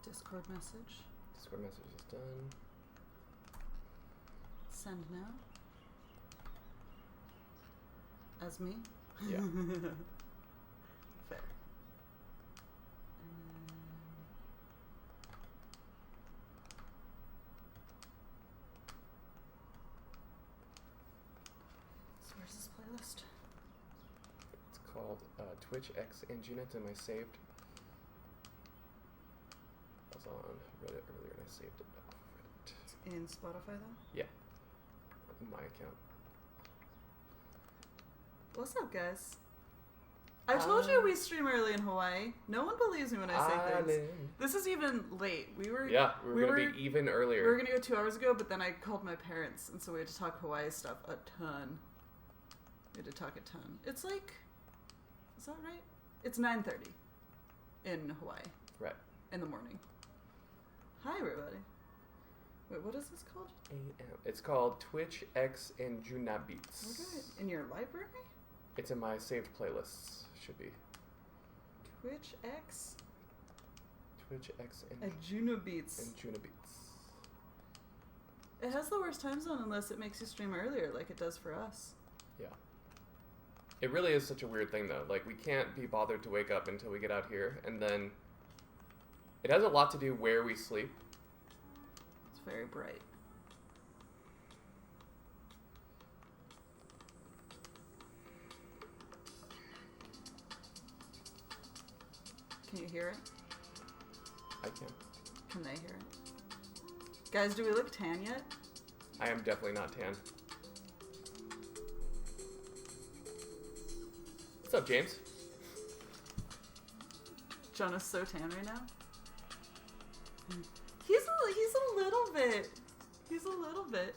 Discord message. Discord message is done. Send now. As me? Yeah. Fair. So where's this playlist? It's called Twitch X Anjuna. Am I saved? I was on Reddit earlier and I saved it off Reddit. It's in Spotify then? Yeah. My account. What's up, guys? I told you we stream early in Hawaii. No one believes me when I say things. This is even late. We were gonna be even earlier. We were gonna go 2 hours ago, but then I called my parents, and so we had to talk Hawaii stuff a ton. We had to talk a ton. It's like, is that right? It's 9:30 in Hawaii. Right. In the morning. Hi, everybody. Wait, what is this called? AM. It's called Twitch X Anjuna Beats. Okay. In your library? It's in my saved playlists. Should be. Twitch X Anjuna Beats. Anjuna Beats. It has the worst time zone unless it makes you stream earlier like it does for us. Yeah. It really is such a weird thing though. Like we can't be bothered to wake up until we get out here, and then it has a lot to do where we sleep. It's very bright. Can you hear it? I can. Can they hear it? Guys, do we look tan yet? I am definitely not tan. What's up, James? Jonah's so tan right now. He's a little bit. He's a little bit.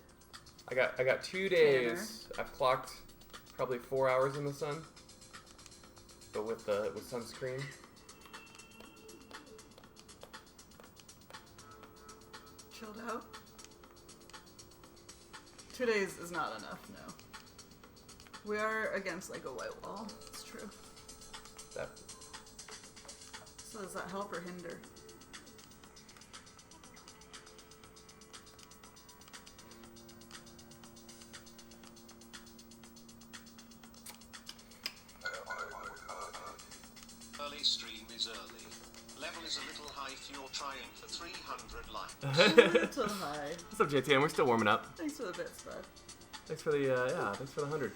I got 2 days. Tanner. I've clocked probably 4 hours in the sun, but with sunscreen. Chilled out. 2 days is not enough, no. We are against like a white wall. It's true. That. So does that help or hinder? Early stream is early. Level is a little high if you're trying for 300 likes. A little high. What's up, JTN? We're still warming up. Thanks for the bits, bud. Thanks for the thanks for the 100.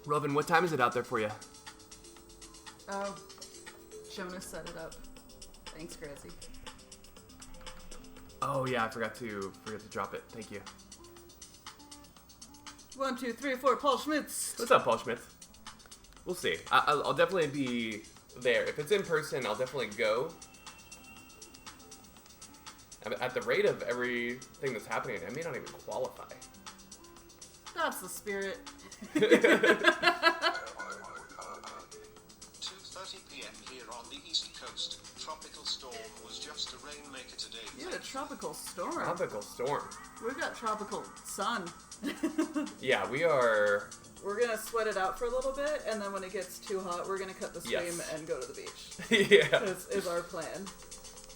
Robin, what time is it out there for you? Oh, Jonas set it up. Thanks, Gracie. Oh yeah, I forgot to drop it. Thank you. 1, 2, 3, 4. Paul Schmitz. What's up, Paul Schmitz? We'll see. I'll definitely be there. If it's in person, I'll definitely go. At the rate of everything that's happening, I may not even qualify. That's the spirit. 2:30 p.m. here on the East Coast. Tropical storm was just a rainmaker today. You had a tropical storm. Tropical storm. We've got tropical sun. Yeah, we are. We're gonna sweat it out for a little bit, and then when it gets too hot, we're gonna cut the stream and go to the beach. Yeah. Is our plan.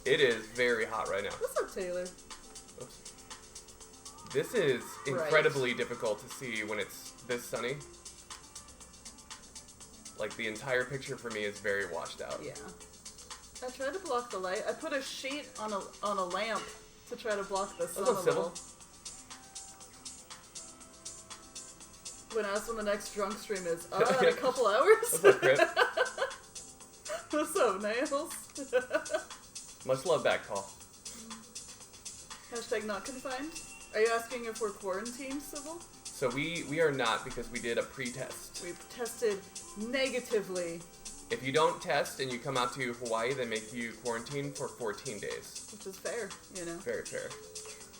It is very hot right now. What's up, Taylor? Oops. This is incredibly difficult to see when it's this sunny. Like, the entire picture for me is very washed out. Yeah. I tried to block the light. I put a sheet on a lamp to try to block the sun a little. When asked when the next drunk stream is, in a couple hours? What's up, Chris? What's up, Nails? Much love back, Paul. Hashtag not confined. Are you asking if we're quarantined, Sybil? So we are not, because we did a pre-test. We've tested negatively. If you don't test and you come out to Hawaii, they make you quarantine for 14 days. Which is fair, you know. Very fair.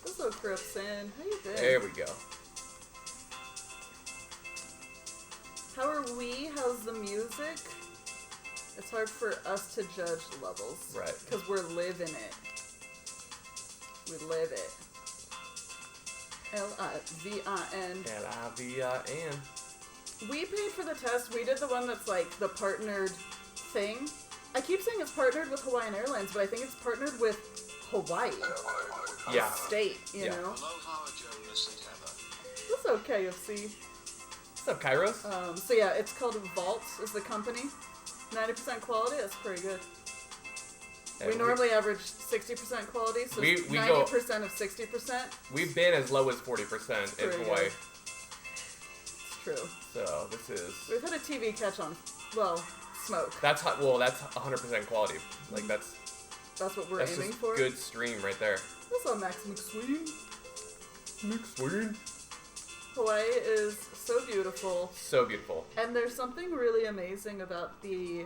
What's up, Cripson? How you been? There we go. How are we? How's the music? It's hard for us to judge levels. Right. Because we're living it. We live it. L-I-V-I-N. L-I-V-I-N. We paid for the test. We did the one that's like the partnered thing. I keep saying it's partnered with Hawaiian Airlines, but I think it's partnered with Hawaii. Yeah. State, you know? Aloha, Jonas and Heather. That's okay, FC. What's up, Kairos? So yeah, it's called Vault is the company. 90% quality, that's pretty good. Yeah, We normally average 60% quality, so we 90% of 60%. We've been as low as 40% in Pretty Hawaii. good. It's true. So this is... We've had a TV catch on, well, smoke. That's hot. Well, that's 100% quality. Like that's That's what we're that's aiming just for. good stream right there. What's up, Max McSween? McSween. Hawaii is so beautiful, So beautiful. and there's something really amazing about the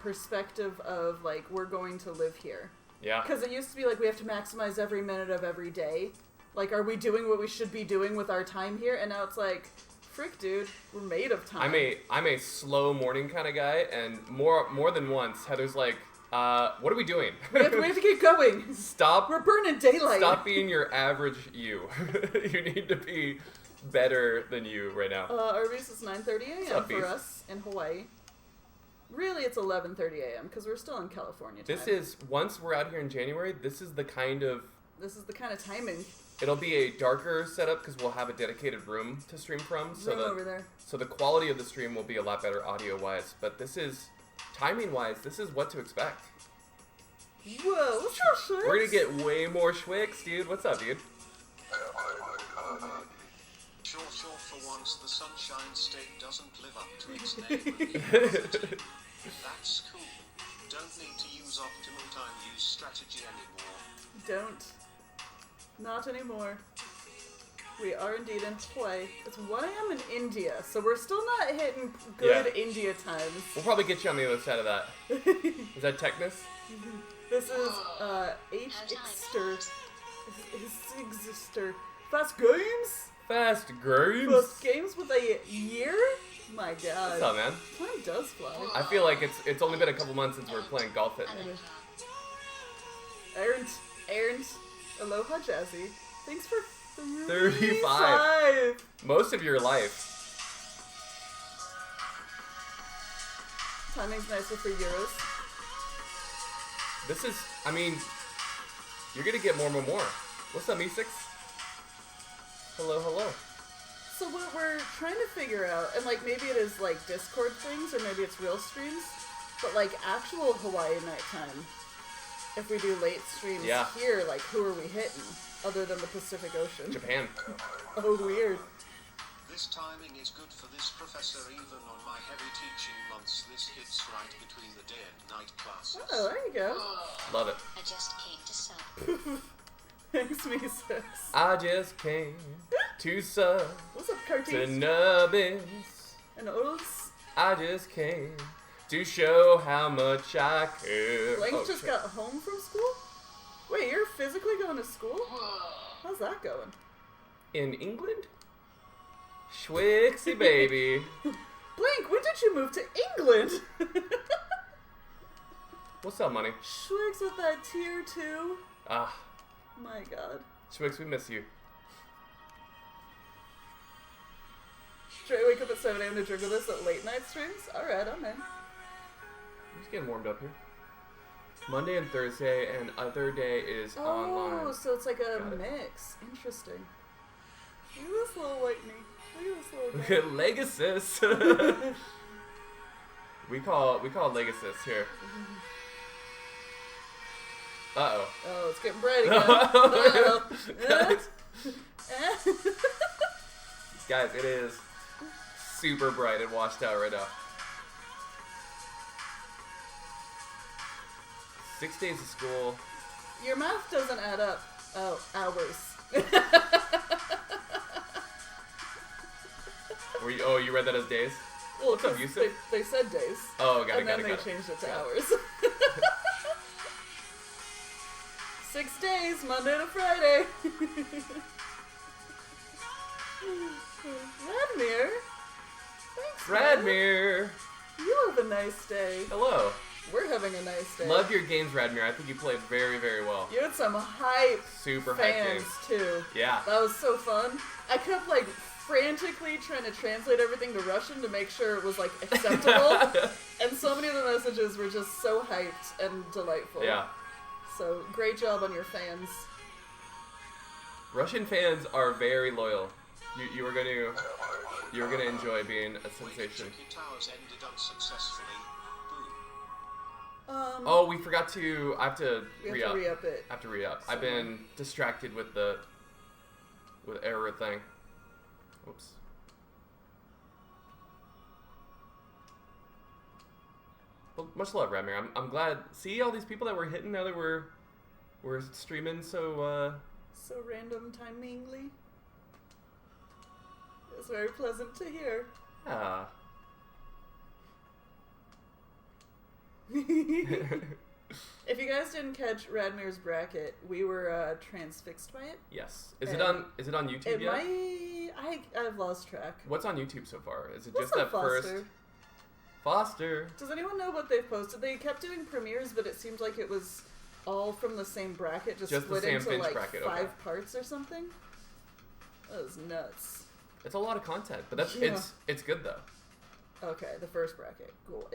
perspective of like we're going to live here. Yeah. Because it used to be like we have to maximize every minute of every day. Like, are we doing what we should be doing with our time here? And now it's like, frick, dude, we're made of time. I'm a slow morning kind of guy, and more than once, Heather's like, what are we doing? We have to keep going. Stop. We're burning daylight. Stop being your average you. You need to be better than you right now. Arby's is 9:30 a.m. up, for Beef? us in Hawaii. Really, it's 11:30 a.m. because we're still in California time. This is, once we're out here in January, this is the kind of timing. it'll be a darker setup because we'll have a dedicated room to stream from. Room over there. So the quality of the stream will be a lot better audio-wise. But this is, timing-wise, this is what to expect. Whoa, what's up, Schwitz? We're gonna get way more Schwicks, dude. What's up, dude? Sure, for once the Sunshine State doesn't live up to its name. That's cool. Don't need to use optimal time use strategy anymore. Don't. Not anymore. We are indeed in Hawaii. It's 1 a.m. in India, so we're still not hitting good Yeah. India times. We'll probably get you on the other side of that. Is that Technus? This is H-Xter. H-Xter. Fast Games? Fast Games. Fast Games with a year? My god. What's up, man? Time does fly. I feel like it's only been a couple months since we were playing golf it. Aaron, aloha Jazzy. Thanks for 35. Most of your life. Timing's nicer for Euros. This is, I mean, you're gonna get more. What's up, E6? Hello. So what we're trying to figure out, and like maybe it is like Discord things, or maybe it's real streams, but like actual Hawaii nighttime, if we do late streams Yeah. here, like who are we hitting, other than the Pacific Ocean? Japan. Oh, weird. This timing is good for this professor even on my heavy teaching months. This hits right between the day and night classes. Oh, there you go. Love it. I just came to sub. Thanks, me sis. I just came to sub What's up, to Carties? Nubbins. And O's? I just came to show how much I care. Blank Oh, just shit. got home from school? Wait, you're physically going to school? How's that going? In England? Schwixy baby. Blank, when did you move to England? What's up, money? Schwigs with that tier 2. Ah, My god. Schwix, we miss you. Should I wake up at 7 a.m. to drink with us at late night streams? Alright, I'm in. I'm just getting warmed up here. Monday and Thursday, and other day is Oh, online. so it's like a Got it. mix. Interesting. Look at this little white knee. Look at this little Look guy. at Legacy. we call Legacy here. Uh-oh. Oh, it's getting bright again. Uh-oh. Guys, it is super bright and washed out right now. 6 days of school. Your math doesn't add up. Oh, hours. You read that as days? Well, What's up, 'cause Yusuf? They said days. Oh, got it, And then they got it. changed it to Got it. hours. 6 days, Monday to Friday. Radmir. Thanks, man. Radmir! You have a nice day. Hello. We're having a nice day. Loved your games, Radmir. I think you played very, very well. You had some hype Super hype fans, games. too. Yeah. That was so fun. I kept, like, frantically trying to translate everything to Russian to make sure it was, like, acceptable. And so many of them messages were just so hyped and delightful. Yeah. So, great job on your fans. Russian fans are very loyal. You were gonna enjoy being a sensation. Tricky Towers ended unsuccessfully. Boo. Oh, we forgot to. I have to We have to re-up it. I have to re-up. I've been distracted with the error thing. Oops. Well, much love, Radmir. I'm glad. See all these people that we're hitting now that we're streaming. So So random timingly. It's very pleasant to hear. yeah. If you guys didn't catch Radmir's bracket, we were transfixed by it. Yes. Is it on YouTube It yet? I've lost track. What's on YouTube so far? Is it What's just that Foster? first Foster? Does anyone know what they've posted? They kept doing premieres, but it seemed like it was all from the same bracket, just the split same into Finch like bracket, 5 okay. parts or something. That was nuts. It's a lot of content, but that's Yeah. it's good though. Okay, the first bracket. Cool.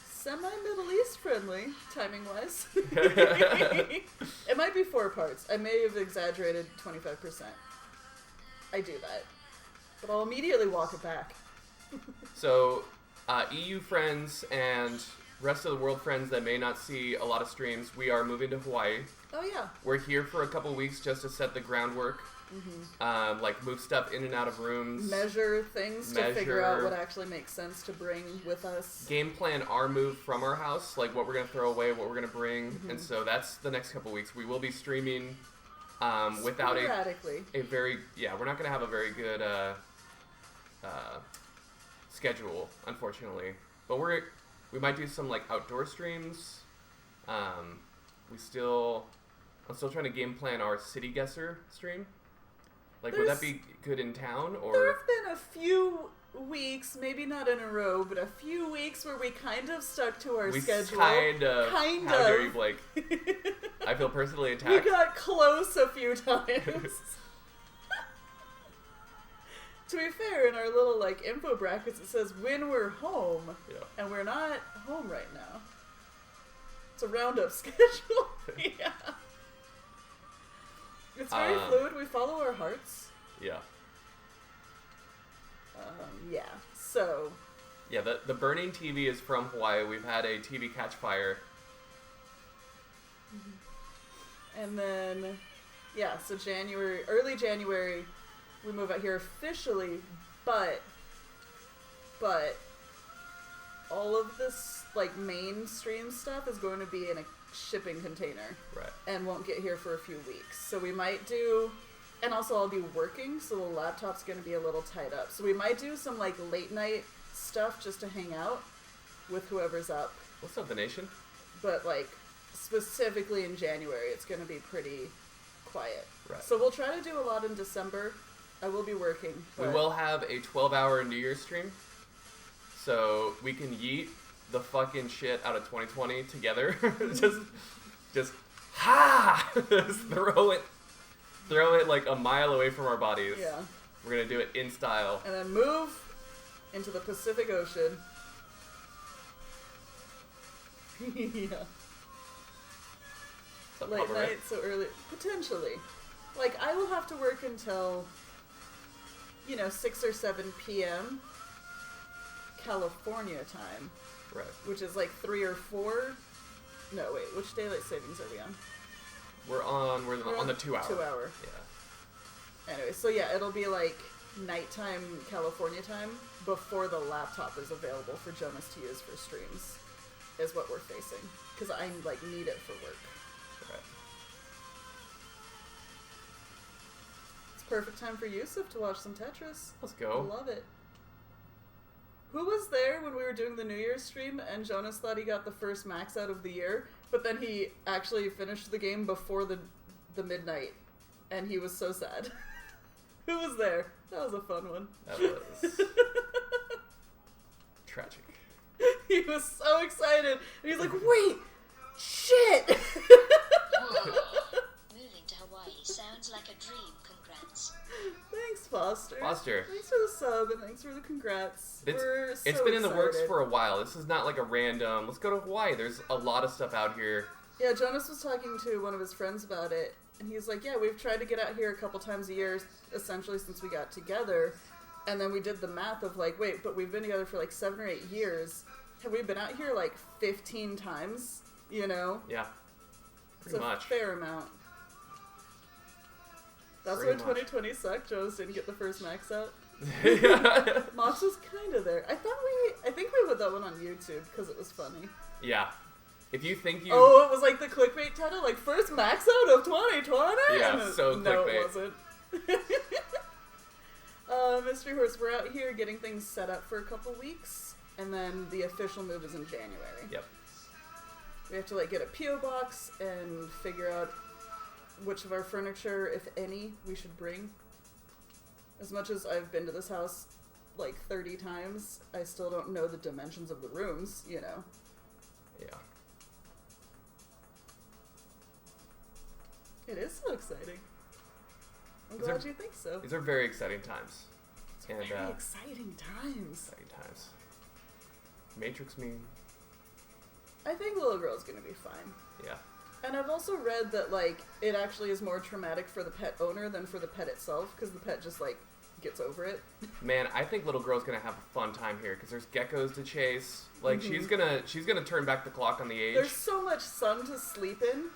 Semi-Middle East friendly, timing-wise. It might be 4 parts. I may have exaggerated 25%. I do that. But I'll immediately walk it back. So, EU friends and rest of the world friends that may not see a lot of streams, we are moving to Hawaii. Oh, yeah. We're here for a couple weeks just to set the groundwork. Like move stuff in and out of rooms. Measure things to figure out what actually makes sense to bring with us. Game plan our move from our house, like what we're going to throw away, what we're going to bring. And so that's the next couple weeks. We will be streaming without a very, we're not going to have a very good schedule, unfortunately. But we might do some like outdoor streams. I'm still trying to game plan our City Guesser stream. Like, would that be good in town, or? There have been a few weeks, maybe not in a row, but a few weeks where we kind of stuck to our schedule. Kind of. Kind How of. dare you, Blake? I feel personally attacked. We got close a few times. To be fair, in our little like info brackets, it says when we're home, and we're not home right now. It's a roundup schedule. Yeah. It's very fluid. We follow our hearts. Yeah. Yeah. So. Yeah, the burning TV is from Hawaii. We've had a TV catch fire. And then, so early January, we move out here officially, but all of this like mainstream stuff is going to be in a shipping container, right? And won't get here for a few weeks. So we might do, and also I'll be working, so the laptop's going to be a little tied up. So we might do some like late night stuff just to hang out with whoever's up. What's up, the nation? But like specifically in January, it's going to be pretty quiet. Right. So we'll try to do a lot in December. I will be working. We will have a 12-hour New Year's stream, so we can yeet the fucking shit out of 2020 together. just throw it like a mile away from our bodies. Yeah. We're gonna do it in style. And then move into the Pacific Ocean. Yeah. Late night, so early. Potentially. Like, I will have to work until, 6 or 7 p.m. California time. Right. Which is like 3 or 4. No, wait. Which daylight savings are we on? We're on the 2 hour. 2 hour. Yeah. Anyway, so yeah, it'll be like nighttime California time before the laptop is available for Jonas to use for streams, is what we're facing. Because I need it for work. Right. It's perfect time for Yusuf to watch some Tetris. Let's go. I love it. Who was there when we were doing the New Year's stream and Jonas thought he got the first max out of the year, but then he actually finished the game before the midnight, and he was so sad. Who was there? That was a fun one. That was tragic. He was so excited, and he's like, wait, shit! Moving to Hawaii sounds like a dream. friends. Thanks, Foster. Foster. Thanks for the sub and thanks for the congrats. We're so It's been in the works excited. for a while. This is not like a random, let's go to Hawaii. There's a lot of stuff out here. Yeah, Jonas was talking to one of his friends about it, and he's like, yeah, we've tried to get out here a couple times a year, essentially since we got together, and then we did the math of like, wait, but we've been together for like 7 or 8 years. Have we been out here like 15 times? You know? Yeah. It's Pretty a much. fair amount. That's Pretty why much. 2020 sucked. Jonas didn't get the first max out. Yeah. Mox was kind of there. I think we put that one on YouTube because it was funny. Yeah. If you think you... Oh, it was like the clickbait title, like first max out of 2020. Yeah, And so no, clickbait. it wasn't. Mystery Horse, we're out here getting things set up for a couple weeks, and then the official move is in January. Yep. We have to like get a PO box and figure out which of our furniture, if any, we should bring. As much as I've been to this house like 30 times, I still don't know the dimensions of the rooms, you know. Yeah. It is so exciting. I'm These glad are- you think so. These are very exciting times. It's and, very exciting times. Exciting times. Matrix me. I think little girl's gonna be fine. Yeah. And I've also read that, like, it actually is more traumatic for the pet owner than for the pet itself, because the pet just, like, gets over it. Man, I think little girl's gonna have a fun time here because there's geckos to chase. Like she's gonna turn back the clock on the age. There's so much sun to sleep in.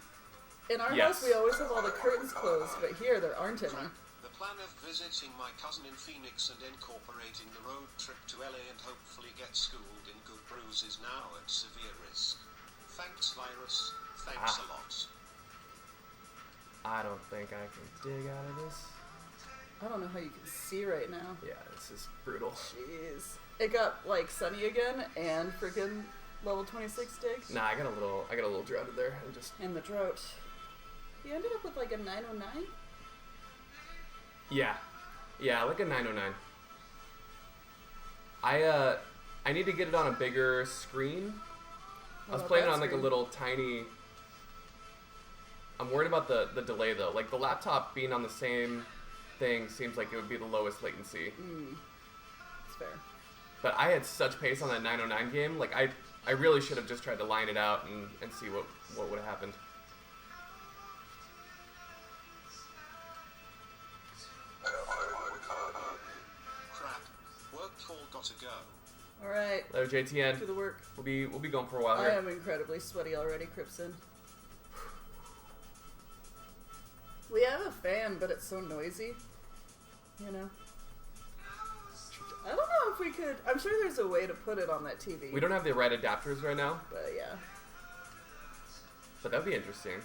In our Yes. house, we always have all the curtains closed, but here there aren't any. The plan of visiting my cousin in Phoenix and incorporating the road trip to LA and hopefully get schooled in good brews is now at severe risk. Thanks, virus. Thanks a lot. I don't think I can dig out of this. I don't know how you can see right now. Yeah, this is brutal. Jeez. It got, like, sunny again, and freaking level 26 dig. Nah, I got a little droughted there and just And the drought. You ended up with, like, a 909? yeah, like a 909. I need to get it on a bigger screen. I was What playing it about on that like a screen? little tiny. I'm worried about the delay though. Like the laptop being on the same thing seems like it would be the lowest latency. It's fair. But I had such pace on that 909 game. Like I really should have just tried to line it out and see what would have happened. Crap. Work call gotta go. Alright, Hello, JTN. do the work. We'll be going for a while I here. am incredibly sweaty already, Cripson. We have a fan, but it's so noisy. You know? I don't know if we could... I'm sure there's a way to put it on that TV. We don't have the right adapters right now, But yeah. but that'd be interesting.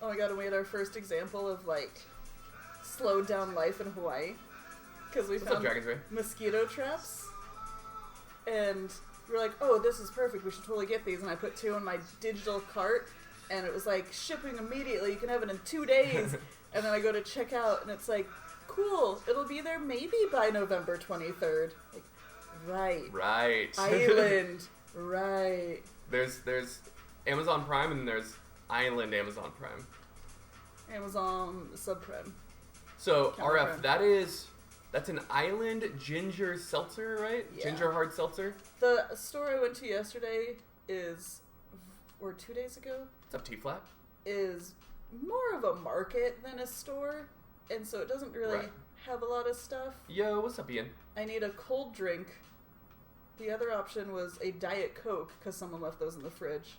Oh my god, and we had our first example of, like, slowed down life in Hawaii. Because we What's up, found Dragon's Ray? mosquito traps. And we were like, oh, this is perfect. We should totally get these. And I put 2 in my digital cart. And it was like, shipping immediately. You can have it in 2 days. And then I go to check out. And it's like, cool. It'll be there maybe by November 23rd. Like, right. Right. Island. Right. There's Amazon Prime and there's Island Amazon Prime. Amazon subprime. So Camera RF, Prime. that's an Island ginger seltzer, right? Yeah. Ginger hard seltzer. The store I went to yesterday or 2 days ago, What's up, T-Flat? is more of a market than a store. And so it doesn't really Right. have a lot of stuff. Yo, what's up, Ian? I need a cold drink. The other option was a Diet Coke, because someone left those in the fridge.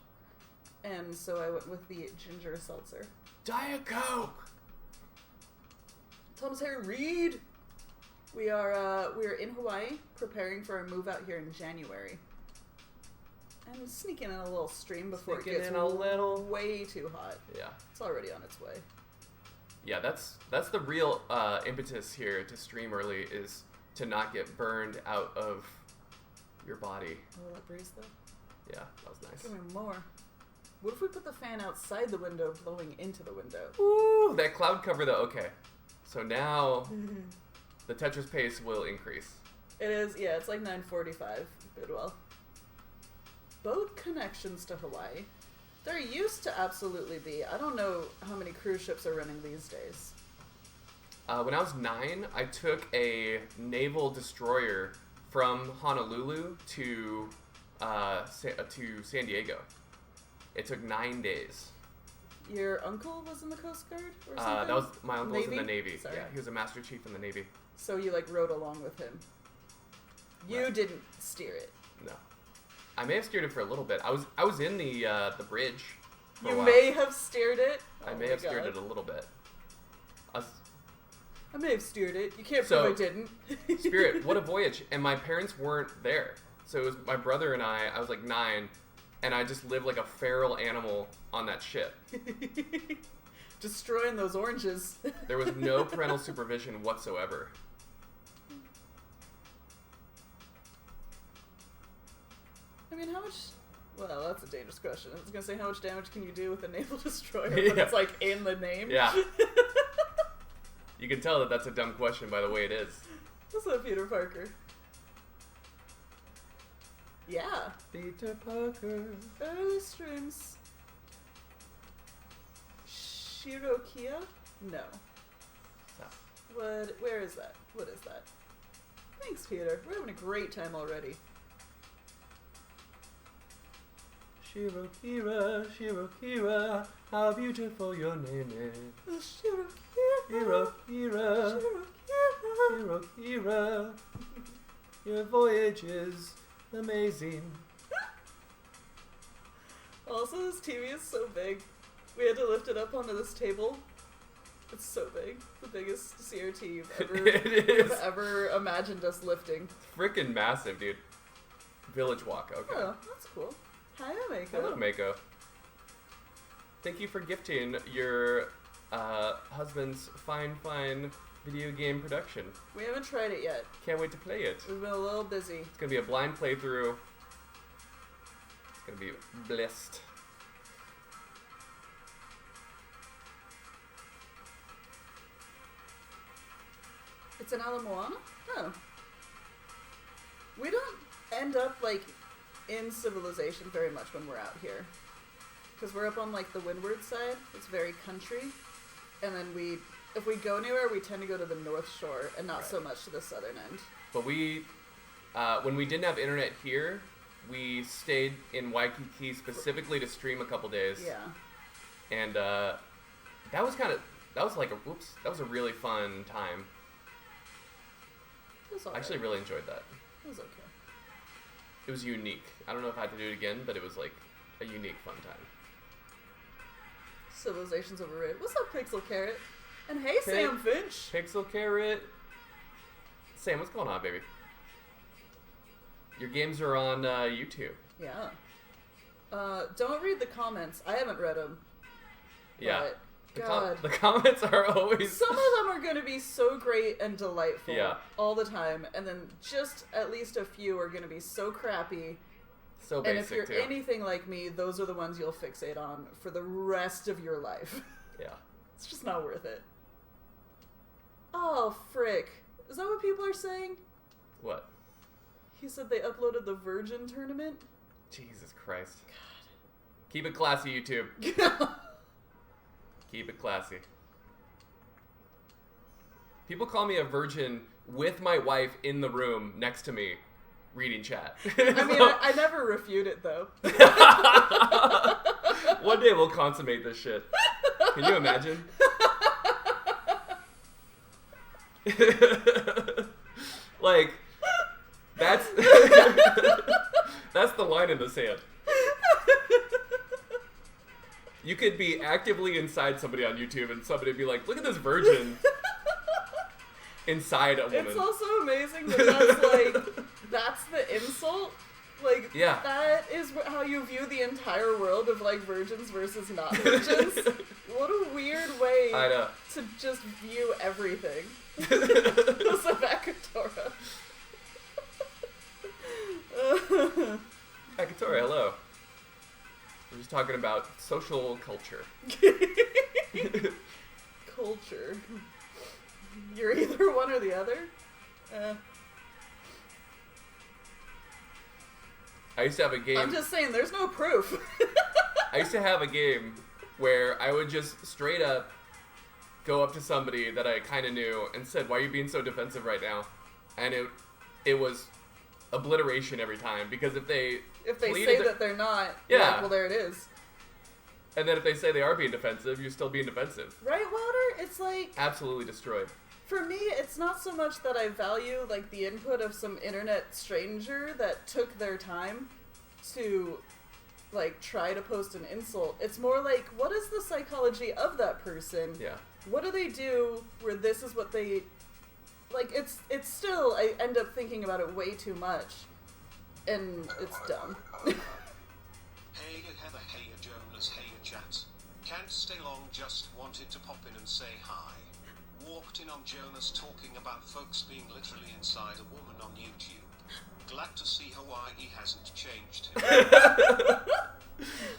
And so I went with the ginger seltzer. Diet Coke. Thomas Harry Reid! We are in Hawaii, preparing for our move out here in January. And sneaking in a little stream before Sneaking it gets in a little- way too hot. Yeah. It's already on its way. Yeah, that's the real impetus here to stream early is to not get burned out of your body. Oh, that breeze though. Yeah, that was nice. Give me more. What if we put the fan outside the window, blowing into the window? Ooh, that cloud cover though. Okay, so now the Tetris pace will increase. It is, yeah, it's like 9:45 Bidwell. Boat connections to Hawaii. There used to absolutely be. I don't know how many cruise ships are running these days. When I was 9, I took a naval destroyer from Honolulu to San Diego. It took 9 days. Your uncle was in the Coast Guard or something? That was my uncle was in the Navy? Navy. Sorry. Yeah, he was a Master Chief in the Navy. So you like rode along with him. You Right. didn't steer it. No, I may have steered it for a little bit. I was in the bridge. For a You while. may have steered it. I Oh may my have steered God. it a little bit. I may have steered it. You can't So, prove I didn't. Spirit, what a voyage! And my parents weren't there, so it was my brother and I. I was like 9, and I just lived like a feral animal on that ship. Destroying those oranges. There was no parental supervision whatsoever. I mean, how much... Well, that's a dangerous question. I was going to say, how much damage can you do with a naval destroyer? Yeah. But it's like in the name. Yeah. You can tell that that's a dumb question by the way it is. What's up, Peter Parker? Yeah. Peter Parker. Early streams. Shirokia? No. So, Where is that? What is that? Thanks, Peter. We're having a great time already. Shirokira, Shirokira, how beautiful your name is. Shirokia. Shirokira, Shirokia. Shirokira, your voyage is amazing. Also, this TV is so big. We had to lift it up onto this table. It's so big. The biggest CRT It is. you've ever imagined us lifting. Freaking massive, dude. Village Walk, okay. Oh, that's cool. Hi, Mako. Hello, Mako. Thank you for gifting your husband's fine video game production. We haven't tried it yet. Can't wait to play it. We've been a little busy. It's gonna be a blind playthrough. It's gonna be blessed. It's an Ala Moana? Oh. We don't end up, like, in civilization very much when we're out here. Because we're up on, like, the windward side. It's very country. And then if we go anywhere, we tend to go to the North Shore and not so much to the southern end. But we, when we didn't have internet here, we stayed in Waikiki specifically to stream a couple days. Yeah. And that was a really fun time. It was I alright. actually really enjoyed that. It was okay. It was unique. I don't know if I had to do it again, but it was like a unique fun time. Civilization's overrated. What's up, Pixel Carrot? And hey, Hey. Sam Finch! Pixel Carrot. Sam, what's going on, baby? Your games are on YouTube. Yeah. Don't read the comments. I haven't read them. Yeah. But, God. The comments are always... Some of them are going to be so great and delightful Yeah. all the time, and then just at least a few are going to be so crappy. So And if basic, you're too. anything like me, those are the ones you'll fixate on for the rest of your life. Yeah. It's just not worth it. Oh, frick. Is that what people are saying? What? He said they uploaded the Virgin tournament? Jesus Christ. Keep it classy, YouTube. Keep it classy. People call me a virgin with my wife in the room next to me reading chat. I mean, I never refute it, though. One day we'll consummate this shit. Can you imagine? Like, that's that's the line in the sand. You could be actively inside somebody on YouTube and somebody would be like, look at this virgin inside a woman. It's also amazing that that's the insult. Like, Yeah. that is how you view the entire world of, like, virgins versus not virgins. What a weird way I know. to just view everything. Savakatora. Akatora, hello. We're just talking about social culture. Culture. You're either one or the other. I used to have a game. I'm just saying, there's no proof. I used to have a game where I would just straight up go up to somebody that I kind of knew and said, "Why are you being so defensive right now?" And it was obliteration every time, because if they say that they're not, yeah, well, there it is. And then if they say they are being defensive, you're still being defensive. Right, Wilder? It's like... Absolutely destroyed. For me, it's not so much that I value, like, the input of some internet stranger that took their time to, like, try to post an insult. It's more like, what is the psychology of that person? Yeah. What do they do where this is what they... Like, it's still... I end up thinking about it way too much. And it's dumb. Hey Heather, hey Jonas, hey chat. Can't stay long, just wanted to pop in and say hi. Walked in on Jonas talking about folks being literally inside a woman on YouTube. Glad to see Hawaii hasn't changed him.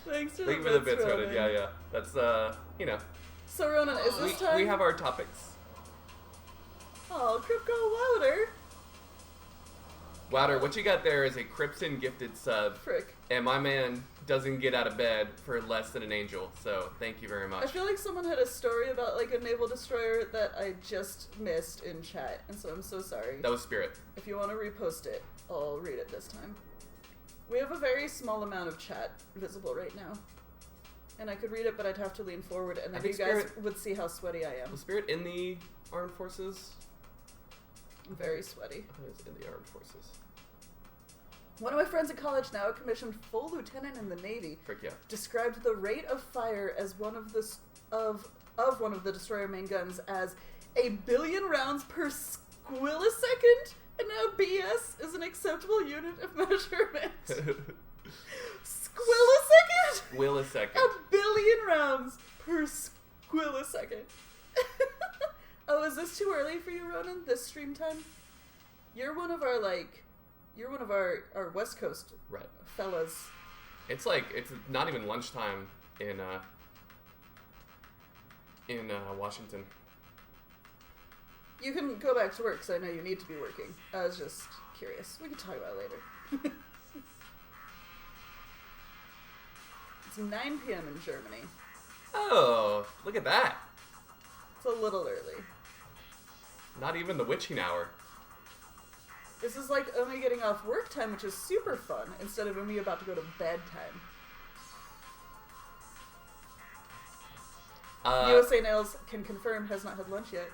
Thanks for Thank you the for the bits, bits, Ronan. Ronan. Yeah. That's, you know. So, Ronan, is this time... We have our topics. Oh, Crypto Wilder. Wouter, what you got there is a Crimson gifted sub. Frick. And my man doesn't get out of bed for less than an angel, so thank you very much. I feel like someone had a story about, like, a naval destroyer that I just missed in chat, and so I'm so sorry. That was Spirit. If you want to repost it, I'll read it this time. We have a very small amount of chat visible right now. And I could read it, but I'd have to lean forward, and then you guys would see how sweaty I am. Was Spirit in the armed forces? I'm very sweaty. I think it was in the armed forces. One of my friends in college, now a commissioned full lieutenant in the Navy, Frick yeah. described the rate of fire as one of the one of the destroyer main guns as 1 billion rounds per squillisecond, and now BS is an acceptable unit of measurement. Squillisecond? Squillisecond. 1 billion rounds per squillisecond. Oh, is this too early for you, Ronan? This stream time? You're one of our, our West Coast right. fellas. It's not even lunchtime in Washington. You can go back to work, because I know you need to be working. I was just curious. We can talk about it later. It's 9 p.m. in Germany. Oh, look at that. It's a little early. Not even the witching hour. This is like only getting off work time, which is super fun, instead of me about to go to bed time. USA Nails can confirm has not had lunch yet.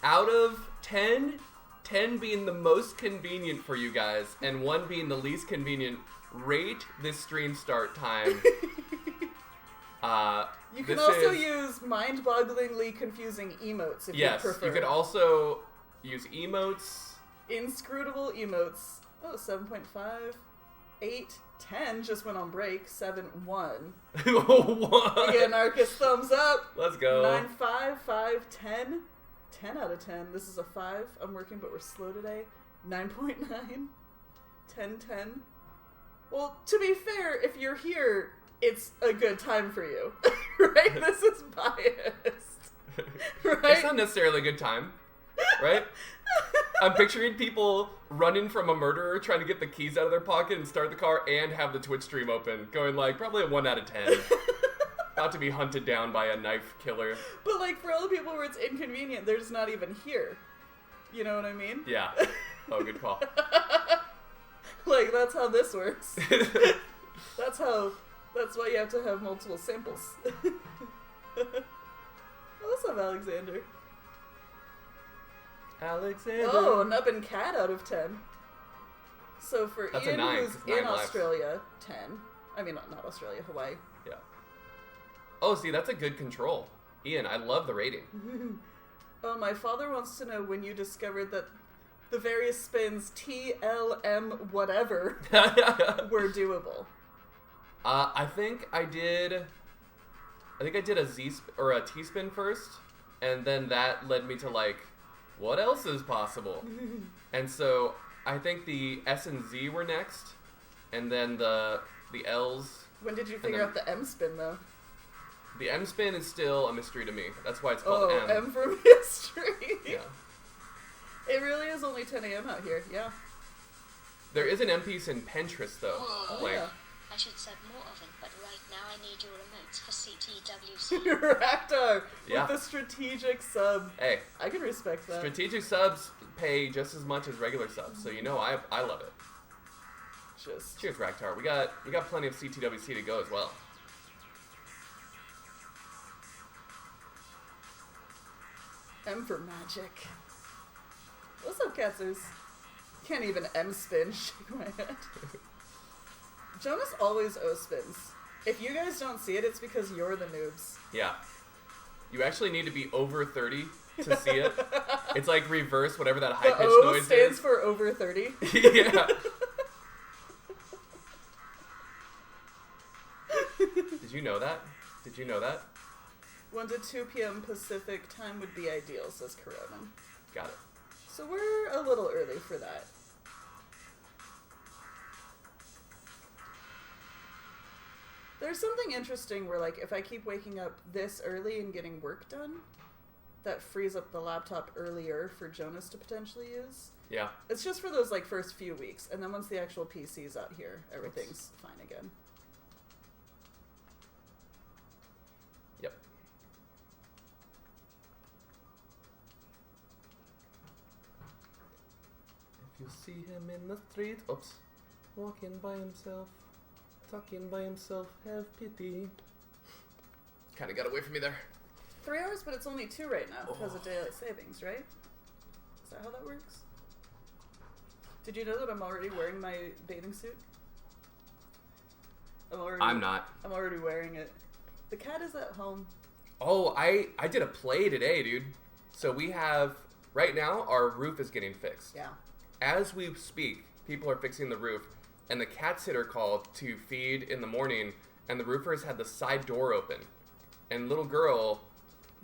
Out of 10, 10 being the most convenient for you guys, and 1 being the least convenient, rate this stream start time. You can also use mind-bogglingly confusing emotes if you prefer. Yes, you could also use emotes. Inscrutable emotes. Oh, 7.5. 8. 10 just went on break. 7. 1. 1. You get an Arcus thumbs up. Let's go. 9. 5. 5. 10. 10 out of 10. This is a 5. I'm working, but we're slow today. 9.9. 10. 10. Well, to be fair, if you're here, it's a good time for you. Right? This is biased. Right? It's not necessarily a good time. Right? I'm picturing people running from a murderer trying to get the keys out of their pocket and start the car and have the Twitch stream open, going like probably a 1 out of 10. About to be hunted down by a knife killer. But like for all the people where it's inconvenient, they're just not even here. You know what I mean? Yeah. Oh, good call. Like that's how this works. That's why you have to have multiple samples. Oh, what's up, Alexander? Alexander. Oh, Nubbin Cat out of 10. So for That's Ian, 9, who's in lives. Australia, 10. I mean, not Australia, Hawaii. Yeah. Oh, see, that's a good control. Ian, I love the rating. Oh, my father wants to know when you discovered that the various spins T, L, M, whatever were doable. I think I did a or a T spin first, and then that led me to like, what else is possible? And so I think the S and Z were next, and then the L's. When did you figure out the M spin though? The M spin is still a mystery to me. That's why it's called M. Oh, M for mystery. Yeah. It really is only 10 a.m. out here. Yeah. There is an M piece in Pinterest though. Oh like, yeah. I should sub more often, but right now I need your remotes for CTWC. Raktar Yeah. with the strategic sub. Hey, I can respect that. strategic subs pay just as much as regular subs, so you know I love it. Just Cheers, Raktar. We got plenty of CTWC to go as well. M for magic. What's up, Katzers? Can't even M spin. Shake my head. Jonas always O spins. If you guys don't see it, it's because you're the noobs. Yeah. You actually need to be over 30 to see it. It's like reverse whatever that high The pitched O noise stands is. for over 30. Yeah. Did you know that? 1 to 2 p.m. Pacific time would be ideal, says Corona. Got it. So we're a little early for that. There's something interesting where, like, if I keep waking up this early and getting work done, that frees up the laptop earlier for Jonas to potentially use. Yeah. It's just for those, like, first few weeks, and then once the actual PC's out here, everything's fine again. Yep. If you see him in the street, walking by himself, talking by himself, have pity. Kind of got away from me there. 3 hours, but it's only 2 right now because of daylight savings, right? Is that how that works? Did you know that I'm already wearing my bathing suit? I'm not. I'm already wearing it. The cat is at home. Oh, I did a play today, dude. So we have, right now, our roof is getting fixed. Yeah. As we speak, people are fixing the roof, and the cat sitter called to feed in the morning, and the roofers had the side door open. And little girl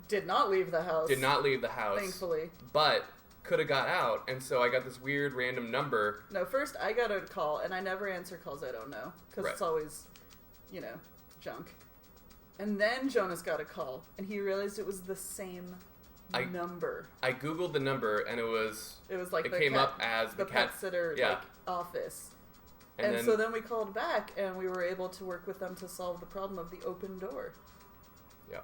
Did not leave the house. did not leave the house. Thankfully. But could have got out, and so I got this weird random number. No, first I got a call, and I never answer calls I don't know. Because Right. it's always, junk. And then Jonas got a call, and he realized it was the same number. I Googled the number, and it was like it the came cat, up as the cat pet sitter yeah. office. And And then, so then we called back, and we were able to work with them to solve the problem of the open door. yeah.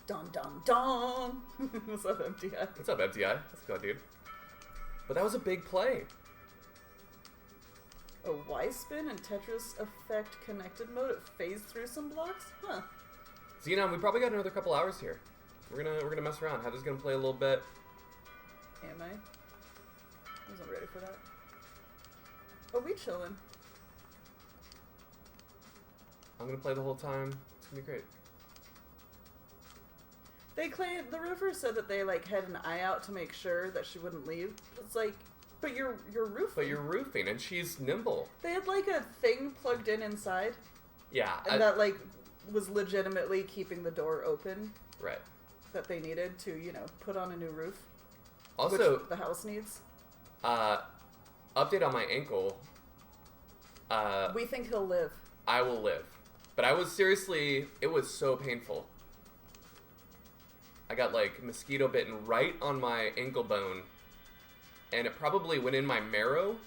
Dun dun dun! What's up, MTI? What's up, MTI? Let's go, dude. But that was a big play. A Y-spin and Tetris effect connected mode. It phased through some blocks? Huh. Xenon, we probably got another couple hours here. We're gonna mess around. Heather's gonna play a little bit. Am I wasn't ready for that. Oh, we chillin'. I'm gonna play the whole time. It's gonna be great. They claim the roofers said that they had an eye out to make sure that she wouldn't leave. It's like, but you're roofing. But you're roofing, and she's nimble. They had a thing plugged in inside, Yeah. and that was legitimately keeping the door open. Right. That they needed to put on a new roof. Also, which the house needs. Update on my ankle. We think he'll live. I will live. But I was seriously, it was so painful. I got mosquito bitten right on my ankle bone, and it probably went in my marrow.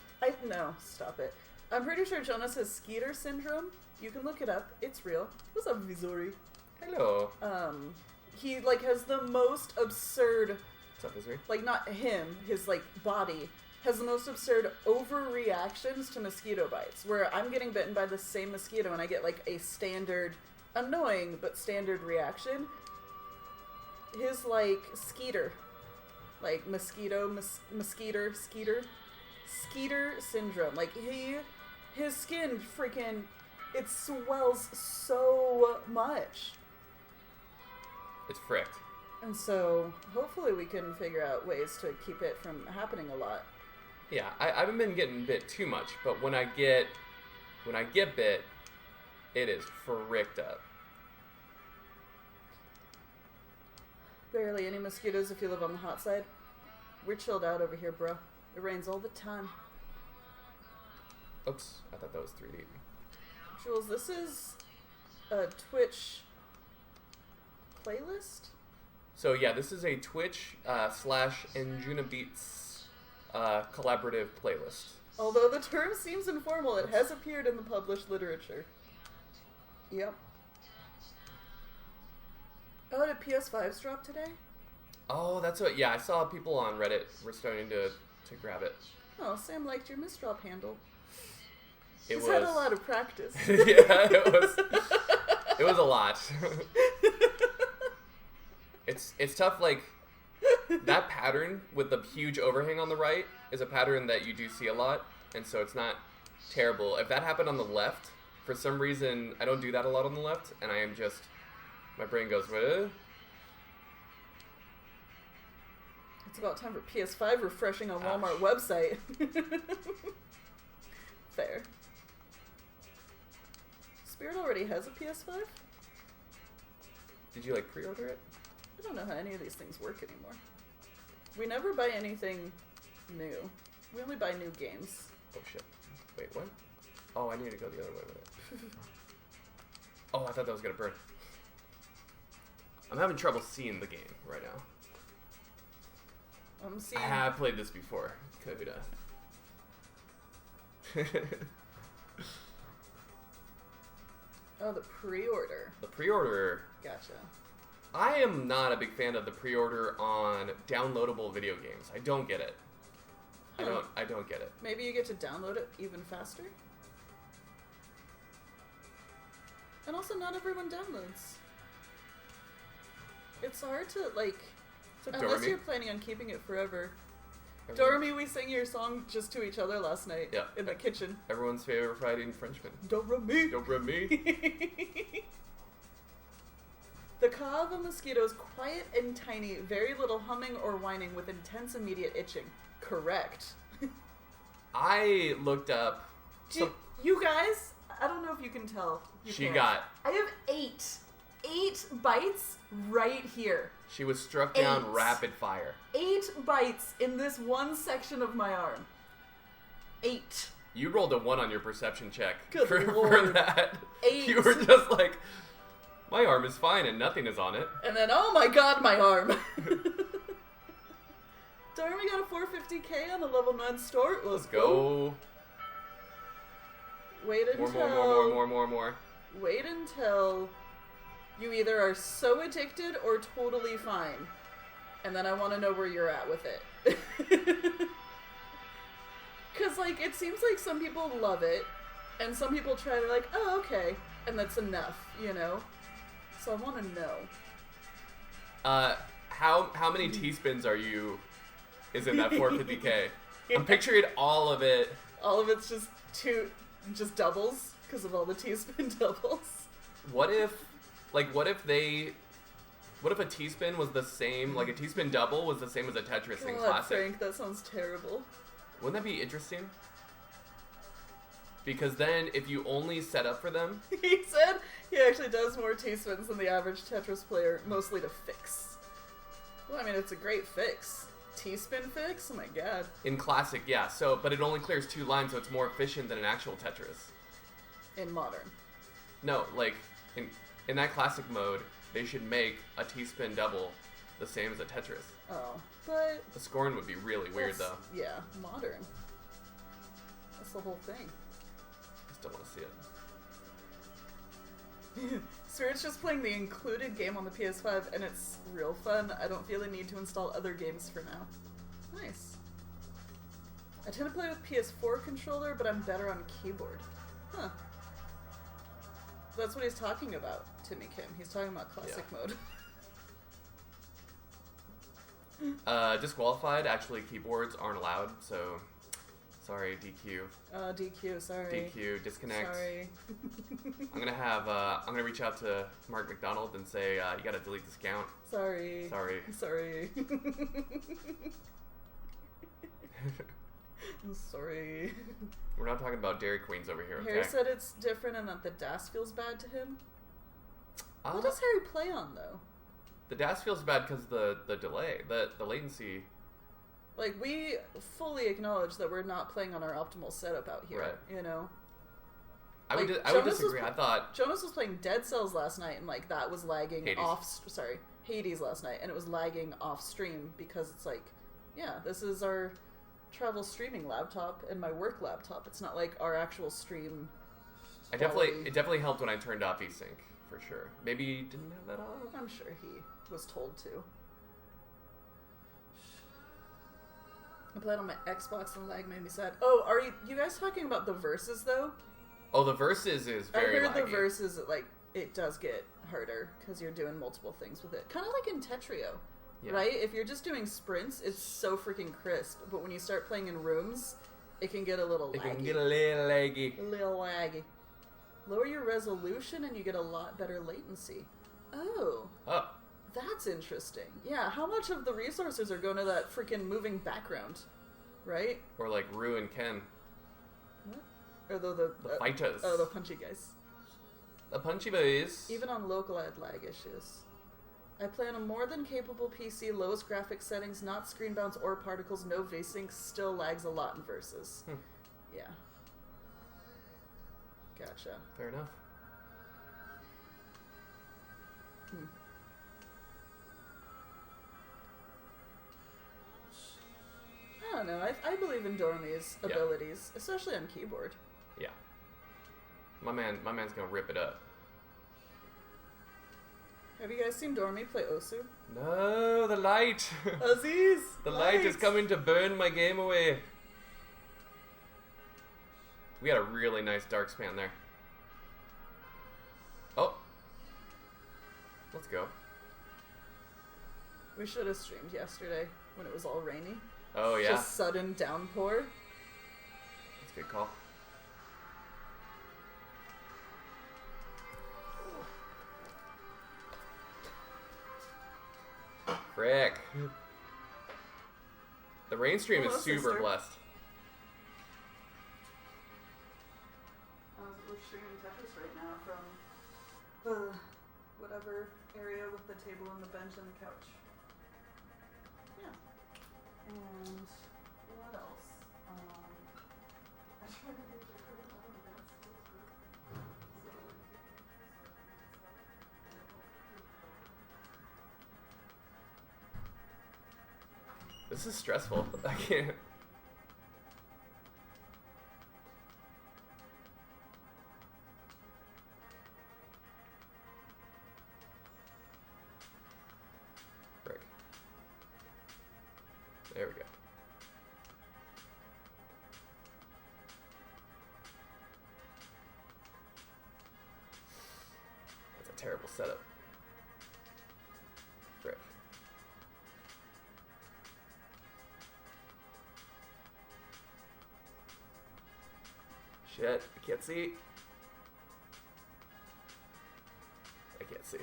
No, stop it. I'm pretty sure Jonas has Skeeter syndrome. You can look it up. It's real. What's up, Vizuri? Hello. He has the most absurd, What's up, Isri? not him, his body has the most absurd overreactions to mosquito bites, where I'm getting bitten by the same mosquito and I get a standard, annoying but standard reaction. His Skeeter, Skeeter syndrome. His skin freaking, it swells so much. It's fricked. And so, hopefully we can figure out ways to keep it from happening a lot. Yeah, I haven't been getting bit too much, but when I get bit, it is fricked up. Barely any mosquitoes if you live on the hot side. We're chilled out over here, bro. It rains all the time. Oops, I thought that was 3D. Jules, this is a Twitch playlist? So yeah, this is a Twitch / Anjuna Beats collaborative playlist. Although the term seems informal, it has appeared in the published literature. Yep. Oh, did PS5s drop today? Oh, that's what. Yeah, I saw people on Reddit were starting to grab it. Oh, Sam liked your misdrop handle. It He's had a lot of practice. Yeah, it was. It was a lot. It's tough. Like that pattern with the huge overhang on the right is a pattern that you do see a lot, and so it's not terrible. If that happened on the left, for some reason I don't do that a lot on the left, and I am just my brain goes what? It's about time for PS5 refreshing on Walmart Ouch. website. Fair. Spirit already has a PS5? Did you like pre-order it? I don't know how any of these things work anymore. We never buy anything new. We only buy new games. Oh shit. Wait, what? Oh, I need to go the other way with it. Oh, I thought that was gonna burn. I'm having trouble seeing the game right now. I'm seeing... I have played this before. Coda. Oh, the pre-order. The pre-order. Gotcha. I am not a big fan of the pre-order on downloadable video games. I don't get it. Huh. I don't get it. Maybe you get to download it even faster? And also, not everyone downloads. It's hard to, like... So unless Dormy? you're planning on keeping it forever. Everyone- Dormy, we sang your song just to each other last night. Yeah. In the kitchen. Everyone's favorite Friday Frenchman. Dormy! Dormy. The caw of a mosquito is quiet and tiny, very little humming or whining with intense immediate itching. Correct. I looked up. You guys, I don't know if you can tell. She got. I have 8 bites right here. She was struck down 8. rapid fire. 8 bites in this one section of my arm. 8. You rolled a 1 on your perception check Good for Lord. that. 8. You were just like, my arm is fine and nothing is on it. And then, oh my god, my arm. Darby got a 450k on the level 9 store. Let's go. Wait until... More. Wait until you either are so addicted or totally fine. And then I want to know where you're at with it. Because, like, it seems like some people love it, and some people try to, like, oh, okay, and that's enough, you know? So I want to know. How many teaspoons is in that 450k? I'm picturing all of it. All of it's just doubles, because of all the teaspoon doubles. What if a teaspoon was the same, like a teaspoon double was the same as a Tetris in God, Classic? Frank, that sounds terrible. Wouldn't that be interesting? Because then, if you only set up for them... He said he actually does more teaspoons than the average Tetris player, mostly to fix. Well, I mean, it's a great fix. Teaspoon fix? Oh my god. In Classic, yeah. So, but it only clears 2 lines, so it's more efficient than an actual Tetris. In Modern. No, like, in that Classic mode, they should make a teaspoon double the same as a Tetris. Oh, but... The scoring would be really weird, though. Yeah, Modern. That's the whole thing. I still want to see it. Spirit's just playing the included game on the PS5, and it's real fun. I don't feel the need to install other games for now. Nice. I tend to play with PS4 controller, but I'm better on keyboard. Huh. That's what he's talking about, Timmy Kim. He's talking about classic mode. Disqualified. Actually, keyboards aren't allowed, so sorry, DQ. DQ, sorry. DQ, disconnect. Sorry. I'm gonna reach out to Mark McDonald and say, you gotta delete this account. Sorry. Sorry. Sorry. I'm sorry. We're not talking about Dairy Queens over here, okay? Harry said it's different and that the DAS feels bad to him. What does Harry play on, though? The DAS feels bad because the delay, the latency. Like, we fully acknowledge that we're not playing on our optimal setup out here, Right. you know? I would Jonas disagree. I thought Jonas was playing Dead Cells last night, and, like, that was lagging Hades last night, and it was lagging off stream because it's like, yeah, this is our travel streaming laptop and my work laptop. It's not like our actual stream. It definitely helped when I turned off VSync, for sure. Maybe you didn't have that on? I'm sure he was told to. I played on my Xbox and lag made me sad. Oh, are you guys talking about the verses though? Oh, the verses is very I heard laggy. the verses, like, it does get harder because you're doing multiple things with it. Kind of like in Tetrio, right? If you're just doing sprints, it's so freaking crisp. But when you start playing in rooms, it can get a little laggy. It can get a little laggy. A little laggy. Lower your resolution and you get a lot better latency. Oh. Oh. That's interesting. Yeah, how much of the resources are going to that freaking moving background, right? Or like Rue and Ken. What? Or the fighters. Oh, the punchy guys. The punchy boys. Even on local, I had lag issues. I play on a more than capable PC, lowest graphics settings, not screen bounce or particles, no VSync, still lags a lot in versus. Yeah. Gotcha. Fair enough. I don't know. I believe in Dormy's abilities, especially on keyboard. Yeah. My man's gonna rip it up. Have you guys seen Dormy play Osu? No, the light. Aziz! The light is coming to burn my game away. We had a really nice dark span there. Oh. Let's go. We should have streamed yesterday when it was all rainy. Oh, yeah. Just sudden downpour. That's a good call. Frick. The rain stream is super sister. blessed. We're streaming Tetris right now from the whatever area with the table and the bench and the couch. Yeah. And what else? I tried to get the credit on This is stressful. I can't. Frick. There we go. That's a terrible setup. Frick. Shit, I can't see. I can't see.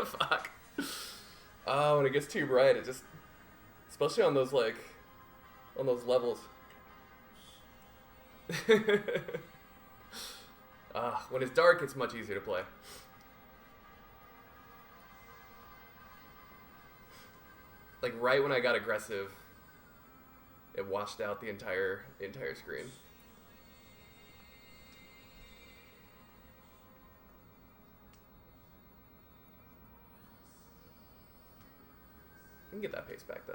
Fuck. Oh, when it gets too bright, it just... Especially on those, like... On those levels. When it's dark, it's much easier to play. Like, right when I got aggressive, it washed out the entire screen. I can get that pace back, though.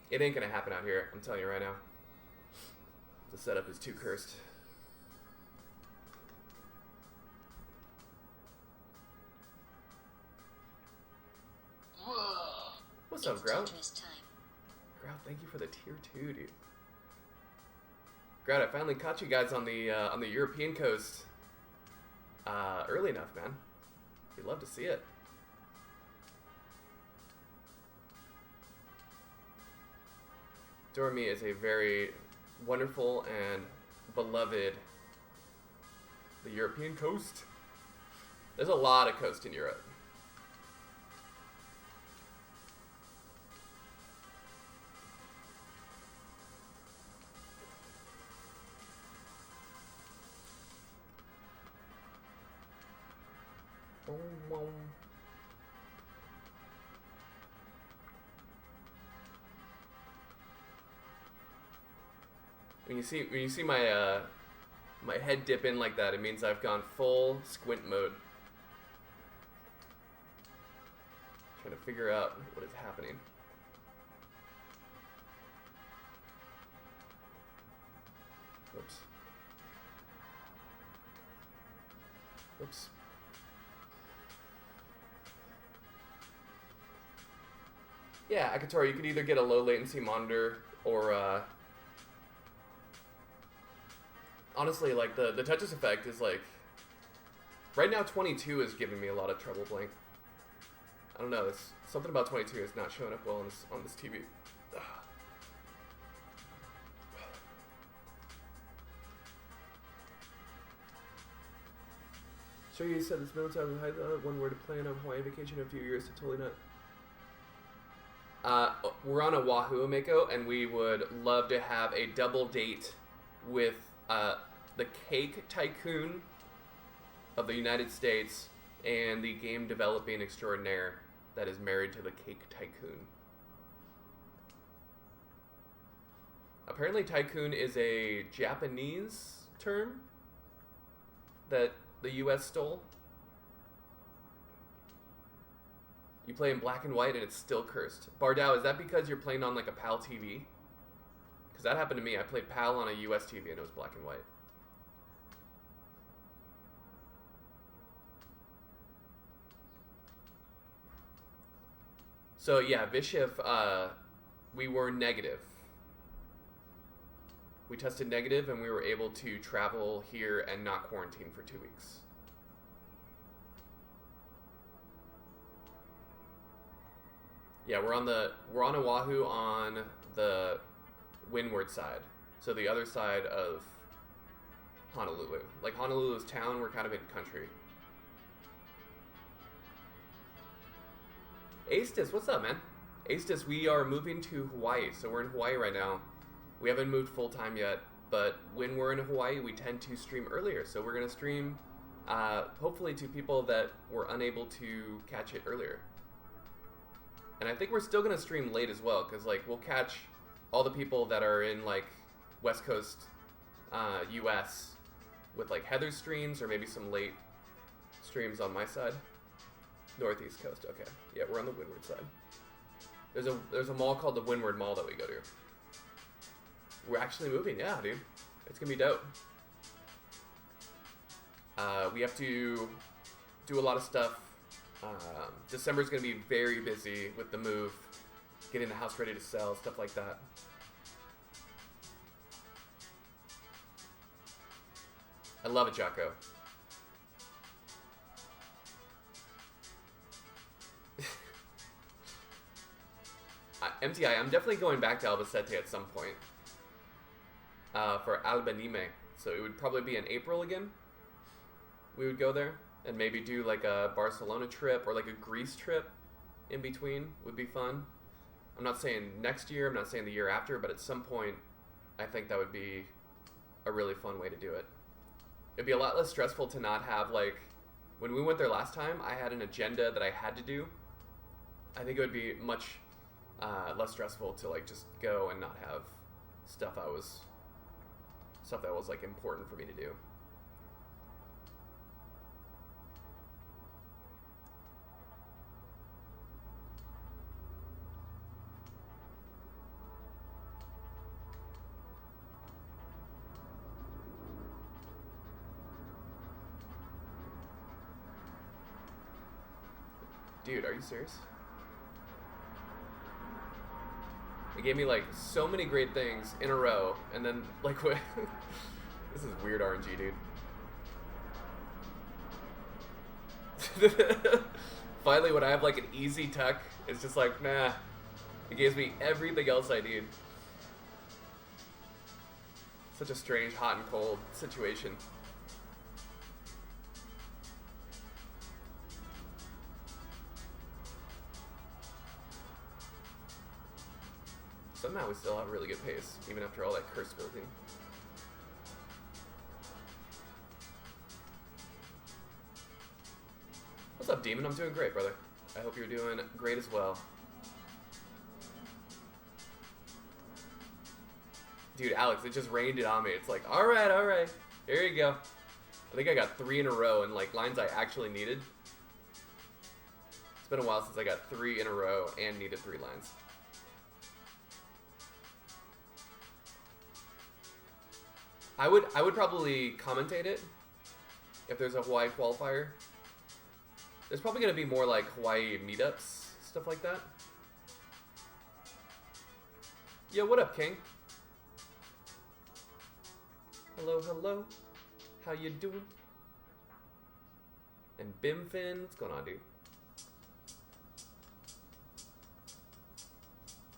It ain't gonna happen out here, I'm telling you right now. The setup is too cursed. What's up, Grout? Grout, thank you for the tier 2, dude. Grout, I finally caught you guys on the European coast early enough, man. We'd love to see it. Dormy is a very wonderful and beloved the European coast. There's a lot of coast in Europe. When you see my my head dip in like that, it means I've gone full squint mode. figure out what is happening. Oops. Oops. Yeah, Akatora, you could either get a low latency monitor or, honestly, like, the Tetris effect is, like, right now 22 is giving me a lot of trouble playing. I don't know, it's something about 22 is not showing up well on this TV. Ugh. Sure, you said this middle time was one word to plan on Hawaii vacation in a few years to totally not. We're on Oahu, Mako, and we would love to have a double date with the cake tycoon of the United States and the game developing extraordinaire that is married to the cake tycoon. Apparently tycoon is a Japanese term that the US stole. You play in black and white and it's still cursed. Bardao, is that because you're playing on like a PAL TV? Because that happened to me. I played PAL on a US TV and it was black and white. So yeah, Vishif, we were negative. We tested negative and we were able to travel here and not quarantine for 2 weeks. Yeah, we're on Oahu on the windward side. So the other side of Honolulu. Like Honolulu's town, we're kind of in country. Astis, what's up, man? Astis, we are moving to Hawaii. So we're in Hawaii right now. We haven't moved full time yet, but when we're in Hawaii, we tend to stream earlier. So we're going to stream, hopefully, to people that were unable to catch it earlier. And I think we're still going to stream late as well, because like we'll catch all the people that are in like West Coast, US, with like Heather's streams or maybe some late streams on my side. Northeast Coast, okay. Yeah, we're on the windward side. There's a mall called the Windward Mall that we go to. We're actually moving, yeah, dude. It's gonna be dope. We have to do a lot of stuff. December's gonna be very busy with the move, getting the house ready to sell, stuff like that. I love it, Jocko. MTI, I'm definitely going back to Albacete at some point for Albanime. So it would probably be in April again. We would go there and maybe do like a Barcelona trip or like a Greece trip in between would be fun. I'm not saying next year, I'm not saying the year after, but at some point I think that would be a really fun way to do it. It'd be a lot less stressful to not have like, when we went there last time, I had an agenda that I had to do. I think it would be much less stressful to like just go and not have stuff that was like important for me to do. Dude, are you serious? It gave me like so many great things in a row, and then like what? This is weird RNG, dude. Finally, when I have like an easy tuck, it's just like, nah. It gives me everything else I need. Such a strange hot and cold situation. Somehow we still have a really good pace, even after all that curse building. What's up, Demon? I'm doing great, brother. I hope you're doing great as well. Dude, Alex, it just rained it on me. It's like, alright, here you go. I think I got 3 in a row and like lines I actually needed. It's been a while since I got 3 in a row and needed 3 lines. I would probably commentate it if there's a Hawaii qualifier. There's probably going to be more like Hawaii meetups, stuff like that. Yo, what up, King? Hello, hello. How you doing? And Bimfin, what's going on, dude?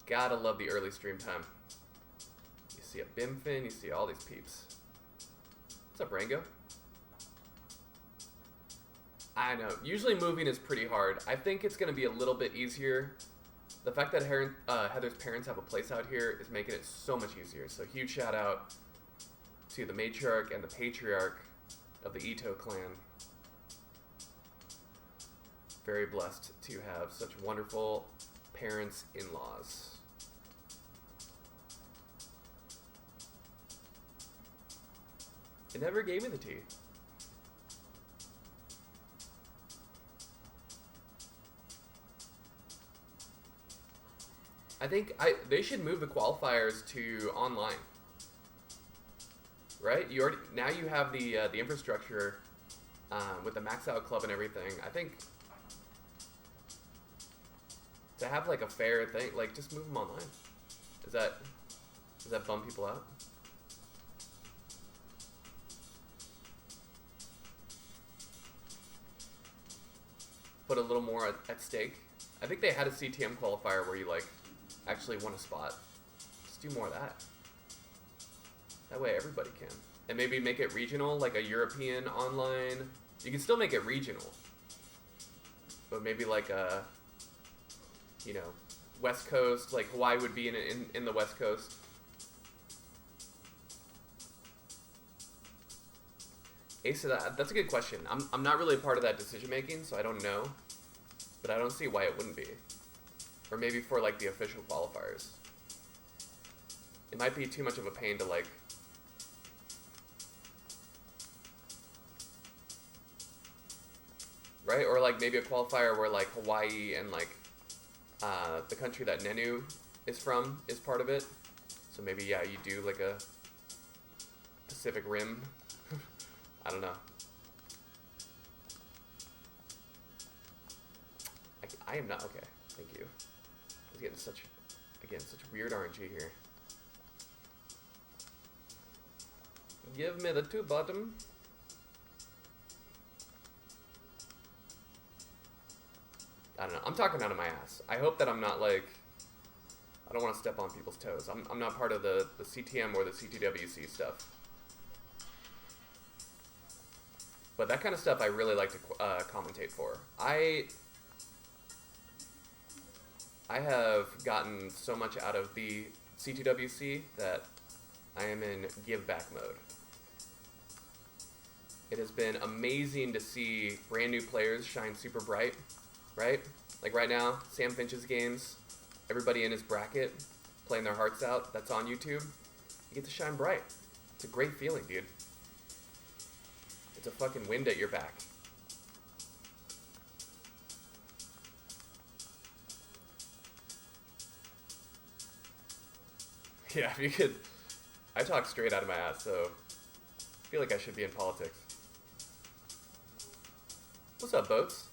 Gotta love the early stream time. You see a Bimfin, you see all these peeps. What's up, Rango? I know. Usually moving is pretty hard. I think it's going to be a little bit easier. The fact that Heather's parents have a place out here is making it so much easier. So huge shout out to the matriarch and the patriarch of the Ito clan. Very blessed to have such wonderful parents-in-laws. It never gave me the tea. I think they should move the qualifiers to online. Right? You have the infrastructure with the max out club and everything. I think to have like a fair thing, like just move them online. Does that bum people out? Put a little more at stake. I think they had a CTM qualifier where you like actually won a spot. Just do more of that. That way everybody can. And maybe make it regional, like a European online. You can still make it regional. But maybe like a, you know, West Coast, like Hawaii would be in the West Coast. Ace, that's a good question. I'm not really a part of that decision making, so I don't know. But I don't see why it wouldn't be. Or maybe for like the official qualifiers. It might be too much of a pain to like right? Or like maybe a qualifier where like Hawaii and like the country that Nenu is from is part of it. So maybe yeah, you do like a Pacific Rim. I don't know. I am not okay. Thank you. I was getting such weird RNG here. Give me the 2 bottom. I don't know. I'm talking out of my ass. I hope that I'm not like. I don't want to step on people's toes. I'm not part of the CTM or the CTWC stuff. But that kind of stuff I really like to commentate for. I have gotten so much out of the CTWC that I am in give back mode. It has been amazing to see brand new players shine super bright, right? Like right now, Sam Finch's games, everybody in his bracket playing their hearts out, that's on YouTube. You get to shine bright. It's a great feeling, dude. It's a fucking wind at your back. Yeah, if you could. I talk straight out of my ass, so I feel like I should be in politics. What's up, Boats?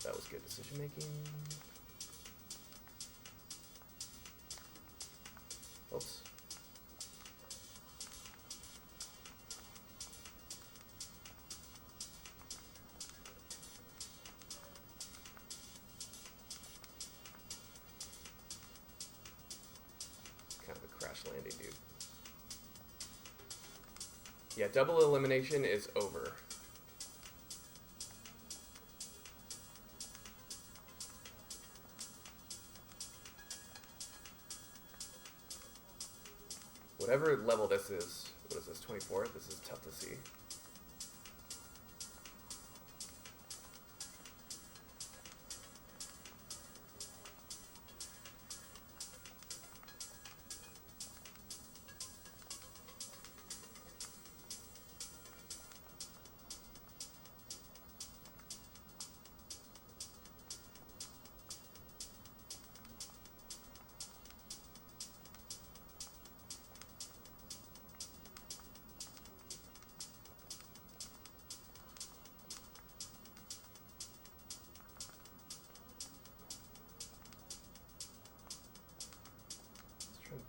That was good decision making. Oops. Kind of a crash landing, dude. Yeah, double elimination is over. Whatever level this is, What is this, 24? This is tough to see.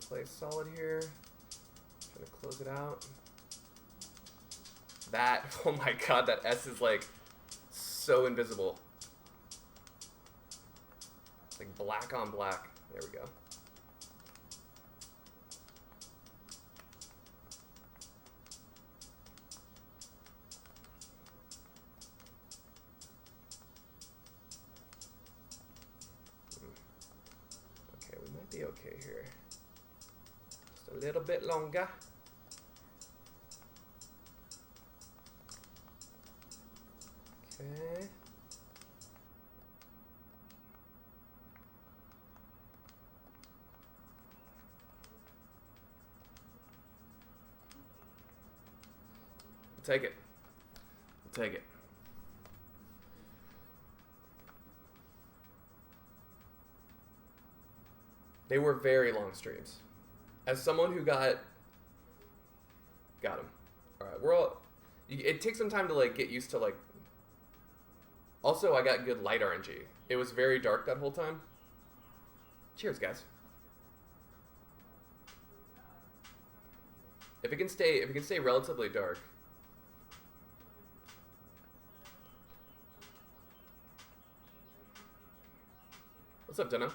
Play solid here. Trying to close it out. That, oh my god, that S is like so invisible. Like black on black. There we go. Okay, we might be okay here. A little bit longer. Okay. Take it. Take it. They were very long streams. As someone who got him. All right, we're all. It takes some time to like get used to like. Also, I got good light RNG. It was very dark that whole time. Cheers, guys. If it can stay relatively dark. What's up, Jenna?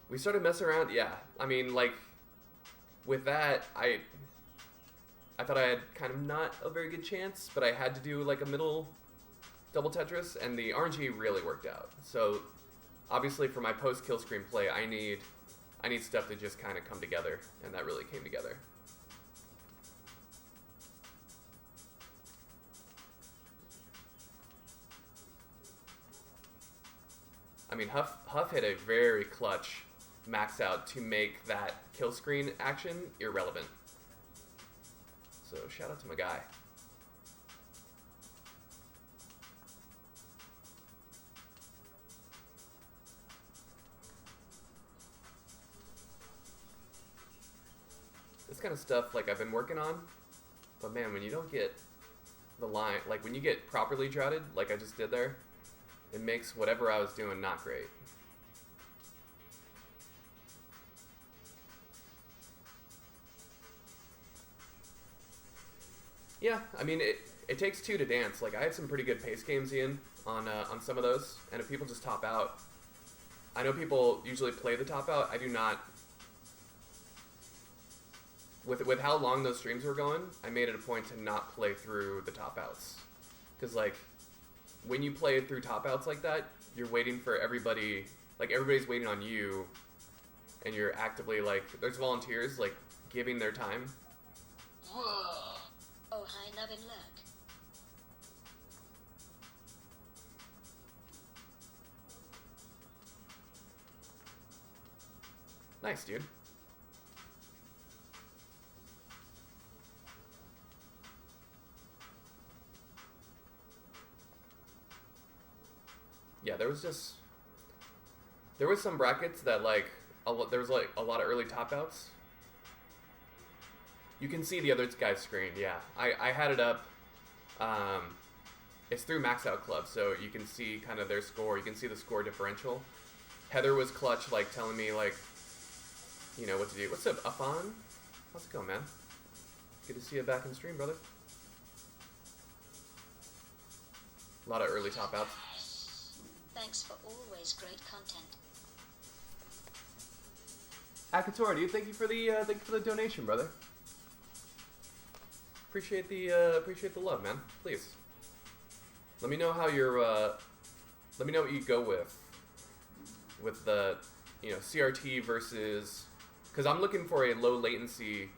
We started messing around, yeah. I mean, like, with that, I thought I had kind of not a very good chance, but I had to do, like, a middle double Tetris, and the RNG really worked out. So, obviously, for my post-kill screen play, I need stuff to just kind of come together, and that really came together. I mean, Huff hit a very clutch max out to make that kill screen action irrelevant. So shout out to my guy. This kind of stuff, like, I've been working on, but man, when you don't get the line, like when you get properly droughted, like I just did there, it makes whatever I was doing not great. Yeah, I mean, it takes two to dance. Like, I had some pretty good pace games in on some of those, and if people just top out, I know people usually play the top out. I do not. With how long those streams were going, I made it a point to not play through the top outs. Because, like, when you play through top outs like that, you're waiting for everybody, like, everybody's waiting on you, and you're actively, like, there's volunteers, like, giving their time. Whoa. Oh, hi, Nubbin Lurk. Nice, dude. Yeah, there was some brackets that, like, there was, like, a lot of early top outs. You can see the other guy's screen, yeah. I had it up. It's through Max Out Club, so you can see kind of their score. You can see the score differential. Heather was clutch, like, telling me, like, you know, what to do. What's up, Afan? How's it going, man? Good to see you back in stream, brother. A lot of early top outs. Thanks for always great content. Akator, dude, thank you for the donation, brother. Appreciate the love, man. Please. Let me know how your let me know what you go with CRT versus, because I'm looking for a low latency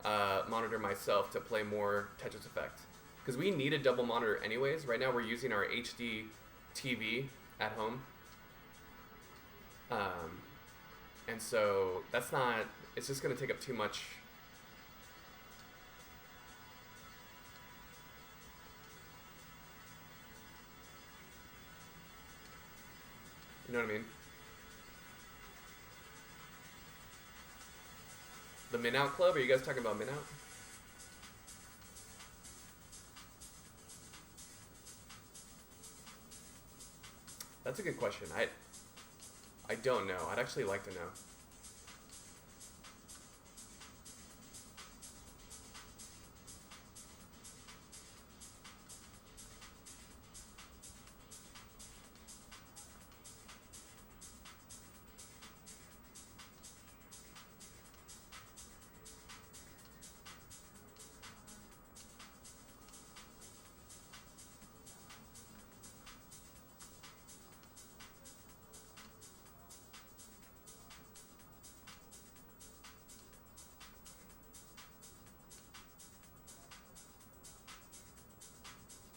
monitor myself to play more Tetris Effect, because we need a double monitor anyways. Right now we're using our HD TV at home, and so that's not, it's just going to take up too much. You know what I mean? The Min Out Club? Are you guys talking about Min Out? That's a good question. I don't know. I'd actually like to know.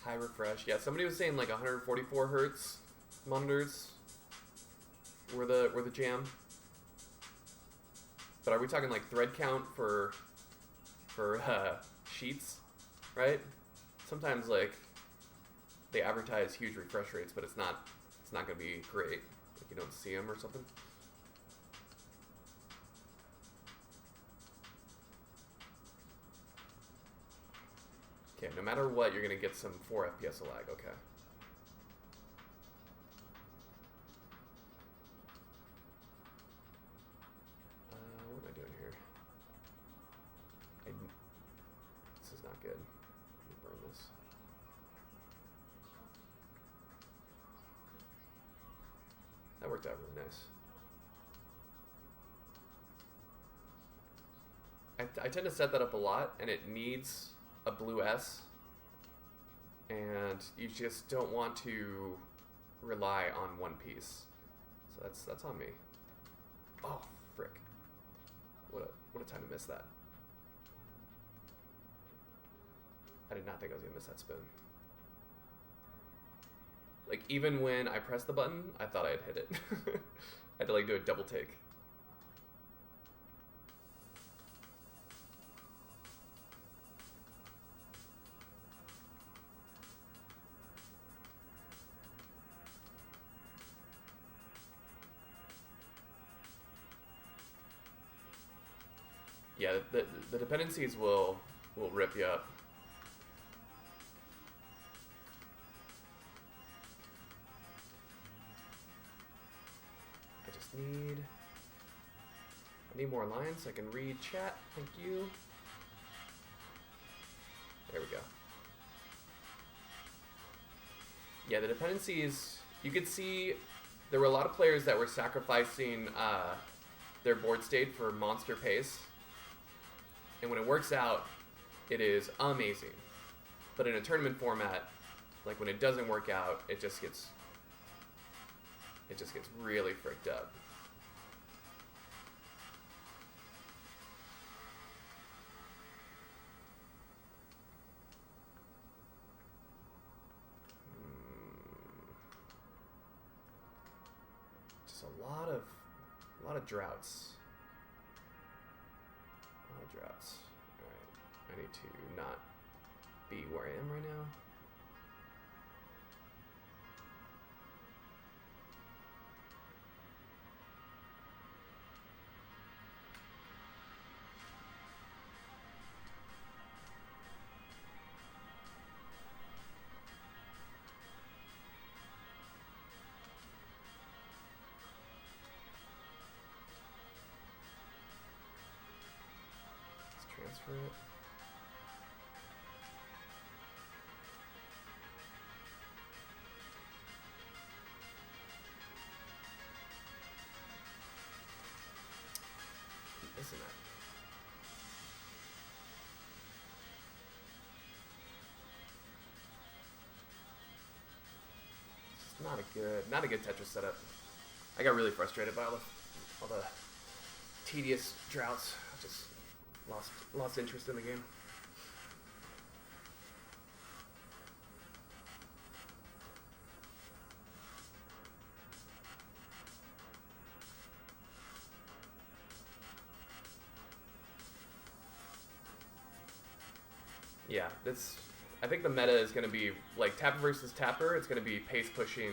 High refresh. Yeah, somebody was saying like 144 hertz monitors were the jam. But are we talking like thread count for sheets, right? Sometimes like they advertise huge refresh rates, but it's not going to be great. Like you don't see them or something. Okay, no matter what, you're going to get some 4 FPS of lag. Okay. What am I doing here? This is not good. Let me burn this. That worked out really nice. I tend to set that up a lot, and it needs a blue S, and you just don't want to rely on one piece. So that's on me. Oh, frick. What a time to miss that. I did not think I was going to miss that spin. Like, even when I pressed the button, I thought I had hit it. I had to, like, do a double take. Yeah, the dependencies will rip you up. I need more lines so I can read chat. Thank you. There we go. Yeah, the dependencies, you could see there were a lot of players that were sacrificing their board state for monster pace. And when it works out, it is amazing. But in a tournament format, like when it doesn't work out, it just gets really fricked up. Just a lot of droughts. Droughts. Alright. I need to not be where I am right now. Transfer it. Keep missing that. It's just not a good Tetris setup. I got really frustrated by all all the tedious droughts. I just lost interest in the game. Yeah, I think the meta is going to be like Tapper versus Tapper. It's going to be pace pushing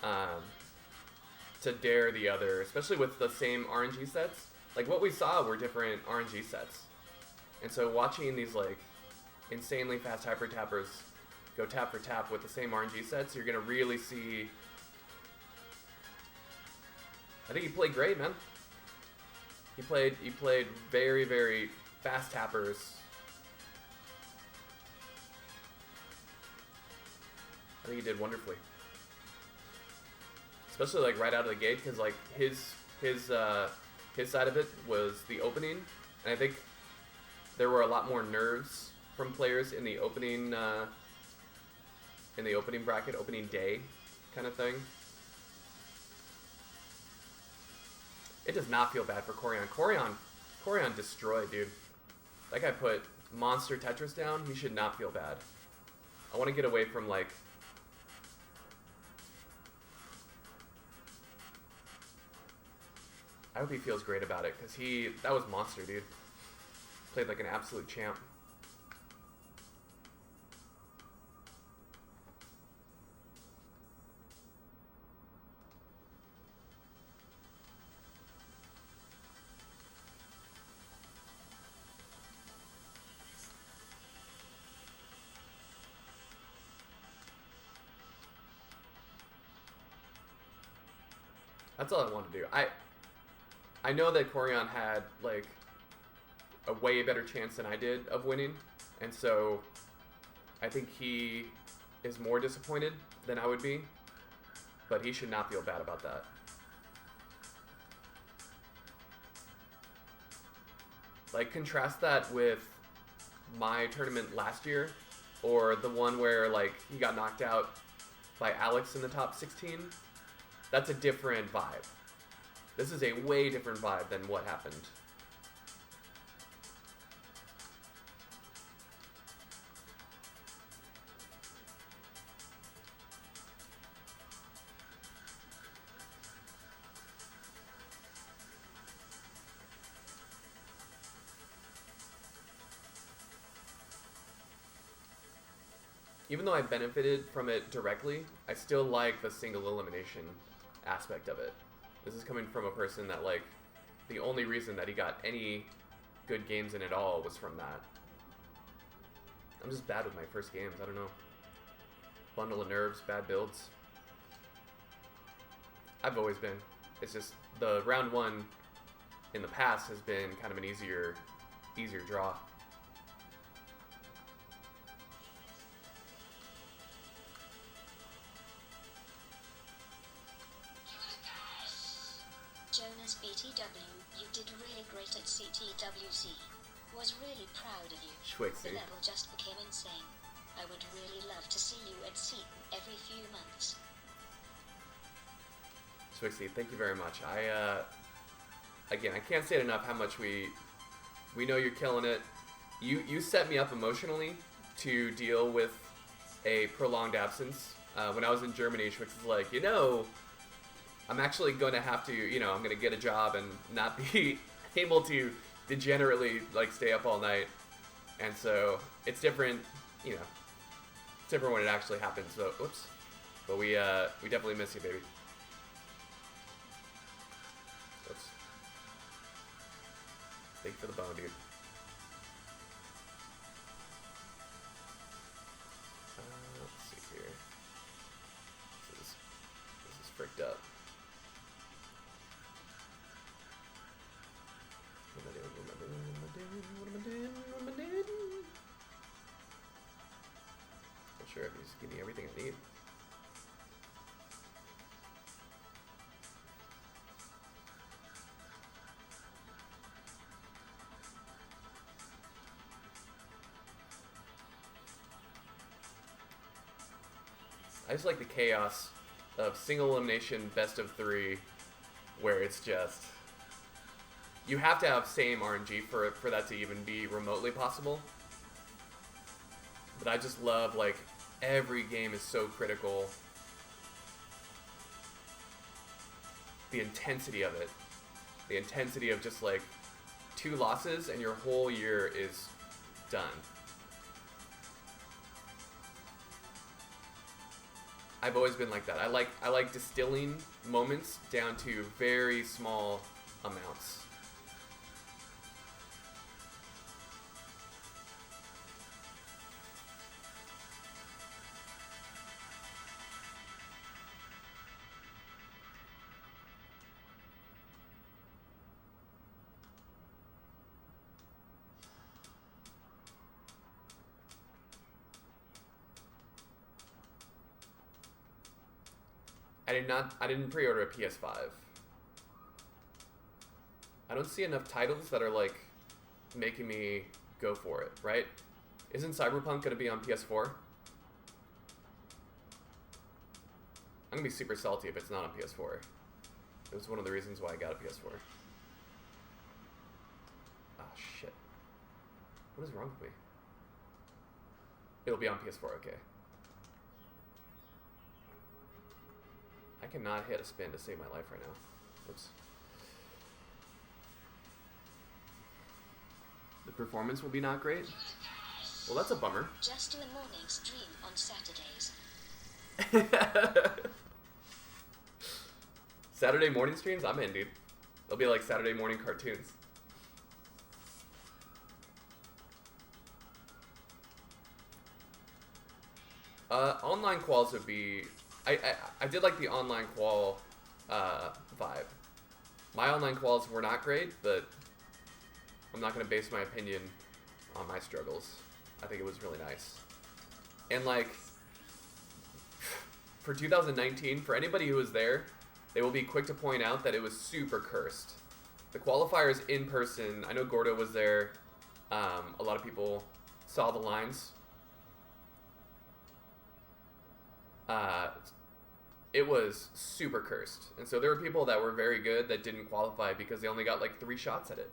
to dare the other, especially with the same RNG sets. Like what we saw were different RNG sets, and so watching these like insanely fast hyper tappers go tap for tap with the same RNG sets, you're going to really see. I think he played great, man. He played very, very fast tappers. I think he did wonderfully, especially like right out of the gate, because like his side of it was the opening, and I think there were a lot more nerves from players in the opening bracket, opening day, kind of thing. It does not feel bad for Corian. Corian destroyed, dude. That guy put monster Tetris down. He should not feel bad. I want to get away from like. I hope he feels great about it, because that was monster, dude. Played like an absolute champ. That's all I want to do. I know that Corian had like a way better chance than I did of winning, and so I think he is more disappointed than I would be, but he should not feel bad about that. Like, contrast that with my tournament last year, or the one where like he got knocked out by Alex in the top 16. That's a different vibe. This is a way different vibe than what happened. Even though I benefited from it directly, I still like the single elimination aspect of it. This is coming from a person that, like, the only reason that he got any good games in at all was from that. I'm just bad with my first games, I don't know. Bundle of nerves, bad builds. I've always been. It's just the round one in the past has been kind of an easier draw. Jonas BTW, you did really great at CTWC. Was really proud of you. Schwixy. The level just became insane. I would really love to see you at Seton every few months. Schwixy, thank you very much. Again, I can't say it enough how much we know you're killing it. You set me up emotionally to deal with a prolonged absence. When I was in Germany, Schwix was like, I'm actually going to have to, I'm going to get a job and not be able to degenerately, like, stay up all night. And so, it's different, it's different when it actually happens. So, oops. But we definitely miss you, baby. Oops. Thank you for the bone, dude. Let's see here. This is fricked up. Not sure if he's giving me everything I need. I just like the chaos of single elimination, best of 3, where it's just you have to have same RNG for that to even be remotely possible. But I just love, like, every game is so critical. The intensity of it. The intensity of just, like, 2 losses and your whole year is done. I've always been like that. I like distilling moments down to very small amounts. I didn't pre-order a PS5. I don't see enough titles that are, like, making me go for it, right? Isn't Cyberpunk gonna be on PS4? I'm gonna be super salty if it's not on PS4. It was one of the reasons why I got a PS4. Ah, shit. What is wrong with me? It'll be on PS4, okay. I cannot hit a spin to save my life right now. Oops. The performance will be not great? Well, that's a bummer. Just do a morning stream on Saturdays. Saturday morning streams? I'm in, dude. They'll be like Saturday morning cartoons. Online quals would be... I did like the online qual vibe. My online quals were not great, but I'm not going to base my opinion on my struggles. I think it was really nice. And, like, for 2019, for anybody who was there, they will be quick to point out that it was super cursed. The qualifiers in person, I know Gordo was there. A lot of people saw the lines. It was super cursed. And so there were people that were very good that didn't qualify because they only got like 3 shots at it.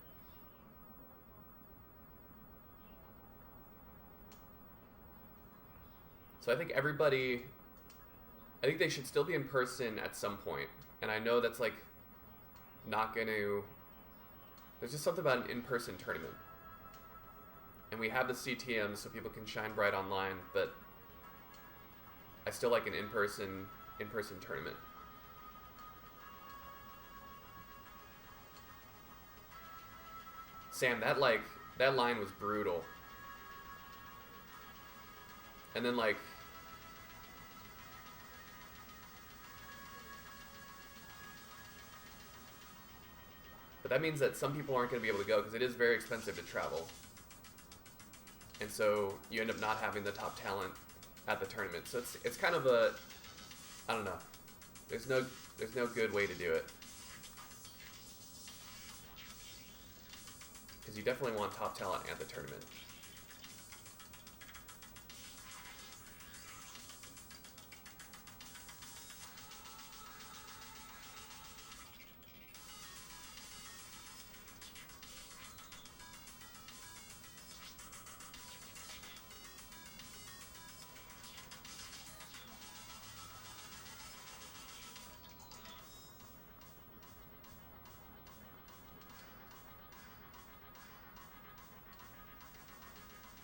So I think they should still be in person at some point. And I know that's like not going to, there's just something about an in-person tournament. And we have the CTM so people can shine bright online, but I still like an in-person tournament. Sam, that line was brutal. And then, like, but that means that some people aren't going to be able to go because it is very expensive to travel. And so you end up not having the top talent at the tournament. So it's kind of a, I don't know. There's no good way to do it. Because you definitely want top talent at the tournament.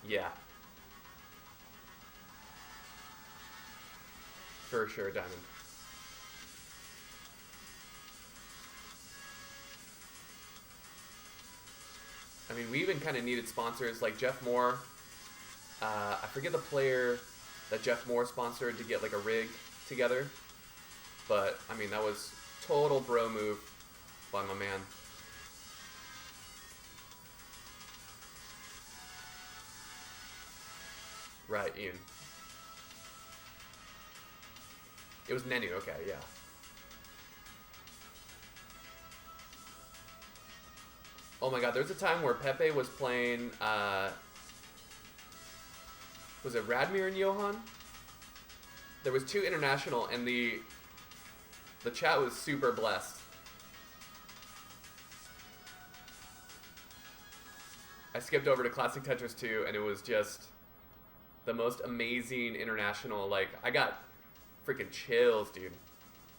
Yeah. For sure, Diamond. I mean, we even kind of needed sponsors like Jeff Moore. I forget the player that Jeff Moore sponsored to get like a rig together. But, I mean, that was total bro move by my man. Right, Ian. It was Nenu, okay, yeah. Oh my god, there was a time where Pepe was playing, was it Radmir and Johan? There was 2 international, and the chat was super blessed. I skipped over to Classic Tetris 2, and it was just the most amazing international. Like, I got freaking chills, dude.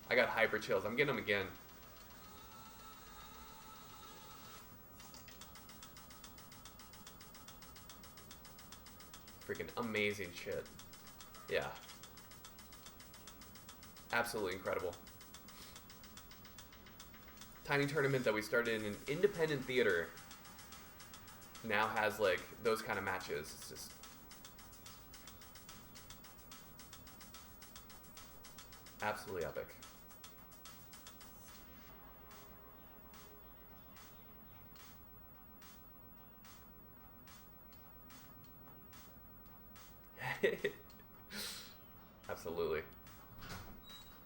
I got hyper chills. I'm getting them again. Freaking amazing shit. Yeah. Absolutely incredible. Tiny tournament that we started in an independent theater now has like those kind of matches. It's just absolutely epic. Absolutely.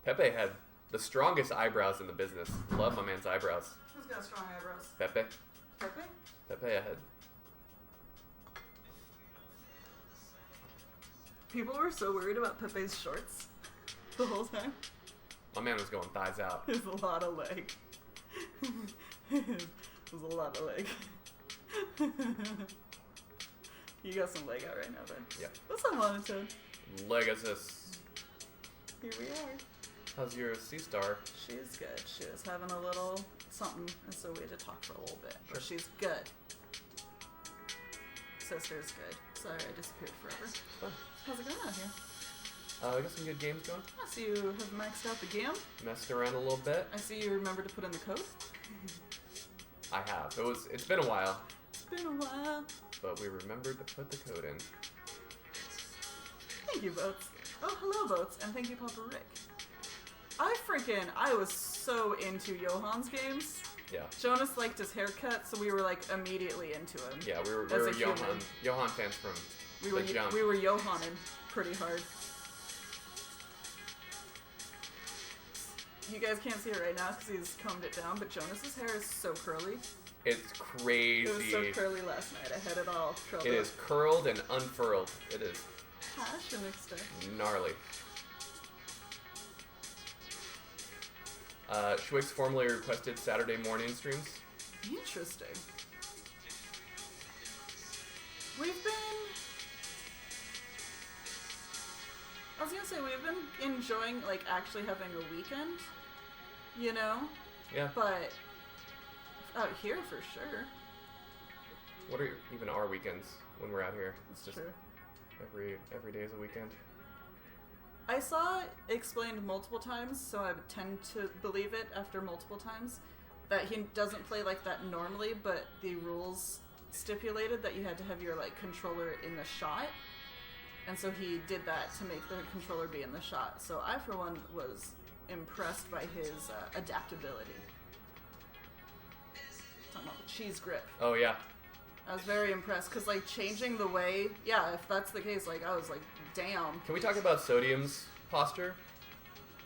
Pepe had the strongest eyebrows in the business. Love my man's eyebrows. Who's got strong eyebrows? Pepe. Pepe? Pepe ahead. People were so worried about Pepe's shorts the whole time. My man was going thighs out. It was a lot of leg. It was a lot of leg. You got some leg out right now, Ben. Yeah. That's a monotone. Legacy. Here we are. How's your sea star? She's good. She was having a little something, and so we had to talk for a little bit. Sure. But she's good. Sister's good. Sorry, I disappeared forever. Fun. How's it going out here? We got some good games going. I see you have maxed out the game. Messed around a little bit. I see you remembered to put in the code. I have. It's been a while, It's been a while. but we remembered to put the code in. Thank you, Boats. Oh, hello, Boats, and thank you, Papa Rick. I was so into Johan's games. Yeah. Jonas liked his haircut, so we were like immediately into him. Yeah, we were As a human. Johan fans from We were the jump. we were Johanin pretty hard. You guys can't see it right now because he's combed it down, but Jonas's hair is so curly. It's crazy. It was so curly last night. I had it all curled It up. is curled and unfurled. It is Fashionista. gnarly. Schwix formally requested Saturday morning streams. Interesting. We've been... I was gonna say, we've been enjoying, like, actually having a weekend, you know? Yeah. But out here, for sure. What are even our weekends when we're out here? It's It's just true. every day is a weekend. I saw it explained multiple times, so I would tend to believe it after multiple times, that he doesn't play like that normally, but the rules stipulated that you had to have your, like, controller in the shot. And so he did that to make the controller be in the shot. So I, for one, was impressed by his adaptability. Talking about the cheese grip. Oh yeah. I was very impressed, because, like, changing the way... Yeah, if that's the case, like, I was like, damn. Can we talk about Sodium's posture?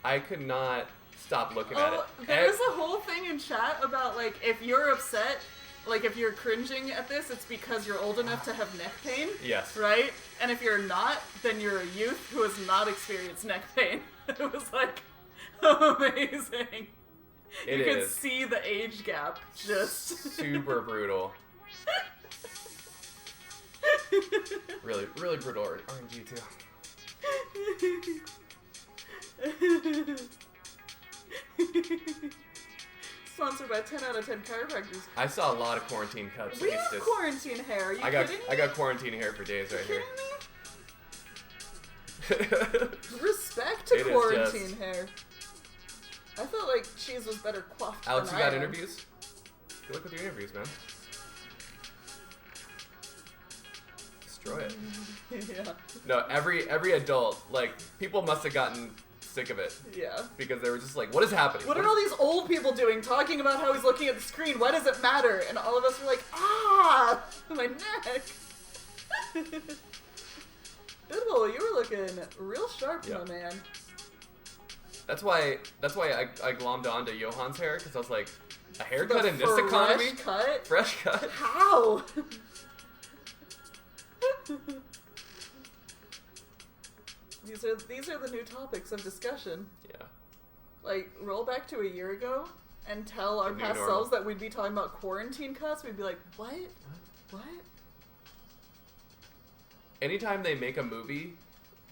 I could not stop looking at it. There's a whole thing in chat about, like, if you're upset, like, if you're cringing at this, it's because you're old enough to have neck pain. Yes. Right? And if you're not, then you're a youth who has not experienced neck pain. It was, like, amazing. It you could is. see the age gap just... Super brutal. Really, really brutal RNG too. Sponsored by 10 out of 10 chiropractors. I saw a lot of quarantine cuts. We It's have just- quarantine hair. Are you I got kidding me? I got quarantine hair for days right here. Kidding me? Respect to It is quarantine just- hair. I felt like cheese was better coiffed Alex, than you I got am. interviews? Good luck with your interviews, man. Destroy it. Yeah. No, every adult, like, people must have gotten sick of it Yeah. because they were just like, what is happening? What are all these old people doing, talking about how he's looking at the screen? Why does it matter? And all of us were like, ah, my neck. Bidwell, you were looking real sharp, Yeah. my man. That's why I glommed onto Johan's hair, because I was like, a haircut The in this economy? fresh cut? Fresh cut? How? These are the new topics of discussion. Yeah. Like, roll back to a year ago and tell our The new past normal. selves that we'd be talking about quarantine cuts. We'd be like, what? What? anytime they make a movie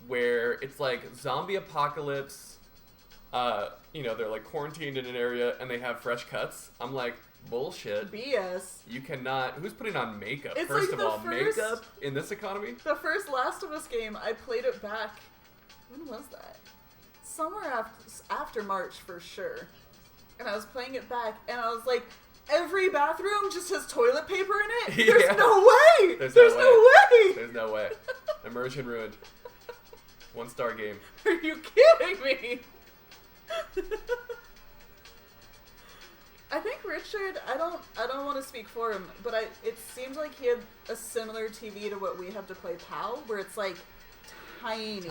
where it's like zombie apocalypse, they're like quarantined in an area and they have fresh cuts, I'm like, bullshit. BS. You cannot. Who's putting on makeup? It's First like of all, the first- makeup in this economy? The first Last of Us game, I played it back. When was that? Somewhere after March for sure. And I was playing it back, and I was like, every bathroom just has toilet paper in it? There's Yeah. no way! There's no no way! There's no way. Immersion ruined. 1-star game. Are you kidding me? I think Richard, I don't want to speak for him, but it seems like he had a similar TV to what we have to play PAL, where it's like tiny.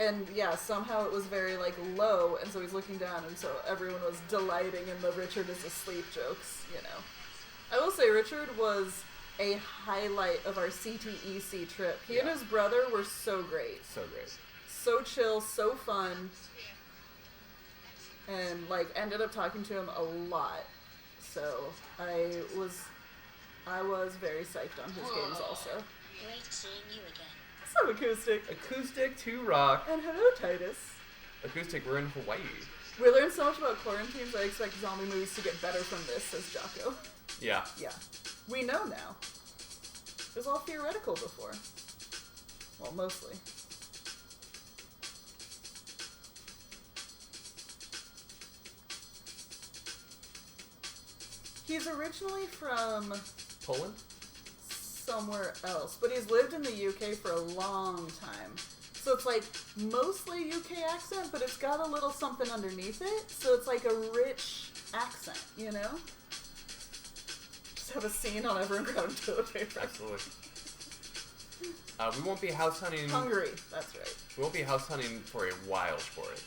And yeah, somehow it was very like low, and so he's looking down, and so everyone was delighting in the Richard is asleep jokes, you know. I will say Richard was a highlight of our CTEC trip. He and his brother were so great. So great. So chill, so fun. And like ended up talking to him a lot. So I was very psyched on his games also. Great seeing you again. Some acoustic. Acoustic to rock. And hello, Titus. Acoustic, we're in Hawaii. We learned so much about quarantines. I expect zombie movies to get better from this, says Jocko. Yeah. Yeah. We know now. It was all theoretical before. Well, mostly. He's originally from Poland? somewhere else, but he's lived in the UK for a long time. So it's like mostly UK accent, but it's got a little something underneath it. So it's like a rich accent, you know? Just have a scene on everyone grabbing toilet paper. Absolutely. We won't be house hunting. Hungary, that's right. We won't be house hunting for a while for it.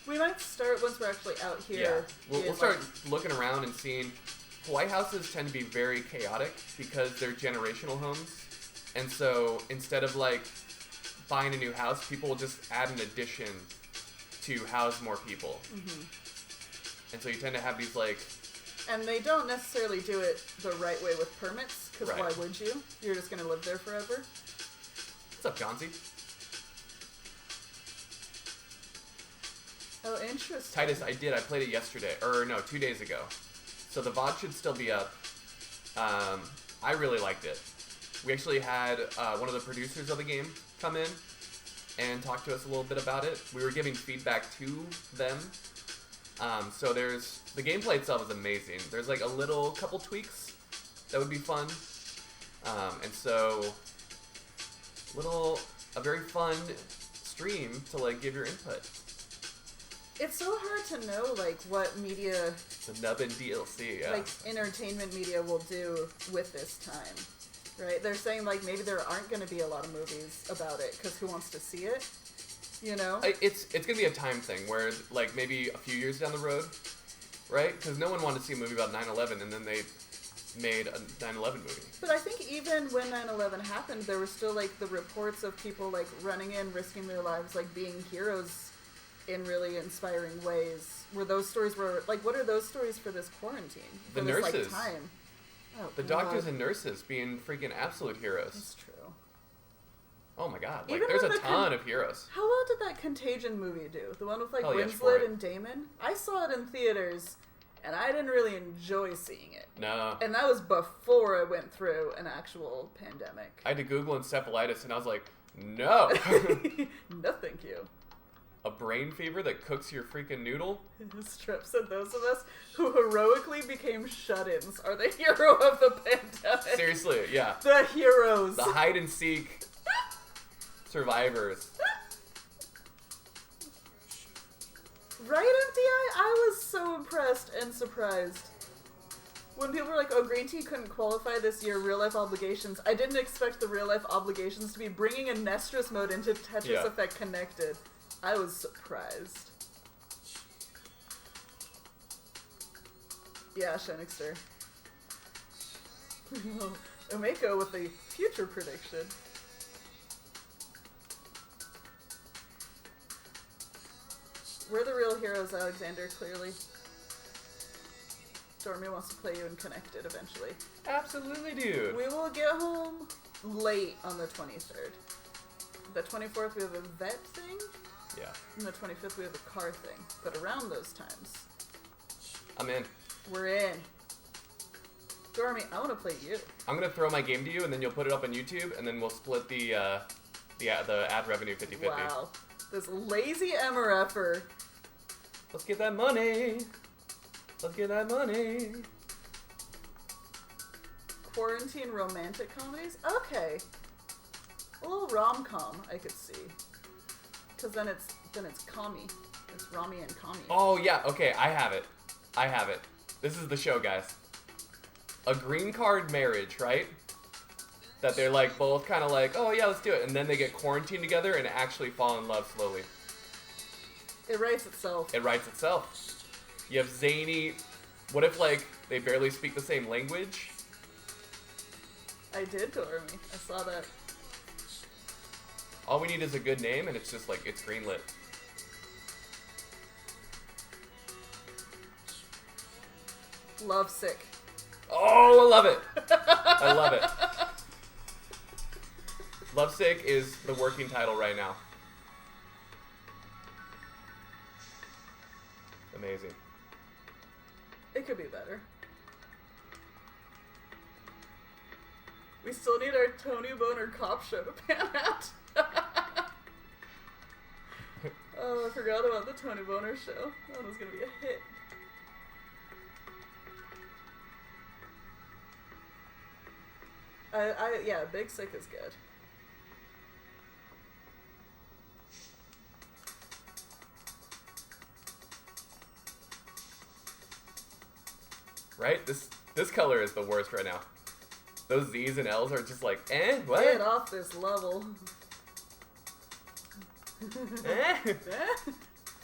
We might start once we're actually out Yeah. here. We'll start looking around and seeing. Hawaii houses tend to be very chaotic because they're generational homes. And so instead of like buying a new house, people will just add an addition to house more people. Mm-hmm. And so you tend to have these like... And they don't necessarily do it the right way with permits, because Right. why would you? You're just going to live there forever. What's up, Johnsy? Oh, interesting. Titus, I played it yesterday. Or no, 2 days ago. So the VOD should still be up. I really liked it. We actually had one of the producers of the game come in and talk to us a little bit about it. We were giving feedback to them. So there's... The gameplay itself is amazing. There's like a couple tweaks that would be fun. And so... A very fun stream to like give your input. It's so hard to know, like, what media, The Nubbin DLC, yeah. like, entertainment media will do with this time, right? They're saying, like, maybe there aren't going to be a lot of movies about it, because who wants to see it, you know? It's going to be a time thing, where, like, maybe a few years down the road, right? Because no one wanted to see a movie about 9/11, and then they made a 9/11 movie. But I think even when 9/11 happened, there were still, like, the reports of people, like, running in, risking their lives, like, being heroes in really inspiring ways. Where those stories were, like, what are those stories for this quarantine? For The this, nurses. Like, time? Oh, The doctors and nurses being freaking absolute heroes. That's true. Oh my god, like, Even there's when a the ton of heroes. How well did that Contagion movie do? The one with, like, Hell yes for Winslet it. and Damon? I saw it in theaters, and I didn't really enjoy seeing it. No. And that was before I went through an actual pandemic. I had to Google encephalitis, and I was like, no. No, thank you. A brain fever that cooks your freaking noodle? Strep said those of us who heroically became shut-ins are the hero of the pandemic. Seriously, yeah. The heroes. The hide-and-seek survivors. Right, MDI? I was so impressed and surprised. When people were like, oh, Green Tea couldn't qualify this year, real-life obligations, I didn't expect the real-life obligations to be bringing a Nestress mode into Tetris Yeah. Effect Connected. I was surprised. Yeah, Shenixter. Umeko with the future prediction. We're the real heroes, Alexander, clearly. Dormy wants to play you in Connected eventually. Absolutely, dude. We will get home late on the 23rd. The 24th we have a vet thing. Yeah. And the 25th we have a car thing. But around those times, I'm in. we're in. Dormy, I want to play you. I'm gonna throw my game to you, and then you'll put it up on YouTube, and then we'll split the ad revenue 50-50. Wow. This lazy MRFer. Let's get that money. Let's get that money. Quarantine romantic comedies? Okay. A little rom-com I could see. Because then it's commie. It's Rami and commie. Oh yeah, okay, I have it. This is the show, guys. A green card marriage, right? That they're like both kind of like, oh yeah, let's do it, and then they get quarantined together and actually fall in love slowly. It writes itself. It writes itself. You have zany. What if like they barely speak the same language? I did, Dormy. I saw that. All we need is a good name, and it's just like it's greenlit. Lovesick. Oh, I love it. I love it. Lovesick is the working title right now. Amazing. It could be better. We still need our Tony Boner cop show to pan out. Oh, I forgot about the Tony Boner show. That one was gonna be a hit. Yeah, Big Sick is good. Right? This color is the worst right now. Those Z's and L's are just like, what? Get off this level.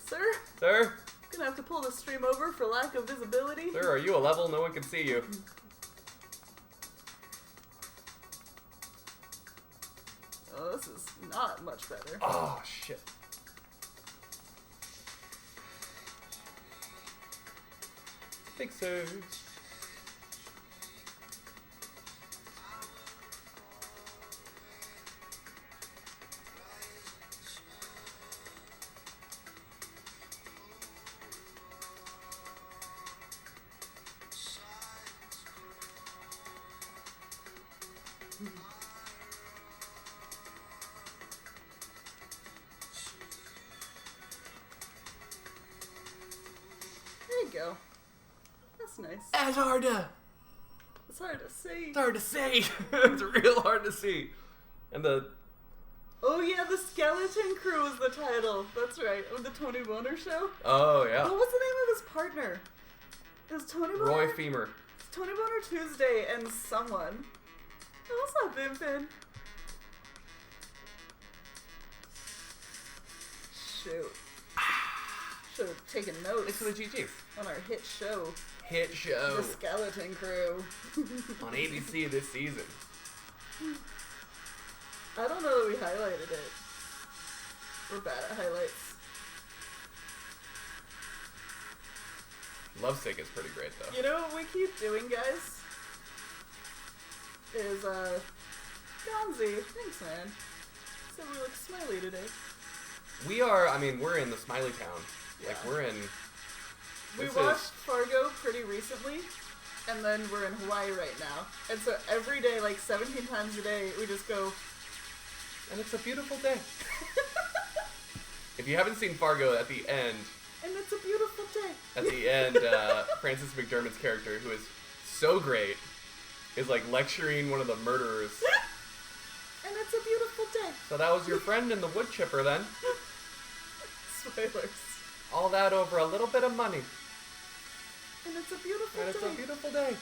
Sir? Sir? Gonna have to pull the stream over for lack of visibility. Sir, are you a level? No one can see you. Oh, this is not much better. Oh, shit. Fixers. There you go. That's nice. It's hard to say. It's hard to say. It's real hard to see. And the Oh yeah, the Skeleton Crew is the title. That's right, of the Tony Boner show. oh yeah, What was the name of his partner? It was Tony Boner. Roy Femur. Tony Boner Tuesday and someone. Oh, what's up, Vincent? Shoot. Should have taken notes It's for the GGs. on our hit show, Hit show The Skeleton Crew. on ABC this season. I don't know that we highlighted it. We're bad at highlights. Lovesick is pretty great though. You know what we keep doing, guys? Is, Gonzi. Thanks, man. So we look smiley today. We are. I mean, we're in the Smiley Town. Like Yeah. we're in. We This watched is- Fargo pretty recently, and then we're in Hawaii right now. And so every day, like 17 times a day, we just go, And it's a beautiful day. If you haven't seen Fargo, at the end, and it's a beautiful day. Frances McDermott's character, who is so great, is like lecturing one of the murderers. And it's a beautiful day. So that was your friend in the wood chipper then. Spoilers. All that over a little bit of money. And it's a beautiful And it's day. a beautiful day.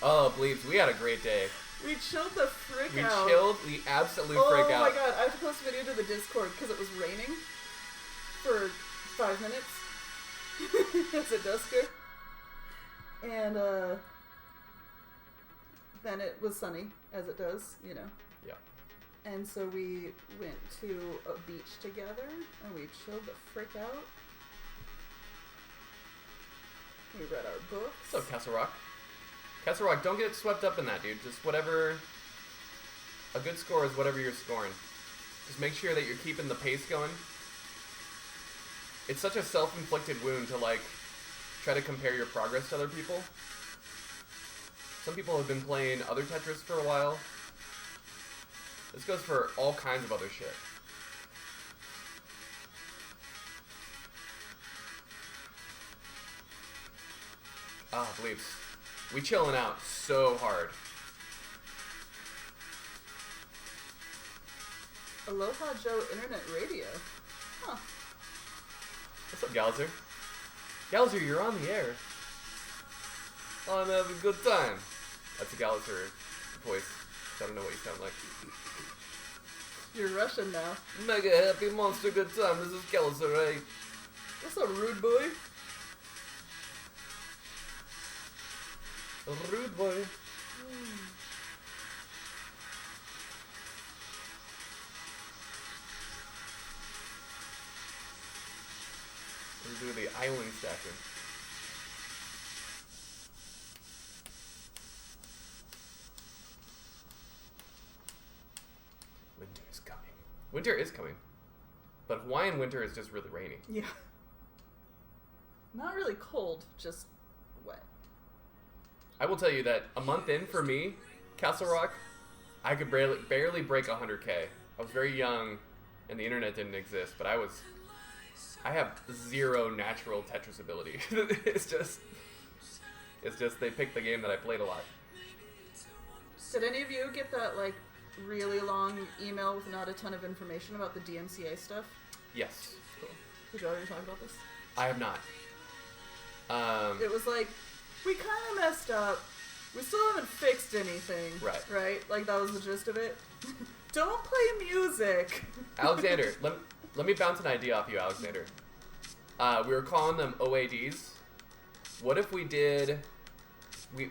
Oh, bleeps, we had a great day. We chilled the frick We out. chilled the absolute Oh frick out. my god, I have to post a video to the Discord because it was raining for 5 minutes as a dusker. And then it was sunny, as it does, you know. Yeah. And so we went to a beach together and we chilled the frick out. We read our books. What's up, Castle Rock? Castle Rock, don't get swept up in that, dude. Just whatever. A good score is whatever you're scoring. Just make sure that you're keeping the pace going. It's such a self-inflicted wound to, like, try to compare your progress to other people. Some people have been playing other Tetris for a while. This goes for all kinds of other shit. Ah, bleeps. We chilling out so hard. Aloha Joe Internet Radio. Huh. What's up, Galzer? Galzer, you're on the air. I'm having a good time. That's a Galzer voice. I don't know what you sound like. You're Russian now. Mega happy monster good time. This is Galzer, right? What's up, rude boy? Rude boy. We'll do the island stacking. Winter is coming. Winter is coming. But Hawaiian winter is just really rainy. Yeah. Not really cold, just wet. I will tell you that a month in for me, Castle Rock, I could barely break 100K. I was very young and the internet didn't exist, but I have zero natural Tetris ability. It's just they picked the game that I played a lot. Did any of you get that, like, really long email with not a ton of information about the DMCA stuff? Yes. Cool. Did you already talk about this? I have not. It was like, we kind of messed up. We still haven't fixed anything. Right. Right? Like, that was the gist of it. Don't play music. Alexander, let me bounce an idea off you, Alexander. We were calling them OADs. What if we did...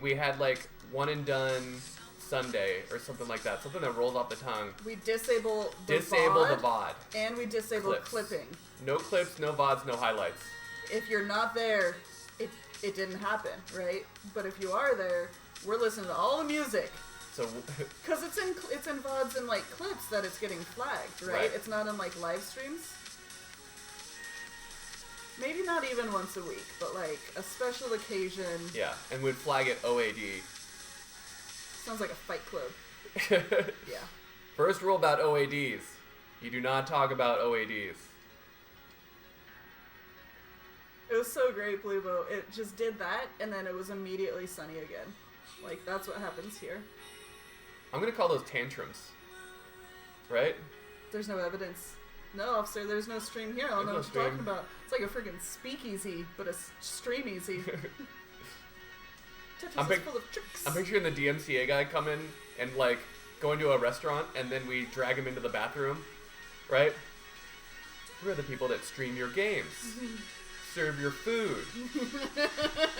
We had, like, one and done Sunday or something like that. Something that rolls off the tongue. We disable the VOD. And we disable clipping. No clips, no VODs, no highlights. If you're not there, it didn't happen, right? But if you are there, we're listening to all the music. So, because it's in VODs and, like, clips that it's getting flagged, right? It's not on, like, live streams. Maybe not even once a week, but, like, a special occasion. Yeah, and we'd flag it OAD. Sounds like a Fight Club. Yeah. First rule about OADs. You do not talk about OADs. It was so great, Bluebo. It just did that, and then it was immediately sunny again. Like, that's what happens here. I'm gonna call those tantrums. Right? There's no evidence. No, officer, there's no stream here. I don't know what you're talking about. It's like a freaking speakeasy, but a stream-easy. Tetris is full of tricks. I'm picturing the DMCA guy come in and, like, go into a restaurant, and then we drag him into the bathroom. Right? We're the people that stream your games. Serve your food.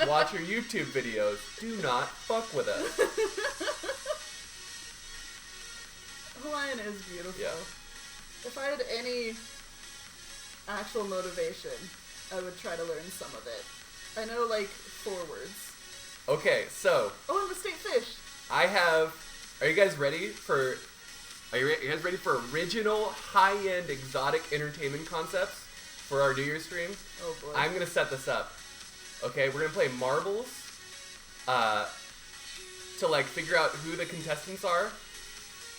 Watch your YouTube videos. Do not fuck with us. Hawaiian is beautiful. Yeah. If I had any actual motivation, I would try to learn some of it. I know, like, 4 words. Okay, so... Oh, and the state fish! I have... Are you guys ready for... Are you guys ready for original, high-end, exotic entertainment concepts for our New Year's stream? Oh, boy. I'm gonna set this up. Okay, we're gonna play marbles to, like, figure out who the contestants are,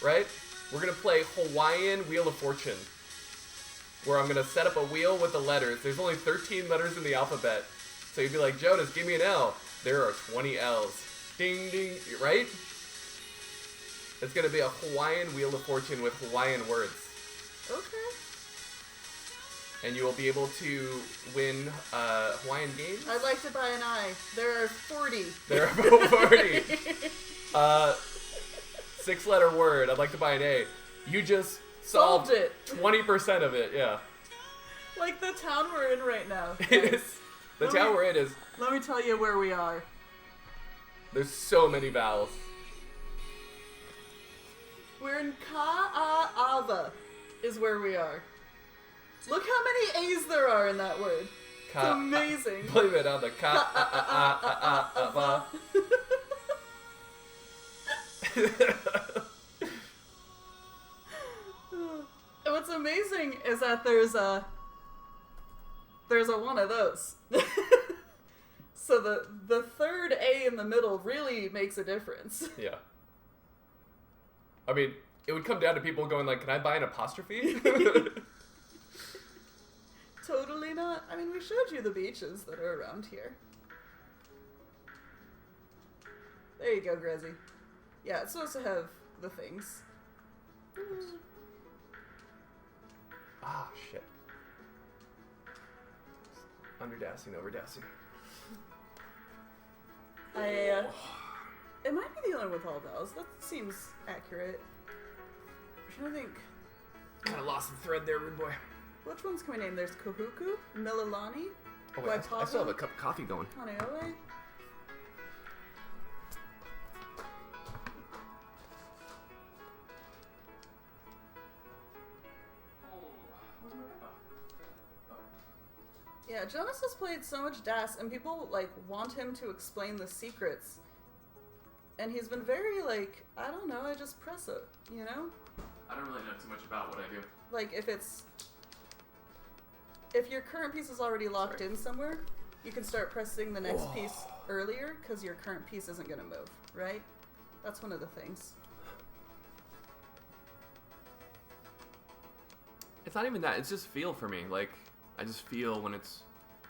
right? We're gonna play Hawaiian Wheel of Fortune, where I'm gonna set up a wheel with the letters. There's only 13 letters in the alphabet, so you'd be like, Jonas, give me an L. There are 20 L's. Ding, ding, right? It's gonna be a Hawaiian Wheel of Fortune with Hawaiian words. Okay. And you will be able to win Hawaiian games. I'd like to buy an eye. There are 40. There are 40. 6-letter word. I'd like to buy an A. You just solved it. 20% of it, yeah. Like the town we're in right now. It is. The town we're in is... Let me tell you where we are. There's so many vowels. We're in Ka'ava is where we are. Look how many A's there are in that word. It's amazing. Blame it on the Ka'ava. And what's amazing is that there's a one of those. So the third A in the middle really makes a difference. Yeah. I mean, it would come down to people going like, "Can I buy an apostrophe?" Totally not. I mean, we showed you the beaches that are around here. There you go, Grezzy. Yeah, it's supposed to have the things. Ah, shit. Underdassing, overdassing. It might be the only one with all vowels. That seems accurate. I'm trying to think. Kind of lost the thread there, rude boy. Which ones can we name? There's Kahuku, Mililani, Oh, wait, I still have a cup of coffee going. Haneoe. Yeah, Jonas has played so much DAS, and people, like, want him to explain the secrets. And he's been very, like, I don't know, I just press it, you know? I don't really know too much about what I do. Like, if your current piece is already locked in somewhere, you can start pressing the next piece earlier, because your current piece isn't going to move, right? That's one of the things. It's not even that. It's just feel for me. Like, I just feel when it's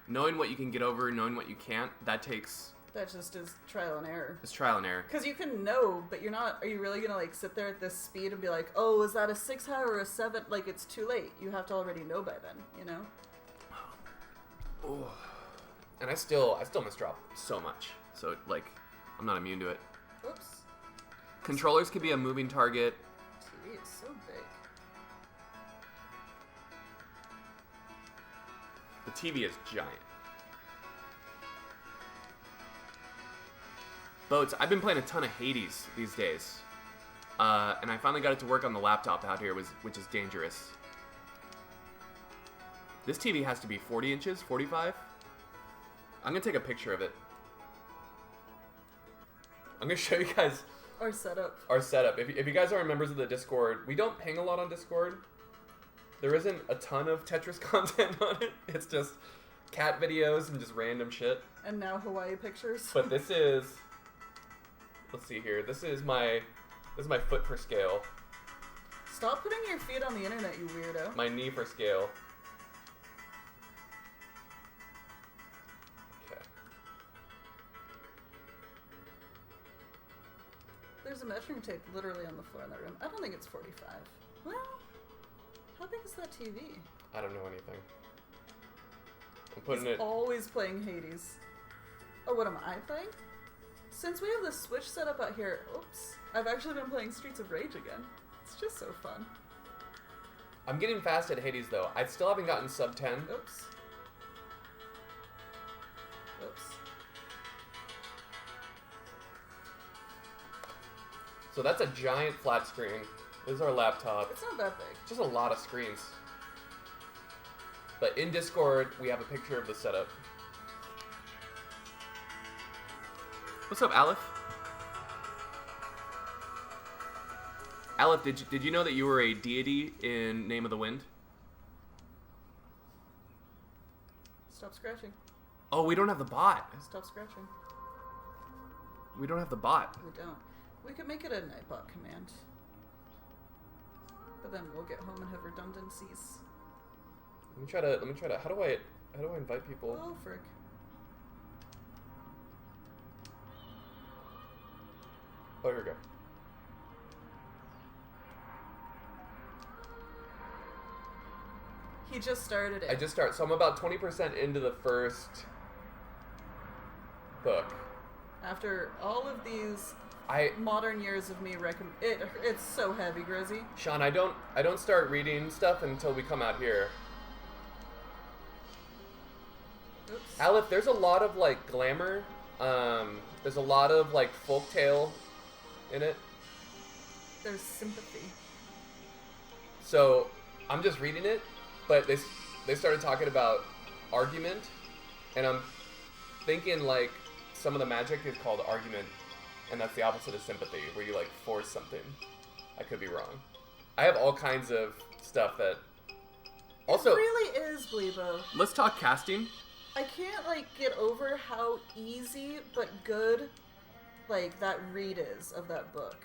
knowing what you can get over, knowing what you can't. That just is trial and error. It's trial and error. Because you can know, but you're not. Are you really gonna like sit there at this speed and be like, oh, is that a 6 high or a 7? Like, it's too late. You have to already know by then. You know. Oh. And I still misdrop so much. So like, I'm not immune to it. Oops. Controllers could be a moving target. TV is so big. The TV is giant. Boats. I've been playing a ton of Hades these days. And I finally got it to work on the laptop out here, which is dangerous. This TV has to be 40 inches, 45. I'm going to take a picture of it. I'm going to show you guys Our setup. If you guys aren't members of the Discord, we don't ping a lot on Discord. There isn't a ton of Tetris content on it. It's just cat videos and just random shit. And now Hawaii pictures. But this is... Let's see here. This is my foot for scale. Stop putting your feet on the internet, you weirdo. My knee for scale. Okay. There's a measuring tape literally on the floor in that room. I don't think it's 45. Well, how big is that TV? I don't know anything. I'm putting He's it... always playing Hades. Oh, what am I playing? Since we have the Switch set up out here, oops, I've actually been playing Streets of Rage again. It's just so fun. I'm getting fast at Hades, though. I still haven't gotten sub 10. Oops. Oops. So that's a giant flat screen. This is our laptop. It's not that big. Just a lot of screens. But in Discord, we have a picture of the setup. What's up, Aleph? Aleph, did you know that you were a deity in Name of the Wind? Stop scratching. Oh, we don't have the bot. Stop scratching. We don't have the bot. We don't. We could make it a Nightbot command. But then we'll get home and have redundancies. Let me try to. How do I invite people? Oh, frick. Oh, here we go. He just started it. I just started, so I'm about 20% into the first book. After all of these modern years of me it's so heavy, Grizzy. Sean, I don't start reading stuff until we come out here. Oops. Aleph, there's a lot of like glamour. There's a lot of like folktale in it. There's sympathy. So I'm just reading it, but they started talking about argument, and I'm thinking like some of the magic is called argument, and that's the opposite of sympathy, where you like force something. I could be wrong. I have all kinds of stuff that. Also, it really is, Blebo. Let's talk casting. I can't like get over how easy but good like that read is of that book.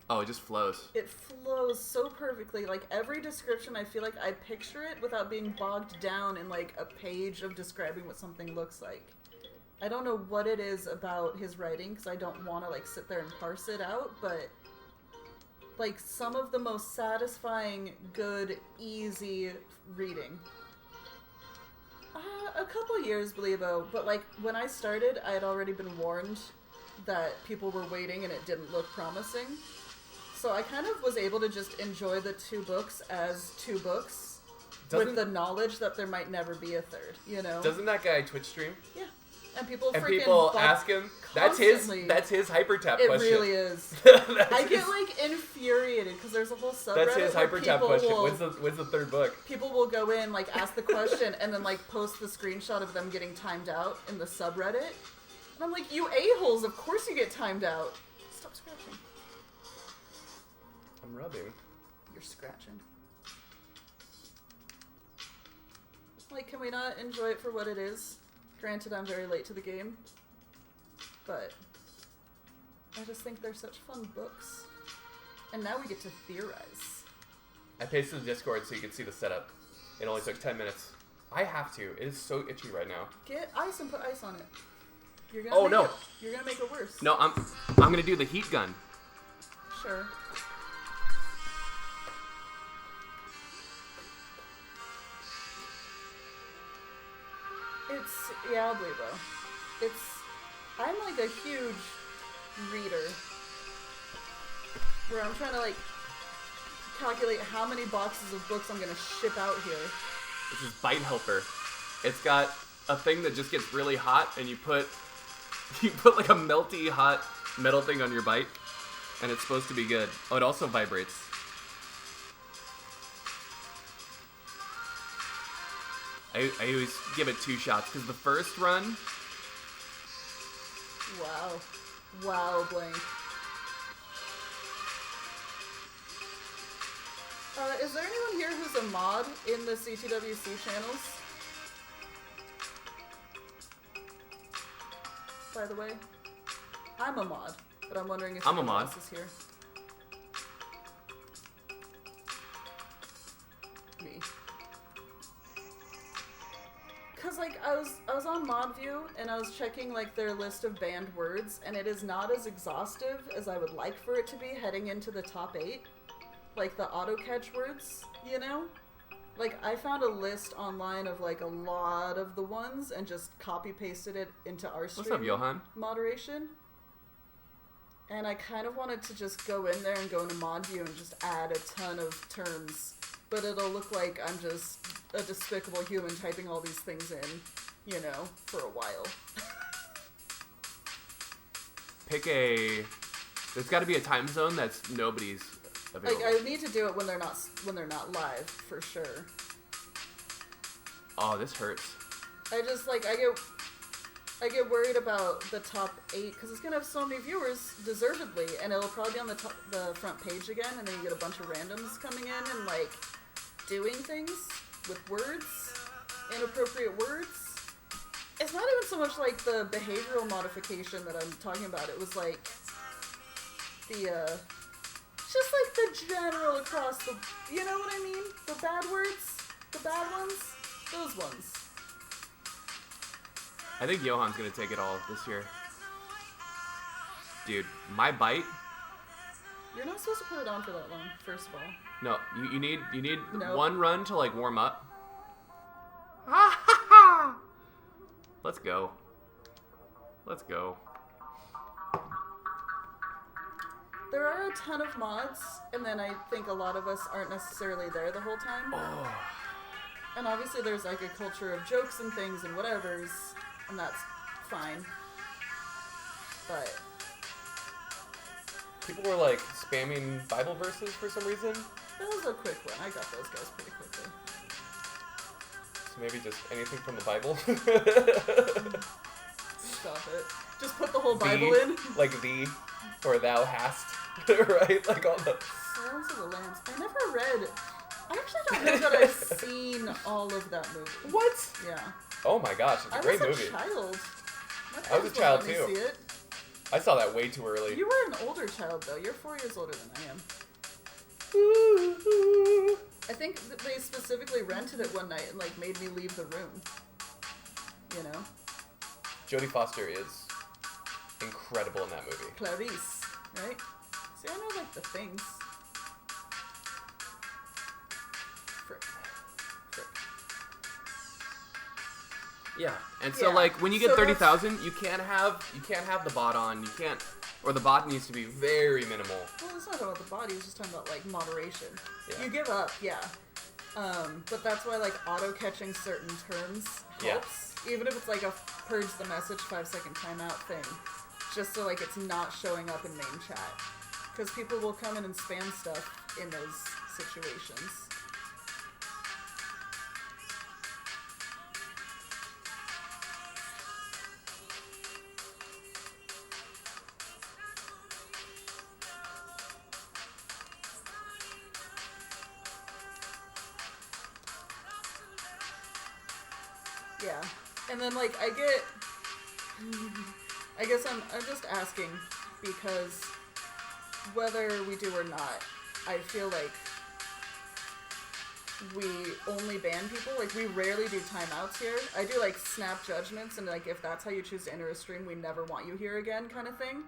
Oh, it just flows. It flows so perfectly. Like every description, I feel like I picture it without being bogged down in like a page of describing what something looks like. I don't know what it is about his writing because I don't want to like sit there and parse it out, but like some of the most satisfying, good, easy reading. A couple years, Blebo, but like when I started, I had already been warned that people were waiting and it didn't look promising. So I kind of was able to just enjoy the 2 books as 2 books with the knowledge that there might never be a third, you know? Doesn't that guy Twitch stream? Yeah. And people ask him, that's his hyper tap it question. It really is. I get like infuriated because there's a whole subreddit. That's his hyper tap question. When's the 3rd book? People will go in, like ask the question and then like post the screenshot of them getting timed out in the subreddit. And I'm like, you a-holes, of course you get timed out. Stop scratching. I'm rubbing. You're scratching. Like, can we not enjoy it for what it is? Granted, I'm very late to the game. But I just think they're such fun books. And now we get to theorize. I pasted the Discord so you can see the setup. It only took 10 minutes. I have to. It is so itchy right now. Get ice and put ice on it. You're gonna you're gonna make it worse. No, I'm gonna do the heat gun. Sure. Yeah, I'll believe though. I'm like a huge reader. Where I'm trying to like calculate how many boxes of books I'm gonna ship out here. This is Bite Helper. It's got a thing that just gets really hot and you put like a melty hot metal thing on your bite and it's supposed to be good. Oh, it also vibrates. I always give it 2 shots because the first run. Wow, Blank. Is there anyone here who's a mod in the CTWC channels? By the way, I'm a mod, but I'm wondering if anyone else is here. Me. Cause like I was on ModView and I was checking like their list of banned words, and it is not as exhaustive as I would like for it to be heading into the top 8. Like the auto catch words, you know? Like I found a list online of like a lot of the ones and just copy pasted it into our stream. What's up, Johan? Moderation. And I kind of wanted to just go in there and go into ModView and just add a ton of terms, but it'll look like I'm just a despicable human typing all these things in, you know, for a while. There's got to be a time zone that's nobody's available. Like I need to do it when they're not live for sure. Oh, this hurts. I just like I get worried about the top 8 because it's gonna have so many viewers, deservedly, and it'll probably be on the front page again, and then you get a bunch of randoms coming in and like doing things with words, inappropriate words. It's not even so much like the behavioral modification that I'm talking about. It was like the just like the general across the, you know what I mean? The bad words, the bad ones, those ones. I think Johan's gonna take it all this year. Dude, my bite. You're not supposed to put it on for that long, first of all. No, you need Nope. one run to like warm up. Let's go. Let's go. There are a ton of mods, and then I think a lot of us aren't necessarily there the whole time. Oh. And obviously there's like a culture of jokes and things and whatevers, and that's fine. But People were like spamming Bible verses for some reason. that was a quick one. I got those guys pretty quickly. So maybe just anything from the Bible. stop it. Just put the whole Bible in. Like thee, or thou hast, right? Like all the... Silence of the Lambs. I never read... I actually don't know that I've seen all of that movie. What? Yeah. Oh my gosh, it's a great movie. I was a child. I was a child See too. it. I saw that way too early. You were an older child though. You're 4 years older than I am. I think that they specifically rented it one night and like made me leave the room. You know? Jodie Foster is incredible in that movie. Clarice, right? See, I know like the things. Frick. Yeah, and so Yeah. like when you get So 30,000, you can't have the bot on. You can't, or the bot needs to be very minimal. Well, it's not about the body. It's just talking about like moderation. Yeah. You give up, yeah. But that's why like auto catching certain terms helps. Even if it's like a purge the message 5-second timeout thing, just so like it's not showing up in main chat, because people will come in and spam stuff in those situations. Yeah, and then like I guess I'm just asking because whether we do or not, I feel like we only ban people. Like we rarely do timeouts here. I do like snap judgments and like if that's how you choose to enter a stream, we never want you here again kind of thing.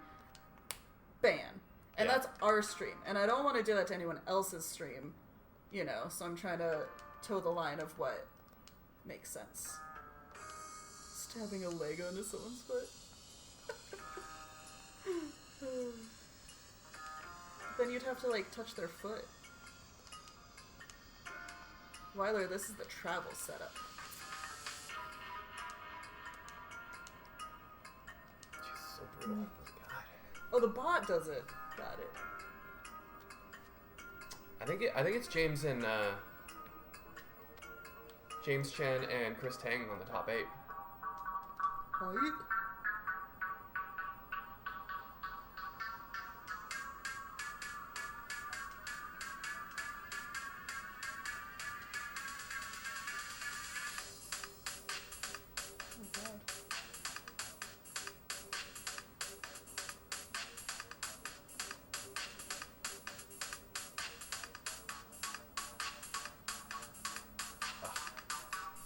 Ban. And Yeah. that's our stream. And I don't want to do that to anyone else's stream, you know, so I'm trying to toe the line of what makes sense. Stabbing a Lego into someone's foot. Then you'd have to like touch their foot. Weiler, this is the travel setup. She's so brutal. God. Oh, the bot does it. Got it. I think it's James and James Chen and Chris Tang on the top 8. Right? Oh god.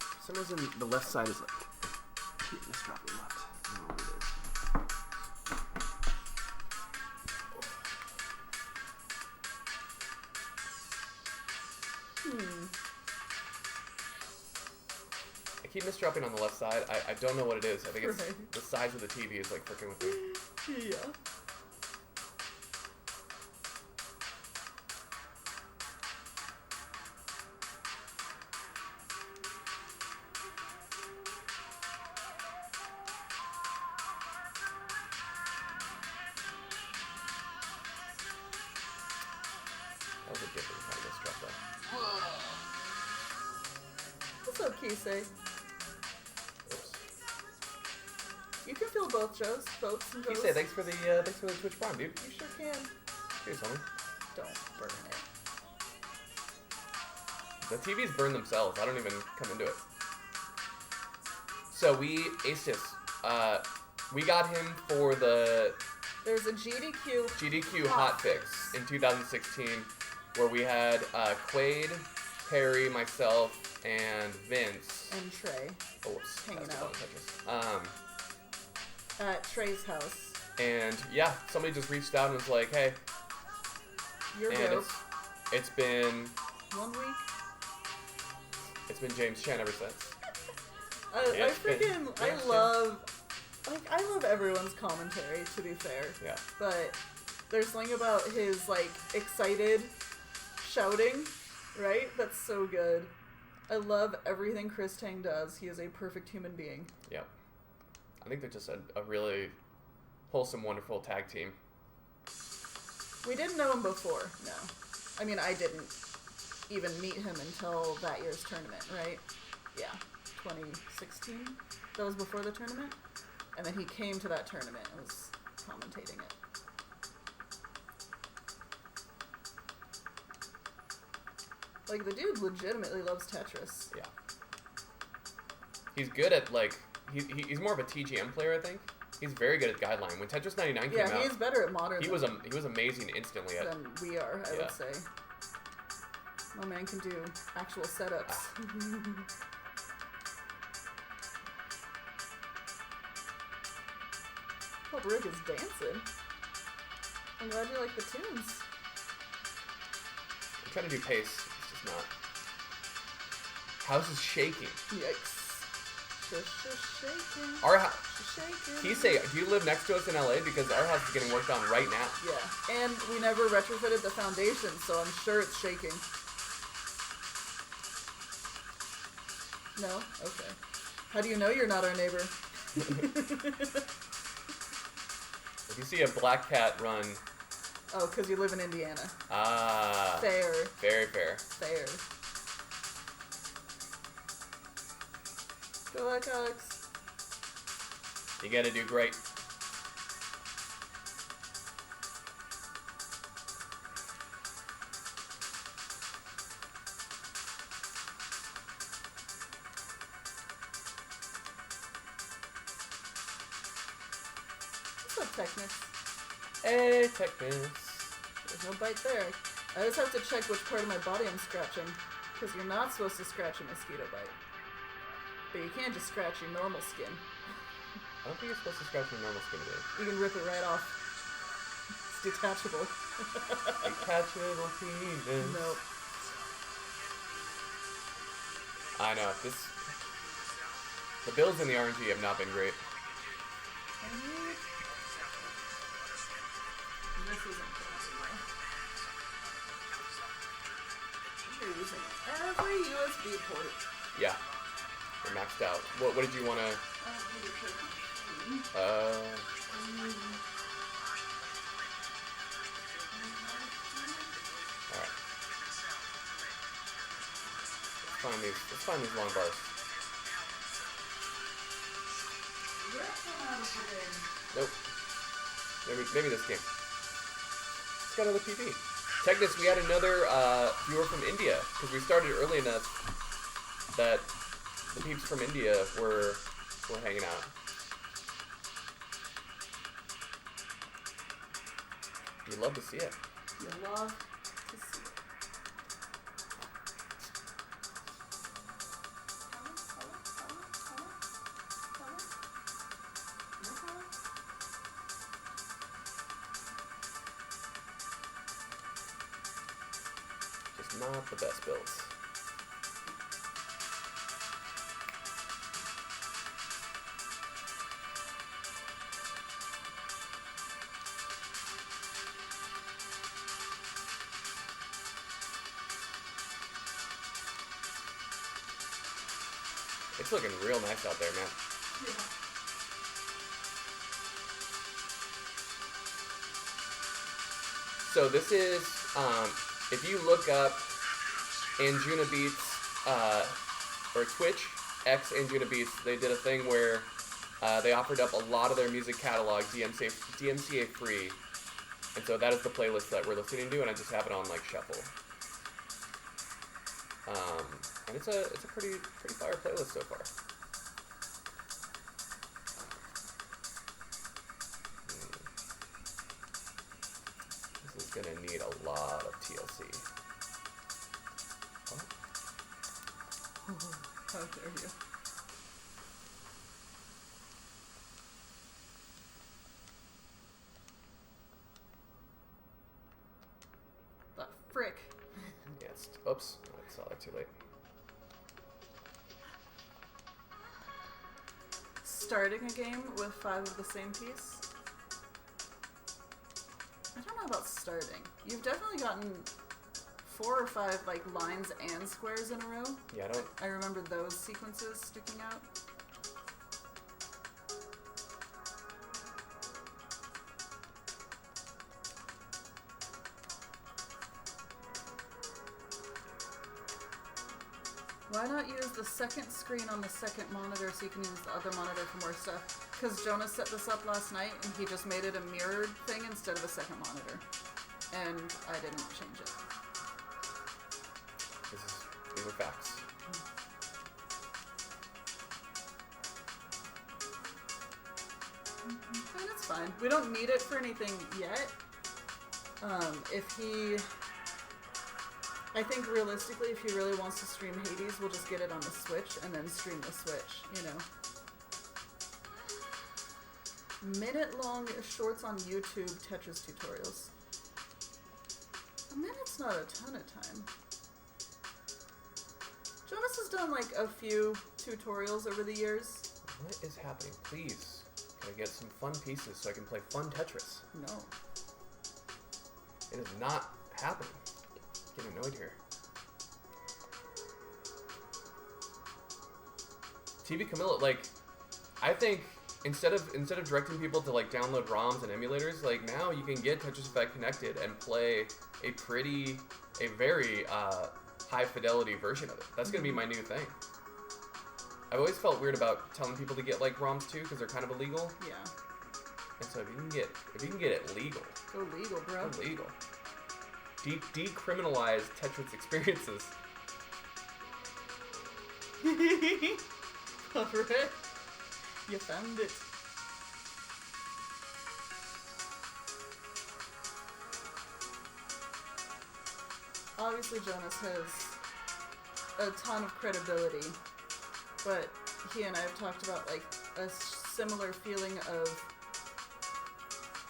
For some reason, the left side is like keep misdropping left. I don't know what it is. I keep misdropping on the left side. I don't know what it is. I think it's Right. the size of the TV is like freaking with me. Yeah. That was a different kind of misdrop though. What's up, Kisei? Oops. You can feel both Joes, boats and Joes. Kisei, thanks for the Twitch Prime, dude. You sure can. Cheers, homie. Don't burn it. The TVs burn themselves. I don't even come into it. So we aced this. We got him for the There's a GDQ. GDQ Hot Fix in 2016, where we had Quaid, Perry, myself, and Vince. And Trey Oh, whoops. Hanging That's out. the Tetris. at Trey's house. And yeah, somebody just reached out and was like, "Hey," You're and dope. it's been 1 week. James Chen ever since. I love everyone's commentary, to be fair. Yeah. But there's something about his, like, excited shouting, right? That's so good. I love everything Chris Tang does. He is a perfect human being. Yep. I think they're just a really wholesome, wonderful tag team. We didn't know him before, no. I mean, I didn't even meet him until that year's tournament, right? Yeah. 2016? That was before the tournament? And then he came to that tournament and was commentating it. Like, the dude legitimately loves Tetris. Yeah. He's good at, like, he's more of a TGM player, I think. He's very good at Guideline. When Tetris 99 came out... Yeah, he's better at modern he was amazing instantly at... than we are, I would say. My man can do actual setups. Oh, Rick is dancing. I'm glad you like the tunes. I'm trying to do pace. It's just not. House is shaking. Yikes. Shaking. Our house. Shaking. Can you say, do you live next to us in LA? Because our house is getting worked on right now. Yeah, and we never retrofitted the foundation, so I'm sure it's shaking. No? Okay. How do you know you're not our neighbor? If you see a black cat run... Oh, because you live in Indiana. Ah. Fair. Very fair. Fair. Good luck, Alex. You gotta do great. What's up, Technus? Hey, Technus. There's no bite there. I just have to check which part of my body I'm scratching, because you're not supposed to scratch a mosquito bite. But you can't just scratch your normal skin. I don't think you're supposed to scratch your normal skin today. You can rip it right off. It's detachable. Detachable penis. Nope. I know. The builds in the RNG have not been great. This isn't possible. You're using every USB port. Yeah. We're maxed out. What did you want to... Alright. Let's find these long bars. Nope. Maybe this game. It's got another PV. Technus, we had another viewer from India, because we started early enough that the peeps from India were hanging out. You'd love to see it. You love to see it. Just not the best builds. It's looking real nice out there, man. Yeah. So this is, if you look up Anjuna Beats, or Twitch, X Anjuna Beats, they did a thing where they offered up a lot of their music catalog DMCA free. And so that is the playlist that we're listening to, and I just have it on like shuffle. And it's a pretty fire playlist so far. This is gonna need a lot of TLC. Oh. How dare you? The frick. Yes. Oops. I saw that too late. Starting a game with 5 of the same piece? I don't know about starting. You've definitely gotten 4 or 5 like lines and squares in a row. Yeah, I don't... I remember those sequences sticking out. Why not use the second screen on the second monitor so you can use the other monitor for more stuff? Because Jonas set this up last night, and he just made it a mirrored thing instead of a second monitor. And I didn't change it. These are facts. And it's fine. We don't need it for anything yet. I think realistically, if he really wants to stream Hades, we'll just get it on the Switch and then stream the Switch, you know. Minute-long shorts on YouTube Tetris tutorials. A minute's not a ton of time. Jonas has done like a few tutorials over the years. What is happening? Please, can I get some fun pieces so I can play fun Tetris? No. It is not happening. I'm getting annoyed here. TV Camilla, like, I think instead of directing people to like download ROMs and emulators, like now you can get Tetris Effect connected and play a very high fidelity version of it. That's gonna be my new thing. I've always felt weird about telling people to get like ROMs too because they're kind of illegal. Yeah. And so if you can get it legal. Go legal, bro. Go legal. Decriminalize Tetris experiences. Alright. You found it. Obviously Jonas has a ton of credibility, but he and I have talked about like a similar feeling of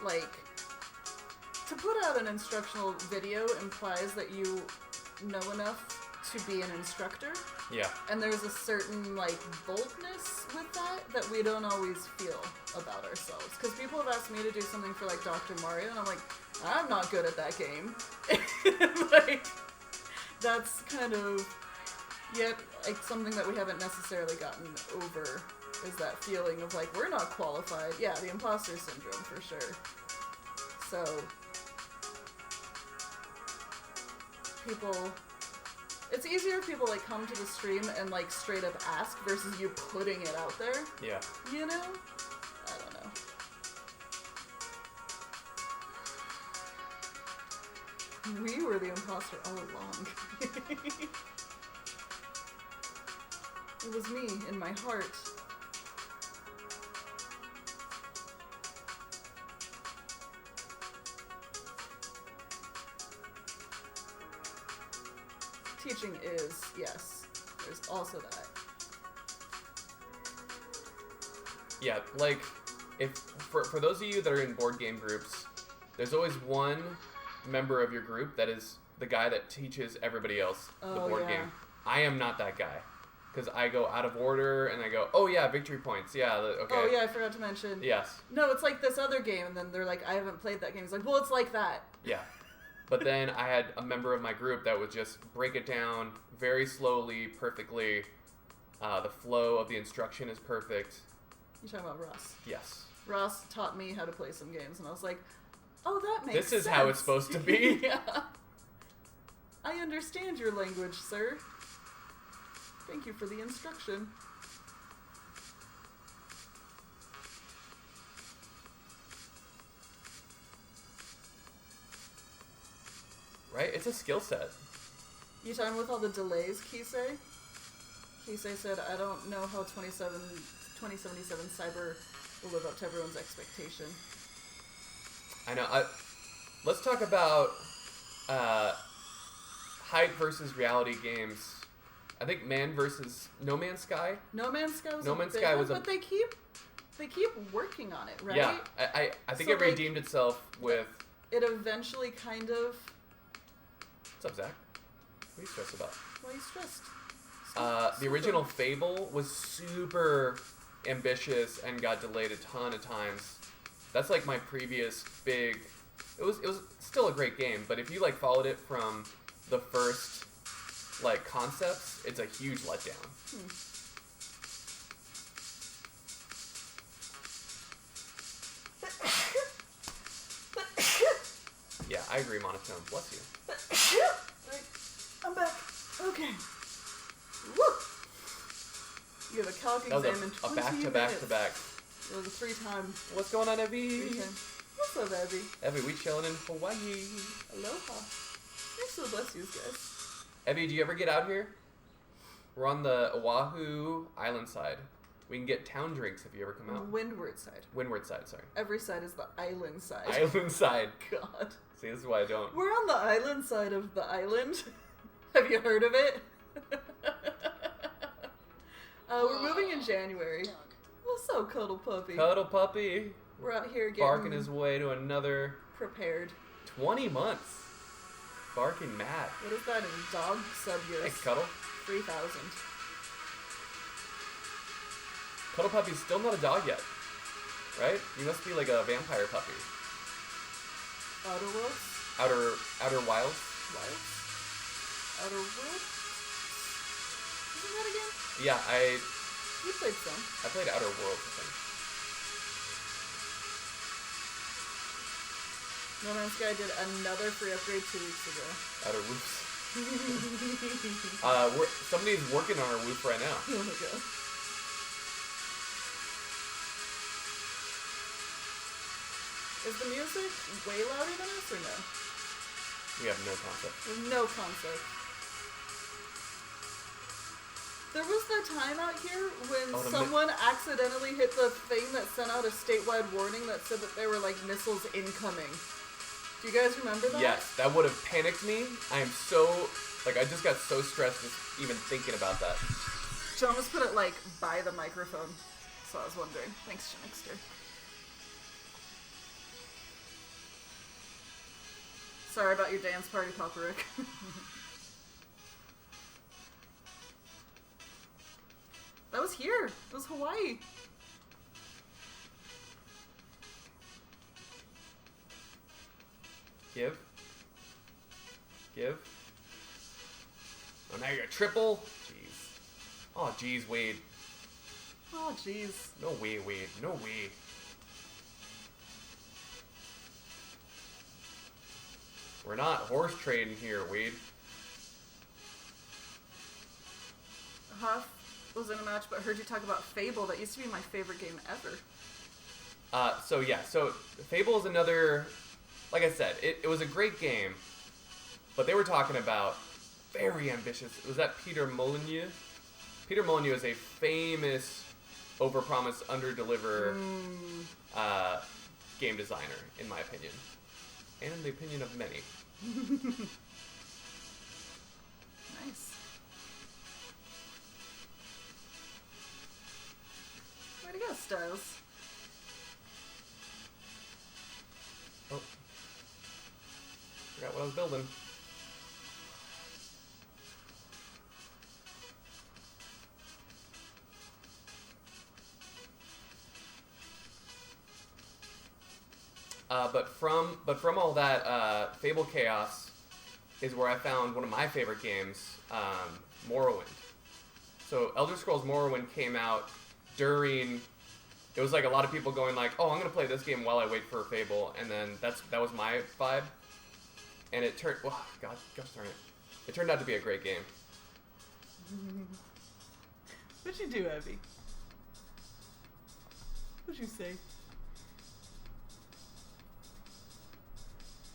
like to put out an instructional video implies that you know enough to be an instructor. Yeah. And there's a certain like boldness with that we don't always feel about ourselves. Because people have asked me to do something for like Dr. Mario, and I'm like, I'm not good at that game. Like, that's kind of yet like something that we haven't necessarily gotten over is that feeling of like we're not qualified. Yeah, the imposter syndrome for sure. So it's easier if people like come to the stream and like straight up ask versus you putting it out there. Yeah. You know? I don't know. We were the imposter all along. It was me in my heart. Teaching is, yes, there's also that. Yeah, like, if for those of you that are in board game groups, there's always one member of your group that is the guy that teaches everybody else the board game. I am not that guy. Because I go out of order, and I go, oh yeah, victory points, yeah, okay. Oh yeah, I forgot to mention. Yes. No, it's like this other game, and then they're like, I haven't played that game. It's like, well, it's like that. Yeah. But then I had a member of my group that would just break it down very slowly, perfectly. The flow of the instruction is perfect. You're talking about Ross. Yes. Ross taught me how to play some games, and I was like, oh, that makes sense. This is how it's supposed to be. Yeah. I understand your language, sir. Thank you for the instruction. Right? It's a skill set. You talking with all the delays, Kisei? Kisei said, I don't know how 2077 Cyber will live up to everyone's expectation. I know. Let's talk about hype versus reality games. I think No Man's Sky. No Man's Sky was No a Man's big Sky one, was a... but they keep working on it, right? Yeah, I think So, it redeemed itself with... It eventually kind of... What's up, Zach? What are you stressed about? Why are you stressed? The original Fable was super ambitious and got delayed a ton of times. That's like my previous big... It was still a great game, but if you like followed it from the first like concepts, it's a huge letdown. Yeah, I agree, monotone. Bless you. I'm back. Okay. Woo! You have a calc That was exam in a 20 back to minutes. back to back. It was a three-time. What's going on, Evie? What's up, Evie? Evie, we chilling in Hawaii. Aloha. Thanks for the bless yous, guys. Evie, do you ever get out here? We're on the Oahu island side. We can get town drinks if you ever come out. Windward side. Windward side, sorry. Every side is the island side. Island side. God. See, this is why I don't. We're on the island side of the island. Have you heard of it? We're moving in January. Dog. What's up, Cuddle Puppy? Cuddle puppy. We're out here getting Barking his way to another prepared. 20 months. Barking mad. What is that in dog sub years? Thanks, Cuddle. 3,000. Cuddle puppy's still not a dog yet. Right? You must be like a vampire puppy. Outer Worlds? Outer Wilds? Wilds? Outer Worlds? Isn't that again? Yeah, You played some. I played Outer Worlds, I think. No Man's Sky did another free upgrade 2 weeks ago. Outer Woofs. Somebody's working on our woof right now. Oh my god. Is the music way louder than us or no? We have no concept. There's no concept. There was the time out here when someone accidentally hit the thing that sent out a statewide warning that said that there were like missiles incoming. Do you guys remember that? Yes, that would have panicked me. I am so, I just got so stressed just even thinking about that. She almost put it like by the microphone. So I was wondering. Thanks, Shinixter. Sorry about your dance party, Papa Rick. That was here. It was Hawaii. Give. Oh, now you're a triple? Jeez. Oh, jeez, Wade. Oh, jeez. No way, Wade. No way. We're not horse trading here, Wade. Huff was in a match, but heard you talk about Fable. That used to be my favorite game ever. So Fable is another, like I said, it was a great game, but they were talking about very ambitious. Was that Peter Molyneux? Peter Molyneux is a famous overpromise, underdeliver game designer, in my opinion. And in the opinion of many. Nice. Way to go, Styles. Oh. Forgot what I was building. But from all that, Fable Chaos is where I found one of my favorite games, Morrowind. So Elder Scrolls Morrowind came out during. It was like a lot of people going like, "Oh, I'm gonna play this game while I wait for Fable," and then that was my vibe. And it turned. Oh, gosh darn it! It turned out to be a great game. What'd you do, Evie? What'd you say?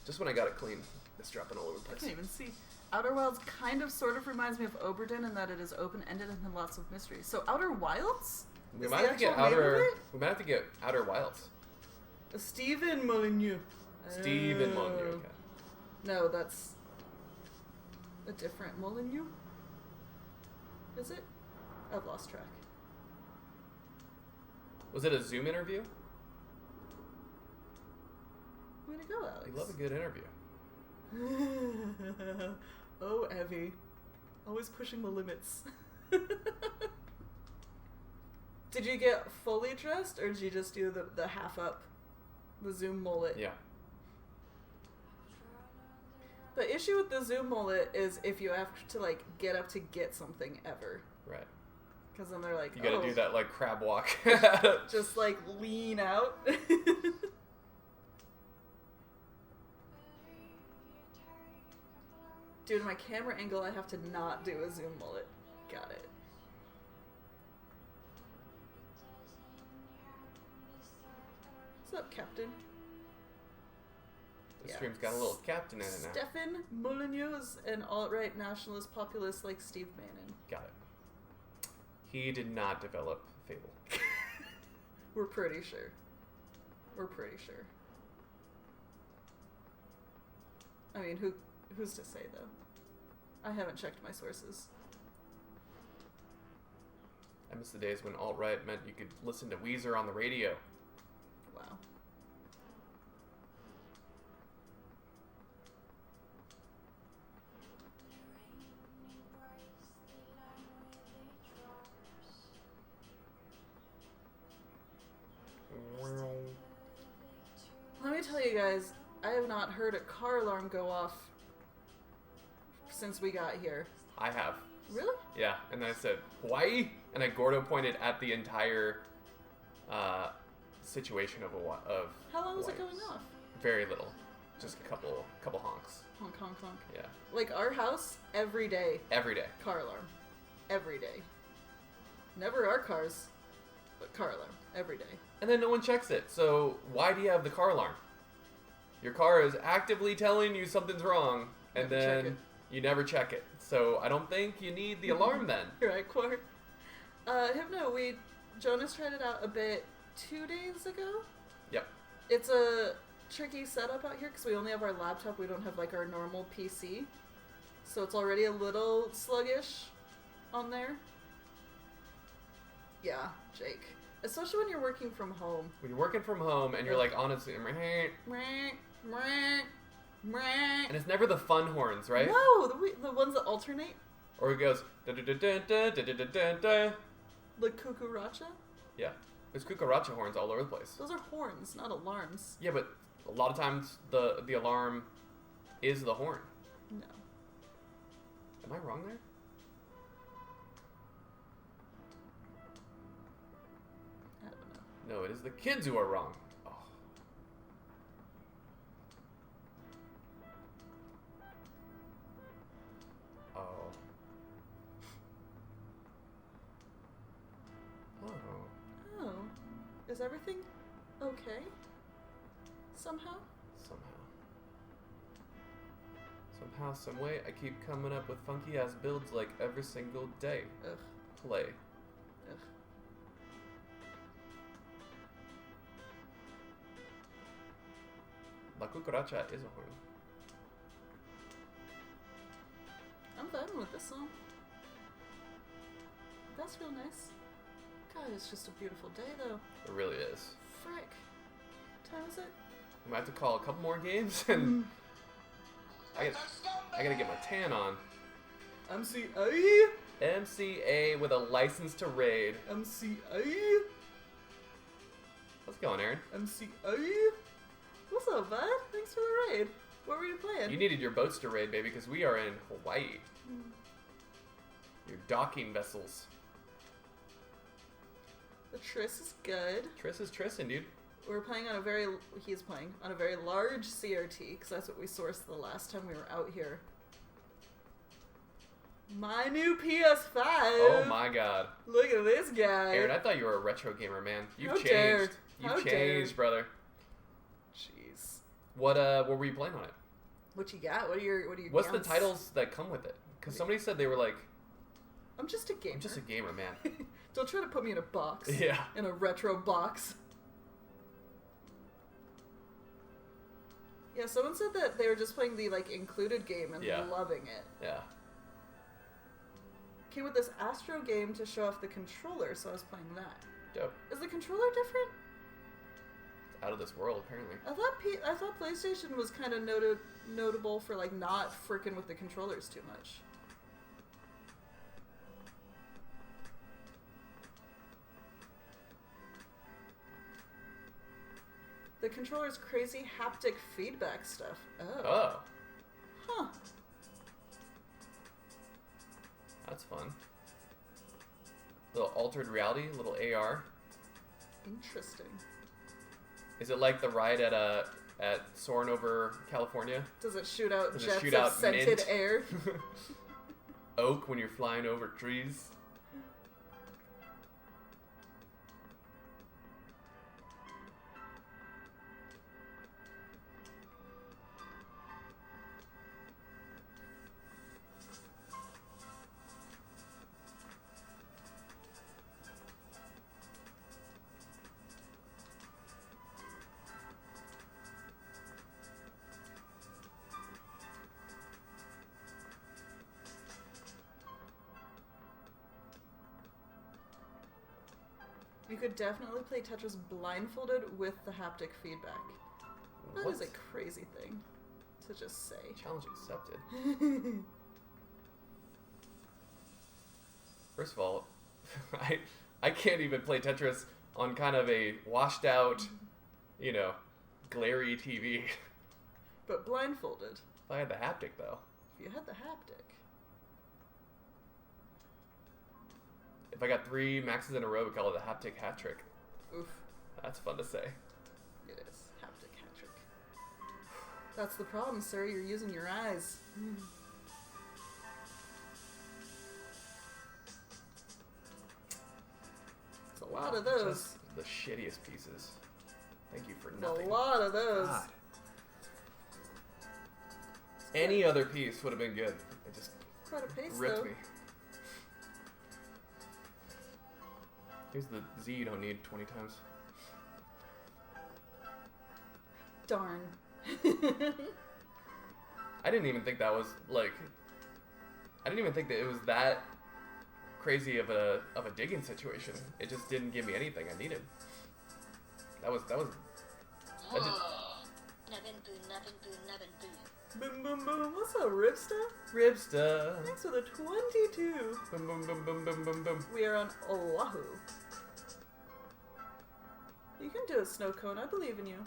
Just when I got it clean, it's dropping all over the I place. can't even see. Outer Wilds kind of sort of reminds me of Oberdin in that it is open-ended and lots of mystery. So Outer Wilds? We Is might the have to get actual name of outer. it? We might have to get Outer Wilds. Stephen Molyneux. Stephen Molyneux. Okay. No, that's a different Molyneux. Is it? I've lost track. Was it a Zoom interview? Way to go, Alex. We love a good interview. Oh, Evie. Always pushing the limits. Did you get fully dressed, or did you just do the half up? The Zoom mullet? Yeah. The issue with the Zoom mullet is if you have to, like, get up to get something ever. Right. Because then they're like, You gotta do that, like, crab walk. Just, like, lean out. Dude, my camera angle, I have to not do a Zoom mullet. Got it. What's up, Captain? The stream's got a little captain in it now. Stefan Molyneux, an alt-right nationalist populist like Steve Bannon. Got it. He did not develop Fable. We're pretty sure. We're pretty sure. I mean, who's to say, though? I haven't checked my sources. I miss the days when alt-right meant you could listen to Weezer on the radio. Wow. Let me tell you guys, I have not heard a car alarm go off since we got here. I have. Really? Yeah, and then I said, Hawaii? And then Gordo pointed at the entire situation of How long was Hawaii. it going off? Very little. Just a couple honks. Honk, honk, honk. Yeah. Like our house, every day, Every day. car alarm. Every day. Never our cars, but car alarm. Every day. And then no one checks it. So why do you have the car alarm? Your car is actively telling you something's wrong, and Never check then it. you never check it. So I don't think you need the alarm then. Right, Quart? Hypno, Jonas tried it out a bit 2 days ago. Yep. It's a tricky setup out here because we only have our laptop. We don't have like our normal PC. So it's already a little sluggish on there. Yeah, Jake. Especially when you're working from home. When you're working from home and you're like honestly, and it's never the fun horns, right? No, the ones that alternate. Or it goes da da da da da da da da da. The cucaracha. Yeah, there's cucaracha horns all over the place. Those are horns, not alarms. Yeah, but a lot of times the alarm is the horn. No. Am I wrong there? I don't know. No, it is the kids who are wrong. Oh. Oh. Oh. Oh. Is everything okay? Somehow? Somehow, some way, I keep coming up with funky ass builds like every single day. Ugh. Play. Ugh. La cucaracha is a horn. I'm vibing with this song. That's real nice. God, it's just a beautiful day, though. It really is. Frick. What time is it? I might have to call a couple more games and I gotta get my tan on. MCA? MCA with a license to raid. MCA? How's it going, Aaron? MCA? What's up, bud? Thanks for the raid. What were you playing? You needed your boats to raid, baby, because we are in Hawaii. Your docking vessels. The Triss is good. Triss is trissin', dude. He's playing on a very large CRT, because that's what we sourced the last time we were out here. My new PS5! Oh my god. Look at this guy. Aaron, I thought you were a retro gamer, man. You've How changed. dare. You've How changed, dare. brother. Jeez. What were you playing on it? What you got? What are your What's the gams? titles that come with it? Because somebody said they were like, I'm just a gamer. I'm just a gamer, man. Don't try to put me in a box. Yeah. In a retro box. Yeah, someone said that they were just playing the included game and Yeah. loving it. Yeah. Came with this Astro game to show off the controller, so I was playing that. Dope. Is the controller different? It's out of this world, apparently. I thought PlayStation was kind of notable for not frickin' with the controllers too much. The controller's crazy haptic feedback stuff. Oh. Oh. Huh. That's fun. Little altered reality, little AR. Interesting. Is it like the ride at soaring over California? Does it shoot out Does it jets shoot of out scented mint? air? Oak when you're flying over trees? You could definitely play Tetris blindfolded with the haptic feedback. That What? is a crazy thing to just say. Challenge accepted. First of all, I can't even play Tetris on kind of a washed out, you know, glary TV. But blindfolded. If I had the haptic though. If you had the haptic. If I got 3 maxes in a row, we call it the haptic hat trick. Oof. That's fun to say. It is. Haptic hat trick. That's the problem, sir. You're using your eyes. It's a lot of those. Just the shittiest pieces. Thank you for It's nothing. a lot of those. God. Any other piece would have been good. It just Quite a pace, ripped though. me. Here's the Z you don't need 20 times. Darn. I didn't even think that was like. I didn't even think that it was that crazy of a digging situation. It just didn't give me anything I needed. That was. That just, Nubbin boo, nubbin boo, nubbin boo. Boom, boom, boom. What's up, Ripsta? Ribsta. Thanks for the 22. Boom, boom, boom, boom, boom, boom, boom. We are on Oahu. You can do a snow cone. I believe in you.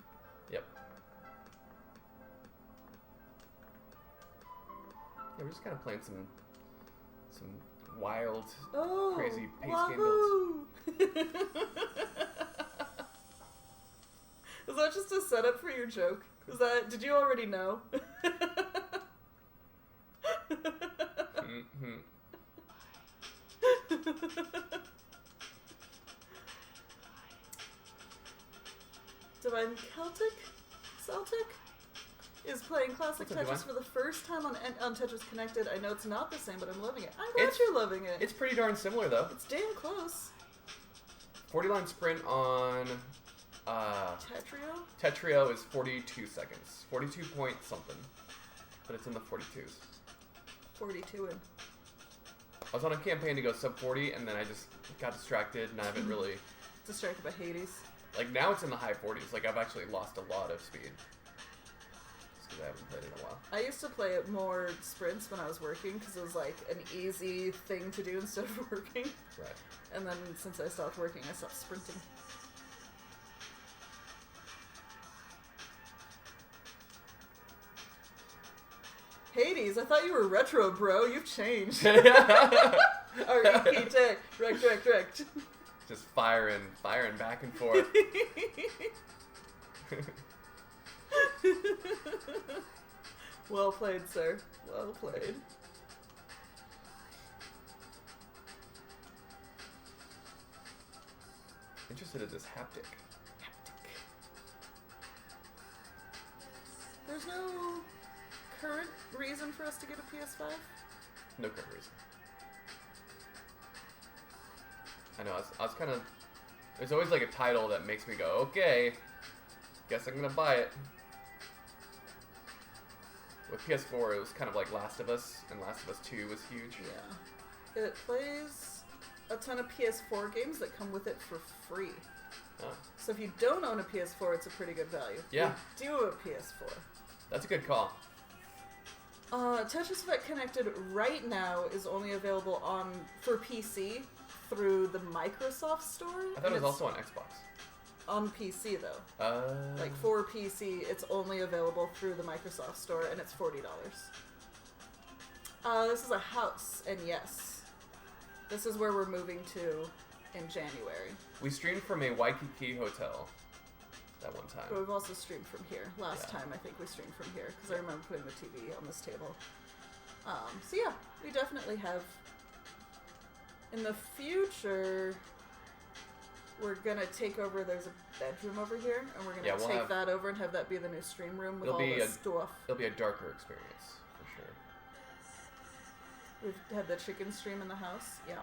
Yep. Yeah, we're just kind of playing some wild, Oh, crazy pace game Wahoo! Is that just a setup for your joke? Did you already know? Mm-hmm. Divine Celtic is playing classic What's up, Tetris Divine? for the first time on Tetris Connected. I know it's not the same, but I'm loving it. I'm glad It's- you're loving it. It's pretty darn similar though. It's damn close. 40-line sprint on Tetrio? Tetrio is 42 seconds. 42 point something. But it's in the 42s. 42 in. I was on a campaign to go sub 40 and then I just got distracted and I haven't really... Distracted by Hades. Like now it's in the high 40s. Like I've actually lost a lot of speed. Just because I haven't played it in a while. I used to play it more sprints when I was working because it was like an easy thing to do instead of working. Right. And then since I stopped working, I stopped sprinting. Hades, I thought you were retro, bro. You've changed. R-E-P-T. Rect. Just firing back and forth. Well played, sir. Well played. Interested in this haptic. There's no current reason for us to get a PS5? No current reason. I know, I was kind of... There's always like a title that makes me go, okay, guess I'm gonna buy it. With PS4, it was kind of like Last of Us, and Last of Us 2 was huge. Yeah. It plays a ton of PS4 games that come with it for free. Oh, So if you don't own a PS4, it's a pretty good value. If Yeah. you do have a PS4. that's a good call. Tetris Effect Connected right now is only available for PC through the Microsoft Store. I thought it was also on Xbox. on PC though. Like for PC, it's only available through the Microsoft Store, and it's $40. This is a house, and yes, this is where we're moving to in January. We streamed from a Waikiki hotel that one time. But we've also streamed from here. Last Yeah. time, I think we streamed from here, because I remember putting the TV on this table. So yeah, we definitely have. In the future, we're gonna take over. There's a bedroom over here, and we're gonna we'll take have- that over and have that be the new stream room with It'll all be the a- stuff. It'll be a darker experience, for sure. We've had the chicken stream in the house. Yeah.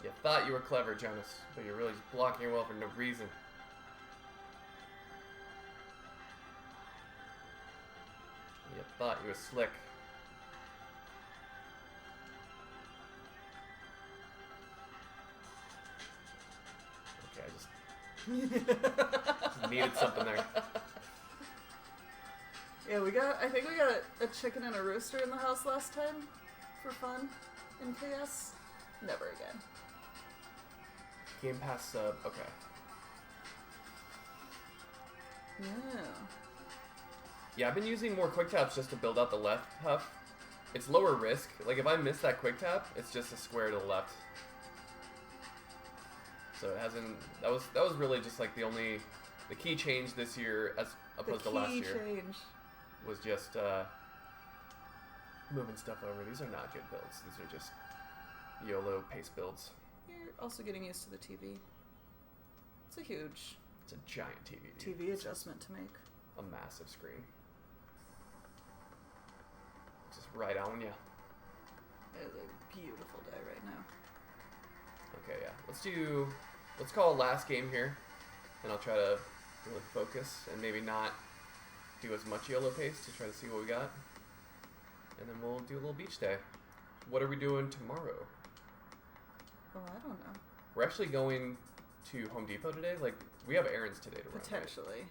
You thought you were clever, Jonas, but you're really just blocking your will for no reason. thought he was slick. Okay, I just needed something there. Yeah, I think we got a chicken and a rooster in the house last time for fun in KS. Never again. Game Pass sub. Okay. Yeah. Yeah, I've been using more quick taps just to build out the left huff. It's lower risk. Like if I miss that quick tap, it's just a square to the left. So it hasn't. That was really just like the key change this year as opposed to last year. The key change was just moving stuff over. These are not good builds. These are just YOLO pace builds. You're also getting used to the TV. It's It's a giant TV. Dude. TV adjustment to make. A massive screen. Just right on ya. It's a beautiful day right now. Okay, yeah. Let's call a last game here, and I'll try to really focus and maybe not do as much YOLO pace to try to see what we got. And then we'll do a little beach day. What are we doing tomorrow? Oh, I don't know. We're actually going to Home Depot today. Like, we have errands today to run. Potentially. Right?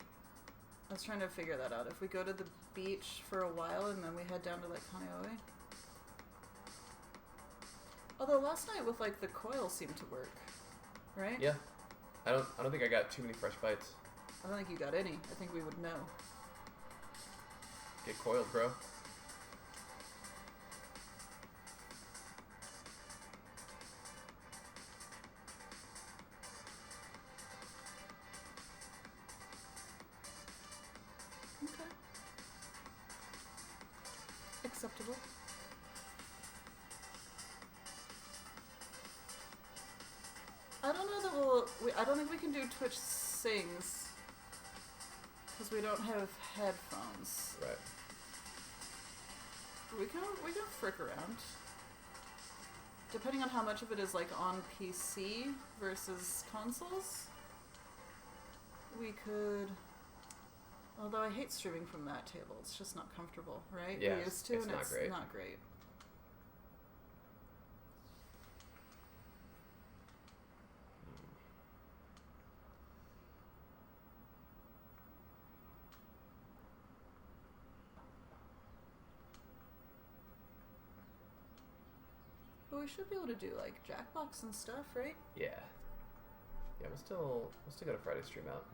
I was trying to figure that out. If we go to the beach for a while and then we head down to, like, Kaneohe. Although last night with, like, the coil seemed to work. Right? Yeah. I don't think I got too many fresh bites. I don't think you got any. I think we would know. Get coiled, bro. Okay. Acceptable. I don't know that I don't think we can do Twitch sings because we don't have headphones. Right. We can frick around. Depending on how much of it is like on PC versus consoles, we could. Although I hate streaming from that table, it's just not comfortable, right? Yeah, we used to, it's and not it's great. not great. But we should be able to do like Jackbox and stuff, right? Yeah. Yeah, we'll still get a Friday stream out.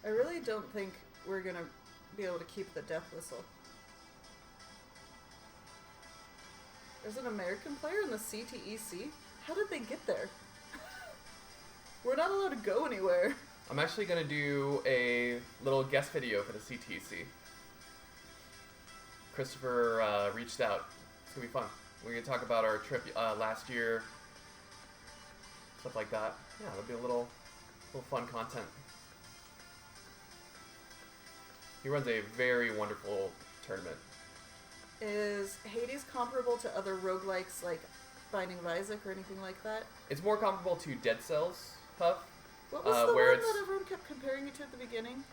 I really don't think we're gonna be able to keep the death whistle. There's an American player in the CTEC? How did they get there? We're not allowed to go anywhere. I'm actually going to do a little guest video for the CTC. Christopher reached out. It's going to be fun. We're going to talk about our trip last year. Stuff like that. Yeah, it'll be a little fun content. He runs a very wonderful tournament. Is Hades comparable to other roguelikes like Binding of Isaac or anything like that? It's more comparable to Dead Cells, Huff. What was the where one it's- that everyone kept comparing it to at the beginning?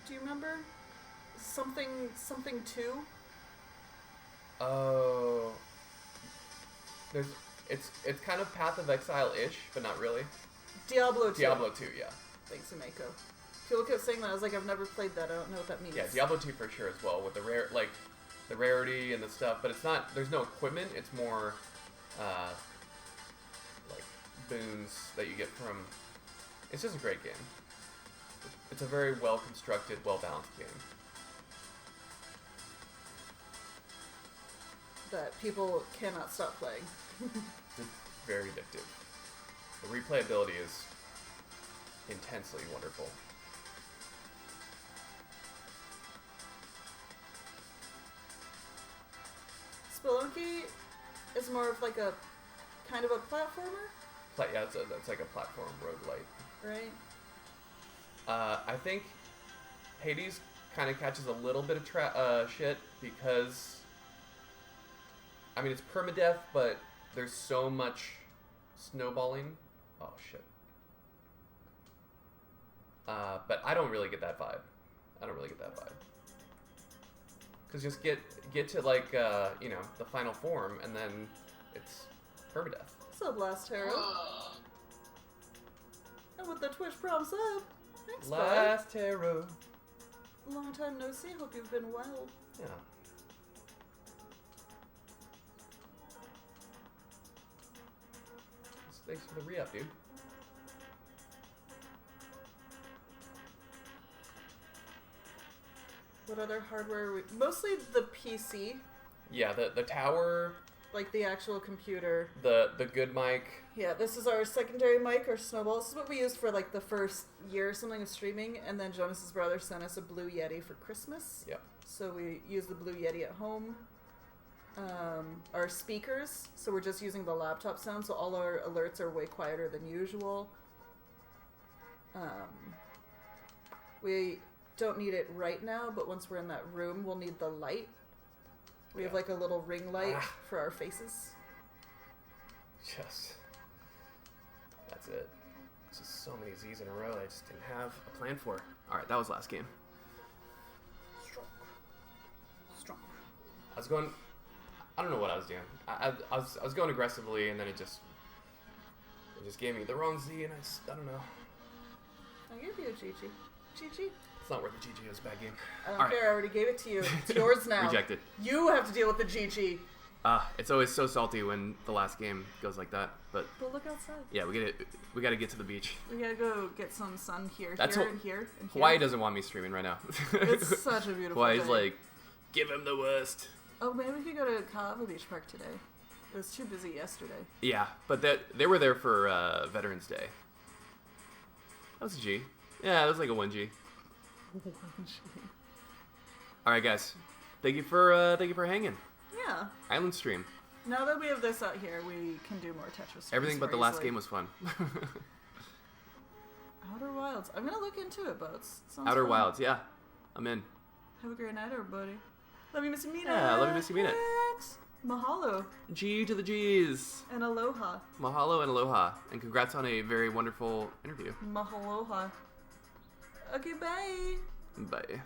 Do you remember? Something 2? Oh. It's kind of Path of Exile-ish, but not really. Diablo 2. Diablo 2, yeah. Thanks, Umeko. People kept saying that. I was like, I've never played that. I don't know what that means. Yeah, Diablo 2 for sure as well, with the the rarity and the stuff, but it's not, there's no equipment, it's more, like, boons that you get from, it's just a great game. It's a very well-constructed, well-balanced game. That people cannot stop playing. It's very addictive. The replayability is intensely wonderful. Spelunky is more of like a kind of a platformer, Yeah, it's like a platform roguelite. right? I think Hades kind of catches a little bit of shit because, I mean, it's permadeath, but there's so much snowballing. Oh, shit. But I don't really get that vibe. Because just get to, like, the final form, and then it's permadeath. What's up, Last Hero? And with the Twitch Prom sub. Thanks, bud. Last Hero. Long time no see. Hope you've been well. Yeah. Thanks for the re-up, dude. What other hardware? Mostly the PC. Yeah, the tower. Like the actual computer. The good mic. Yeah, this is our secondary mic, our Snowball. This is what we used for like the first year or something of streaming, and then Jonas's brother sent us a Blue Yeti for Christmas. Yeah. So we use the Blue Yeti at home. Our speakers, so we're just using the laptop sound, so all our alerts are way quieter than usual. We don't need it right now, but once we're in that room, we'll need the light. We have like a little ring light for our faces. That's it. It's just so many Z's in a row I just didn't have a plan for. Alright, that was last game. Strong. I don't know what I was doing. I was going aggressively, and then it just gave me the wrong Z, and I don't know. I'll give you a GG. GG. It's not worth the GG. It was a bad game. I don't care. I already gave it to you. It's yours now. Rejected. You have to deal with the GG. It's always so salty when the last game goes like that. But look outside. Yeah, we gotta get to the beach. We gotta go get some sun here, and here. Hawaii doesn't want me streaming right now. It's such a beautiful Hawaii's day. like, give him the worst. Oh, maybe we could go to Kaava Beach Park today. It was too busy yesterday. Yeah, but they were there for Veterans Day. That was a G. Yeah, it was like a 1G. 1G. All right, guys. Thank you for hanging. Yeah. Island stream. Now that we have this out here, we can do more Tetris. Everything but the last game was fun. Outer Wilds. I'm gonna look into it, Boats. Outer Wilds, yeah. I'm in. Have a great night, everybody. Love you, Missy Mina. Yeah, love you, Missy Mina. Mahalo. G to the G's. And aloha. Mahalo and aloha. And congrats on a very wonderful interview. Mahaloha. Okay, bye. Bye.